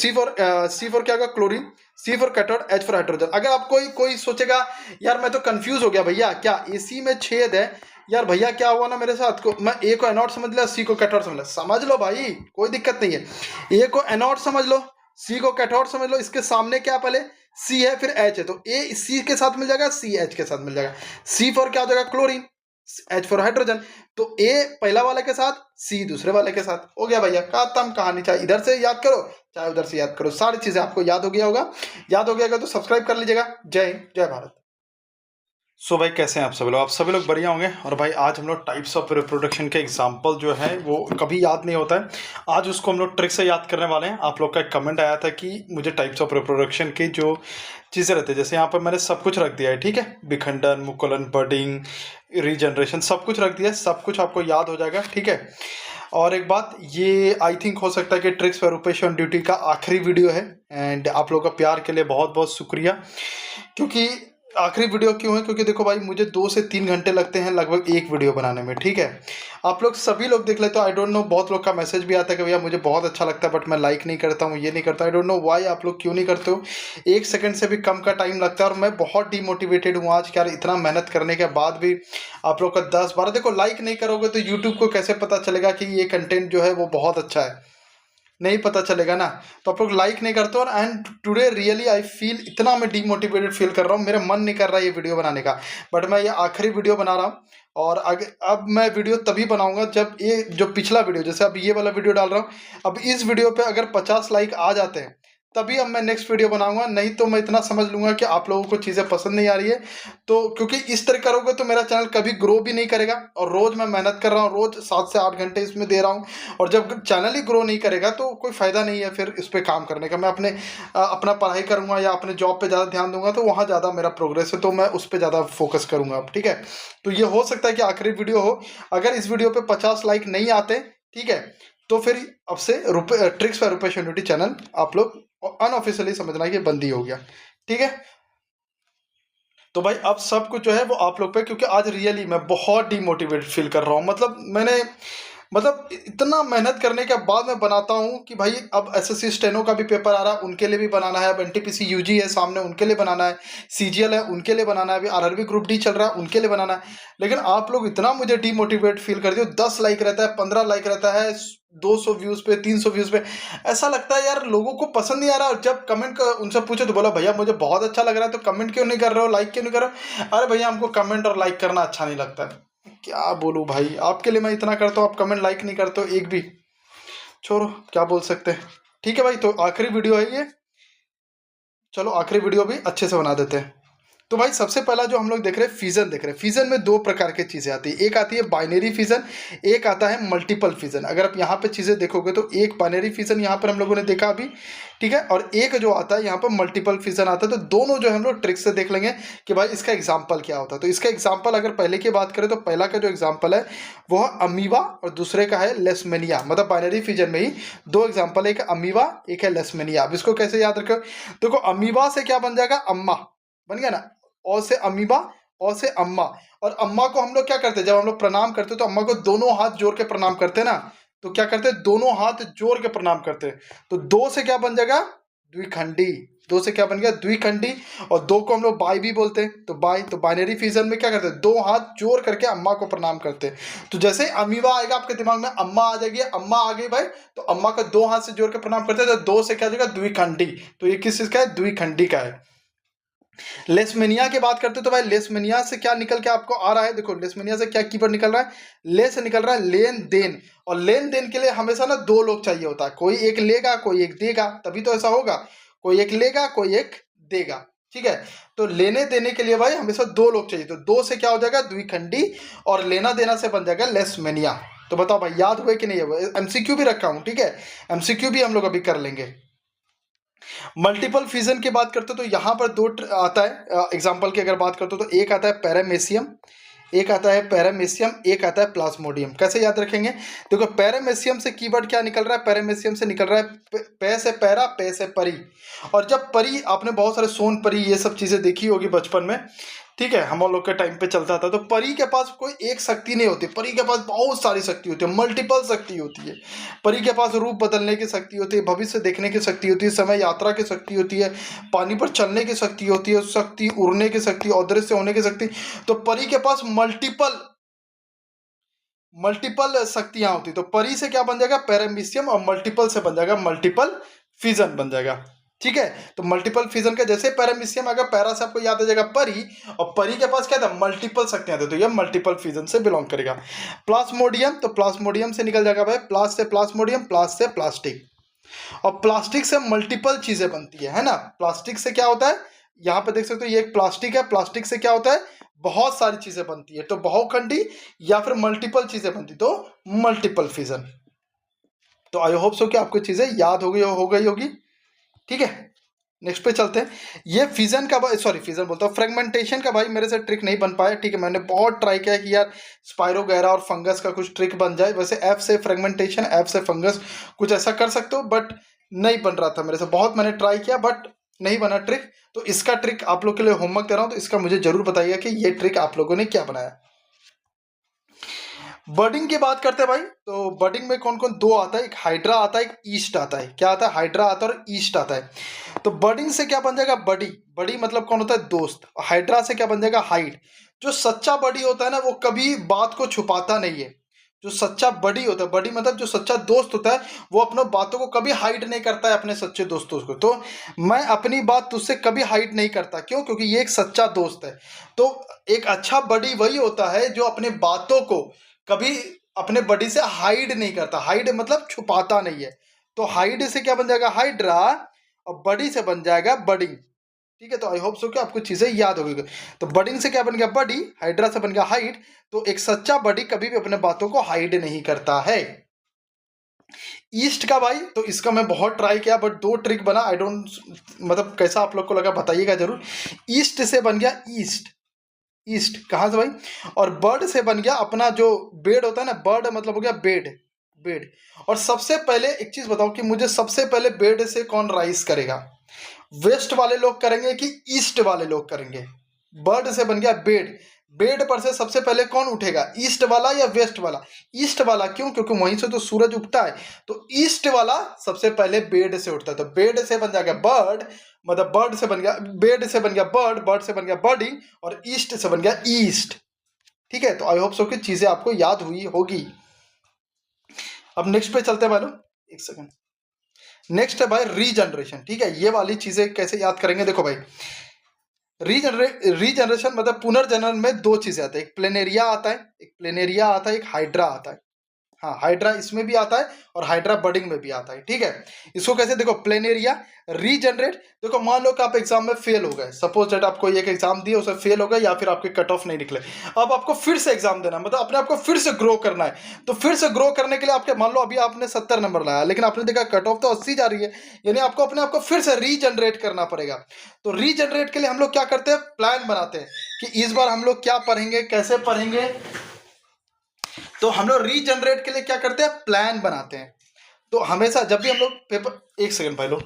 C फॉर क्या होगा? Chlorine, C for cathode, H for hydrogen. अगर आप कोई सोचेगा यार मैं तो कंफ्यूज हो गया भैया, क्या AC में छेद है यार भैया, क्या हुआ ना मेरे साथ को, मैं A को एनोड समझ लिया, C को कैथोड समझ लिया। समझ लो भाई, कोई दिक्कत नहीं है। A को एनोड समझ लो, C को कैथोड समझ लो। इसके सामने क्या पहले C है, फिर H है, तो A C के साथ मिल जाएगा, C H के साथ मिल जाएगा। C फॉर क्या हो जाएगा? Chlorine, H for hydrogen. तो A पहला वाले के साथ, C दूसरे वाले के साथ। हो गया भैया, खत्म कहानी। चाहे इधर से याद करो चाहे उधर से याद करो, सारी चीजें आपको याद हो गया होगा। याद हो गया तो सब्सक्राइब कर लीजिएगा। जय हिंद, जय भारत। सो भाई कैसे हैं आप सभी लोग? आप सभी लोग बढ़िया होंगे। और भाई आज हम लोग टाइप्स ऑफ रिप्रोडक्शन के एग्जाम्पल जो है वो कभी याद नहीं होता है, आज उसको हम लोग ट्रिक से याद करने वाले हैं। आप लोग का एक कमेंट आया था कि मुझे टाइप्स ऑफ रिप्रोडक्शन की जो चीज़ें रहती है, जैसे यहाँ पर मैंने सब कुछ रख दिया है। ठीक है, विखंडन, मुकुलन, बडिंग, रीजनरेशन, सब कुछ रख दिया है, सब कुछ आपको याद हो जाएगा। ठीक है, और एक बात, ये आई थिंक हो सकता है कि tricks for Rupesh on duty का आखिरी वीडियो है। एंड आप लोगों का प्यार के लिए बहुत बहुत शुक्रिया, क्योंकि आखिरी वीडियो क्यों है, क्योंकि देखो भाई मुझे 2 से 3 घंटे लगते हैं लगभग एक वीडियो बनाने में, ठीक है। आप लोग सभी लोग देख लेते हो, आई डोंट नो, बहुत लोग का मैसेज भी आता है कि भैया मुझे बहुत अच्छा लगता है बट मैं लाइक नहीं करता हूँ, ये नहीं करता, आई डोंट नो वाई, आप लोग क्यों नहीं करते हो। 1 सेकंड से भी कम का टाइम लगता है और मैं बहुत डिमोटिवेटेड हूँ आज, क्या इतना मेहनत करने के बाद भी आप लोग का 10-12, देखो लाइक नहीं करोगे तो यूट्यूब को कैसे पता चलेगा कि ये कंटेंट जो है वो बहुत अच्छा है, नहीं पता चलेगा ना। तो आप लोग लाइक नहीं करते, और and today really I feel, इतना मैं डीमोटिवेटेड फील कर रहा हूँ, मेरा मन नहीं कर रहा है ये वीडियो बनाने का, बट मैं ये आखिरी वीडियो बना रहा हूँ। और अब मैं वीडियो तभी बनाऊंगा जब ये जो पिछला वीडियो, जैसे अब ये वाला वीडियो डाल रहा हूँ, अब इस वीडियो पे अगर 50 लाइक आ जाते हैं तभी अब मैं नेक्स्ट वीडियो बनाऊंगा, नहीं तो मैं इतना समझ लूंगा कि आप लोगों को चीज़ें पसंद नहीं आ रही है। तो क्योंकि इस तरह करोगे तो मेरा चैनल कभी ग्रो भी नहीं करेगा, और रोज़ मैं मेहनत कर रहा हूँ, रोज़ 7 से 8 घंटे इसमें दे रहा हूँ, और जब चैनल ही ग्रो नहीं करेगा तो कोई फ़ायदा नहीं है फिर इस पर काम करने का। मैं अपना पढ़ाई करूँगा या अपने जॉब पे ज़्यादा ध्यान दूंगा, तो वहाँ ज़्यादा मेरा प्रोग्रेस है, तो मैं उस पर ज़्यादा फोकस करूँगा अब, ठीक है। तो ये हो सकता है कि आखिरी वीडियो हो, अगर इस वीडियो पे 50 लाइक नहीं आते, ठीक है, तो फिर अब से tricks for Rupesh unity channel आप लोग अनऑफिशियली समझना कि बंदी हो गया, ठीक है। तो भाई अब सब कुछ जो है वो आप लोग पे, क्योंकि आज रियली मैं बहुत डिमोटिवेट फील कर रहा हूँ, मतलब इतना मेहनत करने के बाद मैं बनाता हूँ कि भाई अब एसएससी स्टेनो का भी पेपर आ रहा है, उनके लिए भी बनाना है, अब एनटीपीसी यूजी है सामने, उनके लिए बनाना है, सीजीएल है उनके लिए बनाना है, अभी आरआरबी ग्रुप डी चल रहा है उनके लिए बनाना है। लेकिन आप लोग इतना मुझे डीमोटिवेट फील कर दिए, 10 लाइक रहता है, 15 लाइक रहता है, 200 व्यूज पे, 300 व्यूज पे, ऐसा लगता है यार लोगों को पसंद नहीं आ रहा। और जब कमेंट उनसे पूछे तो बोला भैया मुझे बहुत अच्छा लग रहा है, तो कमेंट क्यों नहीं कर रहे हो, लाइक क्यों नहीं कर रहे हो। अरे भैया हमको कमेंट और लाइक करना अच्छा नहीं लगता है। क्या बोलूं भाई, आपके लिए मैं इतना करता हूँ, आप कमेंट लाइक नहीं करते हो एक भी, छोड़ो क्या बोल सकते हैं। ठीक है भाई, तो आखिरी वीडियो है ये, चलो आखिरी वीडियो भी अच्छे से बना देते हैं। तो भाई सबसे पहला जो हम लोग देख रहे हैं फिजन देख रहे हैं, फिजन में 2 प्रकार की चीज़ें आती है, एक आती है बाइनरी फिजन, एक आता है मल्टीपल फिजन। अगर आप यहाँ पे चीज़ें देखोगे तो एक बाइनरी फिजन यहाँ पर हम लोगों ने देखा अभी, ठीक है, और एक जो आता है यहाँ पर मल्टीपल फिजन आता है। तो दोनों जो हम लोग ट्रिक से देख लेंगे कि भाई इसका एग्जाम्पल क्या होता है। तो इसका एग्जाम्पल अगर पहले की बात करें तो पहला का जो एग्जाम्पल है वो है अमीबा और दूसरे का है लेसमेनिया, मतलब बाइनरी फिजन में ही 2 एग्जाम्पल है, एक अमीबा एक है लेसमेनिया। अब इसको कैसे याद रखो, देखो अमीबा से क्या बन जाएगा, अम्मा बन गया ना, और से अमीबा, और से अम्मा। और अम्मा को हम लोग क्या करते हैं, जब हम लोग प्रणाम करते हैं तो अम्मा को दोनों हाथ जोड़ के प्रणाम करते हैं ना, तो क्या करते हैं, दोनों हाथ जोड़ के प्रणाम करते हैं। तो 2 से क्या बन जाएगा, द्विखंडी, 2 से क्या बन गया, द्विखंडी। और 2 को हम लोग बाई भी बोलते हैं, तो बाई, तो बाइनरी फिजन में क्या करते हैं, 2 हाथ जोड़ करके अम्मा को प्रणाम करते हैं। तो जैसे अमीबा आएगा आपके दिमाग में, अम्मा आ जाएगी, अम्मा आ गई भाई, तो अम्मा का 2 हाथ से जोड़ के प्रणाम करते हैं, तो 2 से क्या हो जाएगा, द्विखंडी। तो ये किस चीज का है, द्विखंडी का है। लेसमेनिया की बात करते तो भाई लेसमेनिया से क्या निकल के आपको आ रहा है, देखो लेसमेनिया से क्या कीवर्ड निकल रहा है, ले से निकल रहा है लेन देन। और लेन देन के लिए हमेशा ना 2 लोग चाहिए होता है, कोई एक लेगा कोई एक देगा, तभी तो ऐसा होगा, कोई एक लेगा कोई एक देगा, ठीक है। तो लेने देने के लिए भाई हमेशा 2 लोग चाहिए, तो 2 से क्या हो जाएगा, द्विखंडी, और लेना देना से बन जाएगा लेसमेनिया। तो बताओ भाई याद हुए कि नहीं है, एमसीक्यू भी रखा हूं, ठीक है, एमसीक्यू भी हम लोग अभी कर लेंगे। मल्टीपल फिजन की बात करते हो तो यहाँ पर 2 आता है एग्जांपल की अगर बात करते हो तो एक आता है पैरामेसियम, एक आता है पैरामेसियम, एक आता है प्लाज्मोडियम। कैसे याद रखेंगे, देखो पैरामेसियम से कीवर्ड क्या निकल रहा है, पैरामेसियम से निकल रहा है पै से पैरा, पै से परी। और जब परी, आपने बहुत सारे सोन परी ये सब चीज़ें देखी होगी बचपन में, ठीक है, हम लोग के टाइम पे चलता था। तो परी के पास कोई एक शक्ति नहीं होती, परी के पास बहुत सारी शक्ति होती है, मल्टीपल शक्ति होती है। परी के पास रूप बदलने की शक्ति होती है, भविष्य देखने की शक्ति होती है, समय यात्रा की शक्ति होती है, पानी पर चलने की शक्ति होती है, शक्ति उड़ने की शक्ति, अदृश्य होने की शक्ति। तो परी के पास मल्टीपल मल्टीपल शक्तियां होती। तो परी से क्या बन जाएगा, पैरामीशियम, और मल्टीपल से बन जाएगा मल्टीपल फिजन बन जाएगा, ठीक है। तो मल्टीपल फिजन का जैसे पैरामीशियम आएगा, पैरा से आपको याद आ जाएगा परी, और परी के पास क्या था, मल्टीपल शक्तियां थी, तो ये मल्टीपल फिजन से बिलोंग करेगा। प्लाज्मोडियम, तो प्लाज्मोडियम से निकल जाएगा भाई, प्लास से प्लाज्मोडियम, प्लास से प्लास्टिक। और प्लास्टिक से मल्टीपल चीजें बनती है ना। प्लास्टिक से क्या होता है, यहाँ पे देख सकते हो ये एक प्लास्टिक है, प्लास्टिक से क्या होता है, बहुत सारी चीजें बनती है, तो बहुखंडी या फिर मल्टीपल चीजें बनती, तो मल्टीपल फिजन। तो आई होप सो कि आपको चीजें याद हो गई होगी, ठीक है। नेक्स्ट पे चलते हैं। ये फिजन का भाई, सॉरी फिजन बोलता हूँ, फ्रेगमेंटेशन का भाई मेरे से ट्रिक नहीं बन पाया, ठीक है। मैंने बहुत ट्राई किया कि यार स्पाइरोगैरा और फंगस का कुछ ट्रिक बन जाए, वैसे एफ से फ्रेगमेंटेशन, एफ से फंगस कुछ ऐसा कर सकते हो, बट नहीं बन रहा था मेरे से, बहुत मैंने ट्राई किया बट नहीं बना ट्रिक, तो इसका ट्रिक आप लोग के लिए होमवर्क दे रहा हूँ, तो इसका मुझे जरूर बताइएगा कि ये ट्रिक आप लोगों ने क्या बनाया। बर्डिंग की बात करते हैं भाई, तो बर्डिंग में कौन कौन दो आता है, एक हाइड्रा आता है, एक ईस्ट आता है। क्या आता है, हाइड्रा आता है और ईस्ट आता है। तो बर्डिंग से क्या बन जाएगा, बडी। बडी मतलब कौन होता है, दोस्त। हाइड्रा से क्या बन जाएगा, हाइड। जो सच्चा बडी होता है ना, वो कभी बात को छुपाता नहीं है। जो सच्चा बडी होता है, बडी मतलब जो सच्चा दोस्त होता है, वो अपने बातों को कभी हाइड नहीं करता है अपने सच्चे दोस्तों को। तो मैं अपनी बात तुझसे कभी हाइड नहीं करता, क्यों, क्योंकि ये एक सच्चा दोस्त है। तो एक अच्छा बडी वही होता है जो अपने बातों को कभी अपने बडी से हाइड नहीं करता। हाइड मतलब छुपाता नहीं है। तो हाइड से क्या बन जाएगा, हाइड्रा, और बडी से बन जाएगा बडिंग। ठीक है, तो आई होप सो कि आपको चीजें याद होगी। तो बडिंग से क्या बन गया, बडी। हाइड्रा से बन गया हाइड। तो एक सच्चा बडी कभी भी अपने बातों को हाइड नहीं करता है। ईस्ट का भाई, तो इसका मैं बहुत ट्राई किया बट दो ट्रिक बना। आई डोंट, मतलब कैसा आप लोग को लगा बताइएगा जरूर। ईस्ट से बन गया ईस्ट। ईस्ट कहाँ से भाई, और बर्ड से बन गया अपना जो बेड होता है ना, बर्ड मतलब हो गया बेड। बेड। और सबसे पहले एक चीज बताओ कि मुझे सबसे पहले बेड से कौन राइज करेगा, वेस्ट वाले लोग करेंगे कि ईस्ट वाले लोग करेंगे। बर्ड से बन गया बेड। बेड पर से सबसे पहले कौन उठेगा, ईस्ट वाला या वेस्ट वाला। ईस्ट वाला, क्यों, क्योंकि वहीं से तो सूरज उगता है। तो ईस्ट वाला सबसे पहले बेड से उठता है। तो बेड से बन जाएगा बर्ड, मतलब बर्ड से बन गया बेड, से बन गया बर्ड, बर्ड से बन गया बर्डिंग, और ईस्ट से बन गया ईस्ट। ठीक है, तो आई होप सो कि चीजें आपको याद हुई होगी। अब नेक्स्ट पे चलते हैं भाई लोग, एक सेकंड। नेक्स्ट है भाई रीजनरेशन। ठीक है, ये वाली चीजें कैसे याद करेंगे, देखो भाई। रीजनरेशन मतलब पुनर्जनन में दो चीजें आती है, एक प्लेनेरिया आता है, एक हाइड्रा आता है। हाँ, हाइड्रा इसमें भी आता है और हाइड्रा बर्डिंग में भी आता है। ठीक है, इसको कैसे, देखो प्लेनेरिया रीजनरेट। देखो मान लो कि आप एग्जाम में फेल हो गए, सपोज दैट आपको एक एग्जाम दिए, उसे फेल हो गए, या फिर आपके कट ऑफ नहीं निकले। अब आपको फिर से एग्जाम देना है, मतलब अपने आपको फिर से ग्रो करना है। तो फिर से ग्रो करने के लिए आपके, मान लो अभी आपने 70 नंबर लाया, लेकिन आपने देखा कट ऑफ तो 80 जा रही है, यानी आपको अपने आप को फिर से रीजनरेट करना पड़ेगा। तो रीजनरेट के लिए हम लोग क्या करते हैं, प्लान बनाते हैं कि इस बार हम लोग क्या पढ़ेंगे, कैसे पढ़ेंगे। तो हम लोग रीजनरेट के लिए क्या करते हैं, प्लान बनाते हैं। तो हमेशा जब भी हम लोग पेपर, एक सेकंड भाई लोग,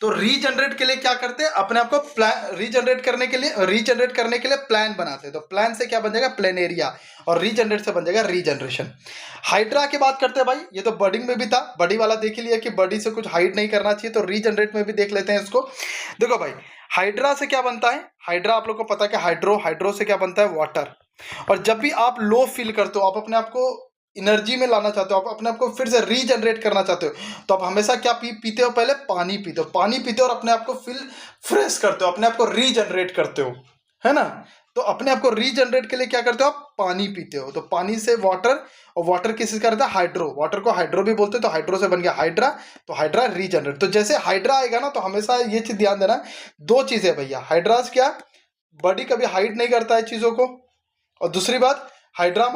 तो रीजनरेट के लिए क्या करते हैं, अपने आप को प्लान रीजनरेट करने के लिए प्लान बनाते हैं। तो प्लान से क्या बन जाएगा, प्लेनेरिया, और रीजनरेट से बन जाएगा रीजनरेशन। हाइड्रा की बात करते हैं भाई, ये तो बर्डिंग में भी था, बडी वाला देख लिया कि बडी से कुछ हाइड नहीं करना चाहिए। तो रीजनरेट में भी देख लेते हैं इसको। देखो भाई, हाइड्रा से क्या बनता है, हाइड्रा आप लोग को पता है कि हाइड्रो से क्या बनता है, वाटर। और जब भी आप लो फील करते हो, आप अपने आप को एनर्जी में लाना चाहते हो, आप अपने आप को फिर से रीजनरेट करना चाहते हो, तो आप हमेशा क्या पीते हो, पहले पानी पीते हो। पानी पीते हो और अपने आप को फील फ्रेश करते हो, अपने आप को रीजनरेट करते हो, है ना। तो अपने आप को रीजनरेट के लिए क्या करते हो, आप पानी पीते हो। तो पानी से वाटर, और वाटर किसी का रहता है, हाइड्रो। वाटर को हाइड्रो भी बोलते हैं। तो हाइड्रो से बन गया हाइड्रा, तो हाइड्रा रीजनरेट। तो जैसे हाइड्रा आएगा ना, तो हमेशा ये चीज ध्यान देना, दो चीजें भैया, हाइड्रास क्या, बॉडी कभी हाइड नहीं करता है चीजों को, और दूसरी बात हाइड्रो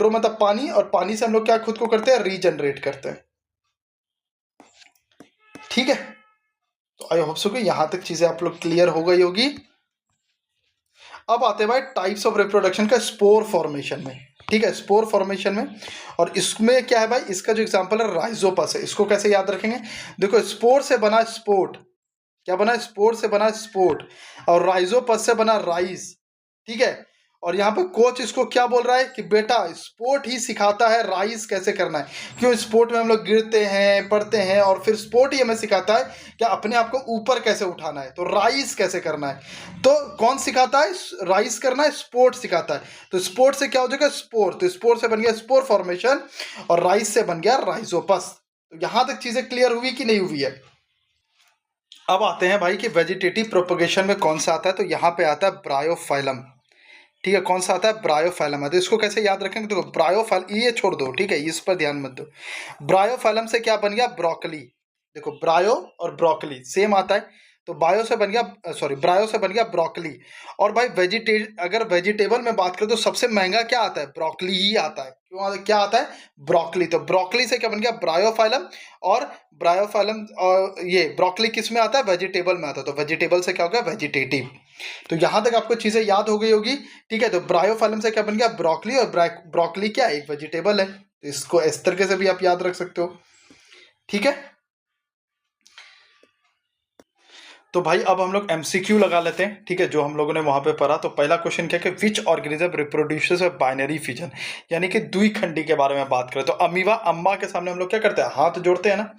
मतलब पानी, और पानी से हम लोग क्या खुद को करते हैं, रीजनरेट करते हैं। ठीक है, तो आई होप सो कि यहां तक चीजें आप लोग क्लियर हो गई होगी। अब आते हैं भाई टाइप्स ऑफ रिप्रोडक्शन का, स्पोर फॉर्मेशन में। ठीक है, स्पोर फॉर्मेशन में, और इसमें क्या है भाई, इसका जो एग्जांपल है राइजोपस है। इसको कैसे याद रखेंगे, देखो स्पोर से बना स्पोर्ट, क्या बना, स्पोर से बना स्पोर्ट, और राइजोपस से बना राइज। ठीक है, और यहाँ पे कोच इसको क्या बोल रहा है कि बेटा स्पोर्ट ही सिखाता है राइज कैसे करना है। क्यों, स्पोर्ट में हम लोग गिरते हैं, पढ़ते हैं, और फिर स्पोर्ट ही हमें सिखाता है कि अपने आप को ऊपर कैसे उठाना है, तो राइज कैसे करना है। तो कौन सिखाता है, राइज करना है, स्पोर्ट सिखाता है। तो स्पोर्ट से क्या हो जाएगा, स्पोर। तो स्पोर्ट से बन गया स्पोर फॉर्मेशन, और राइज से बन गया राइजोपस। तो यहां तक चीजें क्लियर हुई कि नहीं हुई है। अब आते हैं भाई कि वेजिटेटिव प्रोपगेशन में कौन सा आता है, तो यहाँ पे आता है ब्रायोफाइलम। ठीक है, कौन सा आता है, ब्रायोफाइलम आता है। इसको कैसे याद रखेंगे, देखो ब्रायोफाइलम, ये छोड़ दो, ठीक है, इस पर ध्यान मत दो। ब्रायोफाइलम से क्या बन गया, ब्रोकली। देखो ब्रायो और ब्रोकली सेम आता है। तो बायो से बन गया, सॉरी, ब्रायो से बन गया ब्रोकली। और भाई अगर वेजिटेबल में बात करें तो सबसे महंगा क्या आता है, ब्रोकली ही आता है। क्यों, क्या आता है, ब्रोकली। तो ब्रोकली से क्या बन गया, ब्रायोफाइलम। और ब्रायोफाइलम, और ये ब्रोकली किस में आता है, वेजिटेबल में आता है। तो वेजिटेबल से क्या हो गया, वेजिटेटिव। तो यहां तक आपको चीजें याद हो गई होगी। ठीक है, तो ब्रायोफाइलम से क्या बन गया, ब्रोकली, और ब्रोकली क्या है, एक वेजिटेबल है। तो इसको इस तरीके से भी आप याद रख सकते हो, ठीक है। तो भाई अब हम लोग एमसीक्यू लगा लेते हैं, ठीक है, जो हम लोगों ने वहां पे पढ़ा। तो पहला क्वेश्चन क्या है कि विच organism reproduces bye binary fission, यानी कि द्विखंडी के बारे में बात करें तो अमीबा, अम्मा के सामने हम लोग क्या करते हैं, हाथ जोड़ते हैं ना,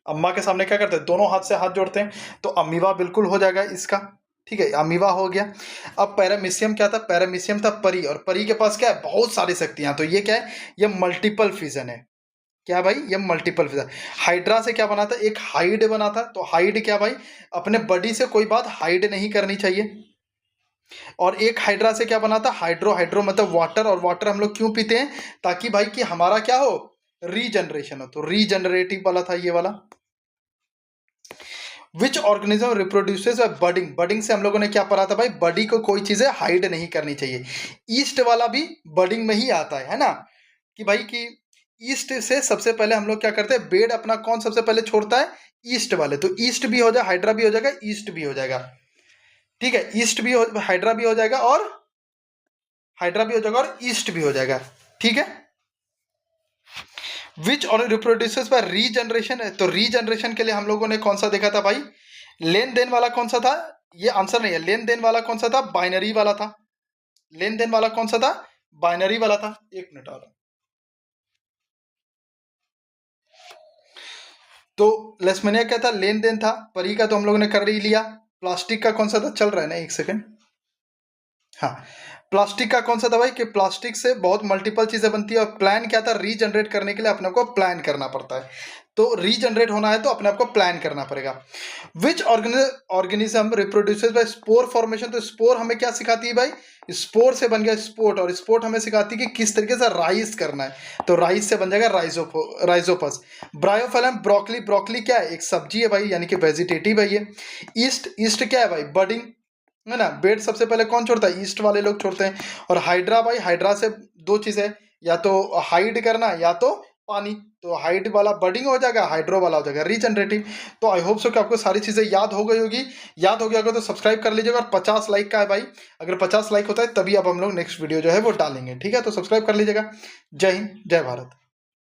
अम्मा के सामने क्या करते हैं, दोनों हाथ से हाथ जोड़ते हैं, तो अमीबा बिल्कुल हो जाएगा इसका, ठीक है, अमीबा हो गया। अब पैरामीशियम क्या था, पैरामीशियम था परी, और परी के पास क्या है, बहुत सारी शक्तियां, तो ये क्या है, ये मल्टीपल फिजन है। क्या भाई, ये मल्टीपल फिजन। हाइड्रा से क्या बना था, एक हाइड बना था, तो हाइड क्या भाई, अपने बॉडी से कोई बात हाइड नहीं करनी चाहिए। और एक हाइड्रा से क्या बना था, हाइड्रो, हाइड्रो मतलब वाटर, और वाटर हम लोग क्यों पीते हैं, ताकि भाई कि हमारा क्या हो, रीजनरेशन हो, तो रीजनरेटिव वाला था ये वाला। Which organism reproduces by budding, budding से हम लोगों ने क्या पढ़ा था भाई, बडी को कोई चीजें हाइड नहीं करनी चाहिए। ईस्ट वाला भी बडिंग में ही आता है ना, कि भाई कि ईस्ट से सबसे पहले हम लोग क्या करते हैं, बेड अपना कौन सबसे पहले छोड़ता है, ईस्ट वाले, तो ईस्ट भी हो जाए, हाइड्रा भी हो जाएगा, ईस्ट भी हो जाएगा, ठीक है, ईस्ट भी हो, हाइड्रा भी हो जाएगा, और हाइड्रा भी हो जाएगा, और ईस्ट भी हो जाएगा, ठीक है। विच और रिप्रोड्यूसेस बाय रीजनरेशन है, तो रीजनरेशन के लिए हम लोगों ने कौन सा देखा था भाई, लेन देन वाला कौन सा था, ये आंसर नहीं है, लेन देन वाला कौन सा था, बाइनरी वाला था, लेन देन वाला कौन सा था, बाइनरी वाला था। एक मिनट और, तो लेसमेनिया क्या था, लेन देन था, परी का तो हम लोगों ने कर ही लिया। प्लास्टिक का कौन सा था, चल रहा है ना, एक सेकेंड, हाँ, प्लास्टिक का कौन सा था भाई, कि प्लास्टिक से बहुत मल्टीपल चीजें बनती है, और प्लान क्या था, रीजनरेट करने के लिए अपने को प्लान करना पड़ता है, तो रीजनरेट होना है तो अपने आप को प्लान करना पड़ेगा। Which organism reproduces by spore formation, तो स्पोर हमें क्या सिखाती है भाई, स्पोर से बन गया स्पोर्ट, और स्पोर्ट हमें सिखाती है कि किस तरीके से राइस करना है, तो राइस से बन जाएगा राइजोपस। ब्रायोफिलम, ब्रोकली, ब्रोकली क्या है, एक सब्जी है भाई, यानी कि वेजिटेटिव है ये। ईस्ट, ईस्ट क्या है भाई, बडिंग है ना, बेड सबसे पहले कौन छोड़ता है, ईस्ट वाले लोग छोड़ते हैं। और हाइड्रा भाई, हाइड्रा से दो चीजें, या तो हाइड करना या तो पानी, तो हाइड वाला बडिंग हो जाएगा, हाइड्रो वाला हो जाएगा रीजनरेटिव। तो आई होप सो कि आपको सारी चीजें याद हो गई होगी, याद हो गया होगा तो सब्सक्राइब कर लीजिएगा, और 50 लाइक का है भाई, अगर 50 लाइक होता है तभी अब हम लोग नेक्स्ट वीडियो जो है वो डालेंगे, ठीक है, तो सब्सक्राइब कर लीजिएगा। जय हिंद, जय भारत।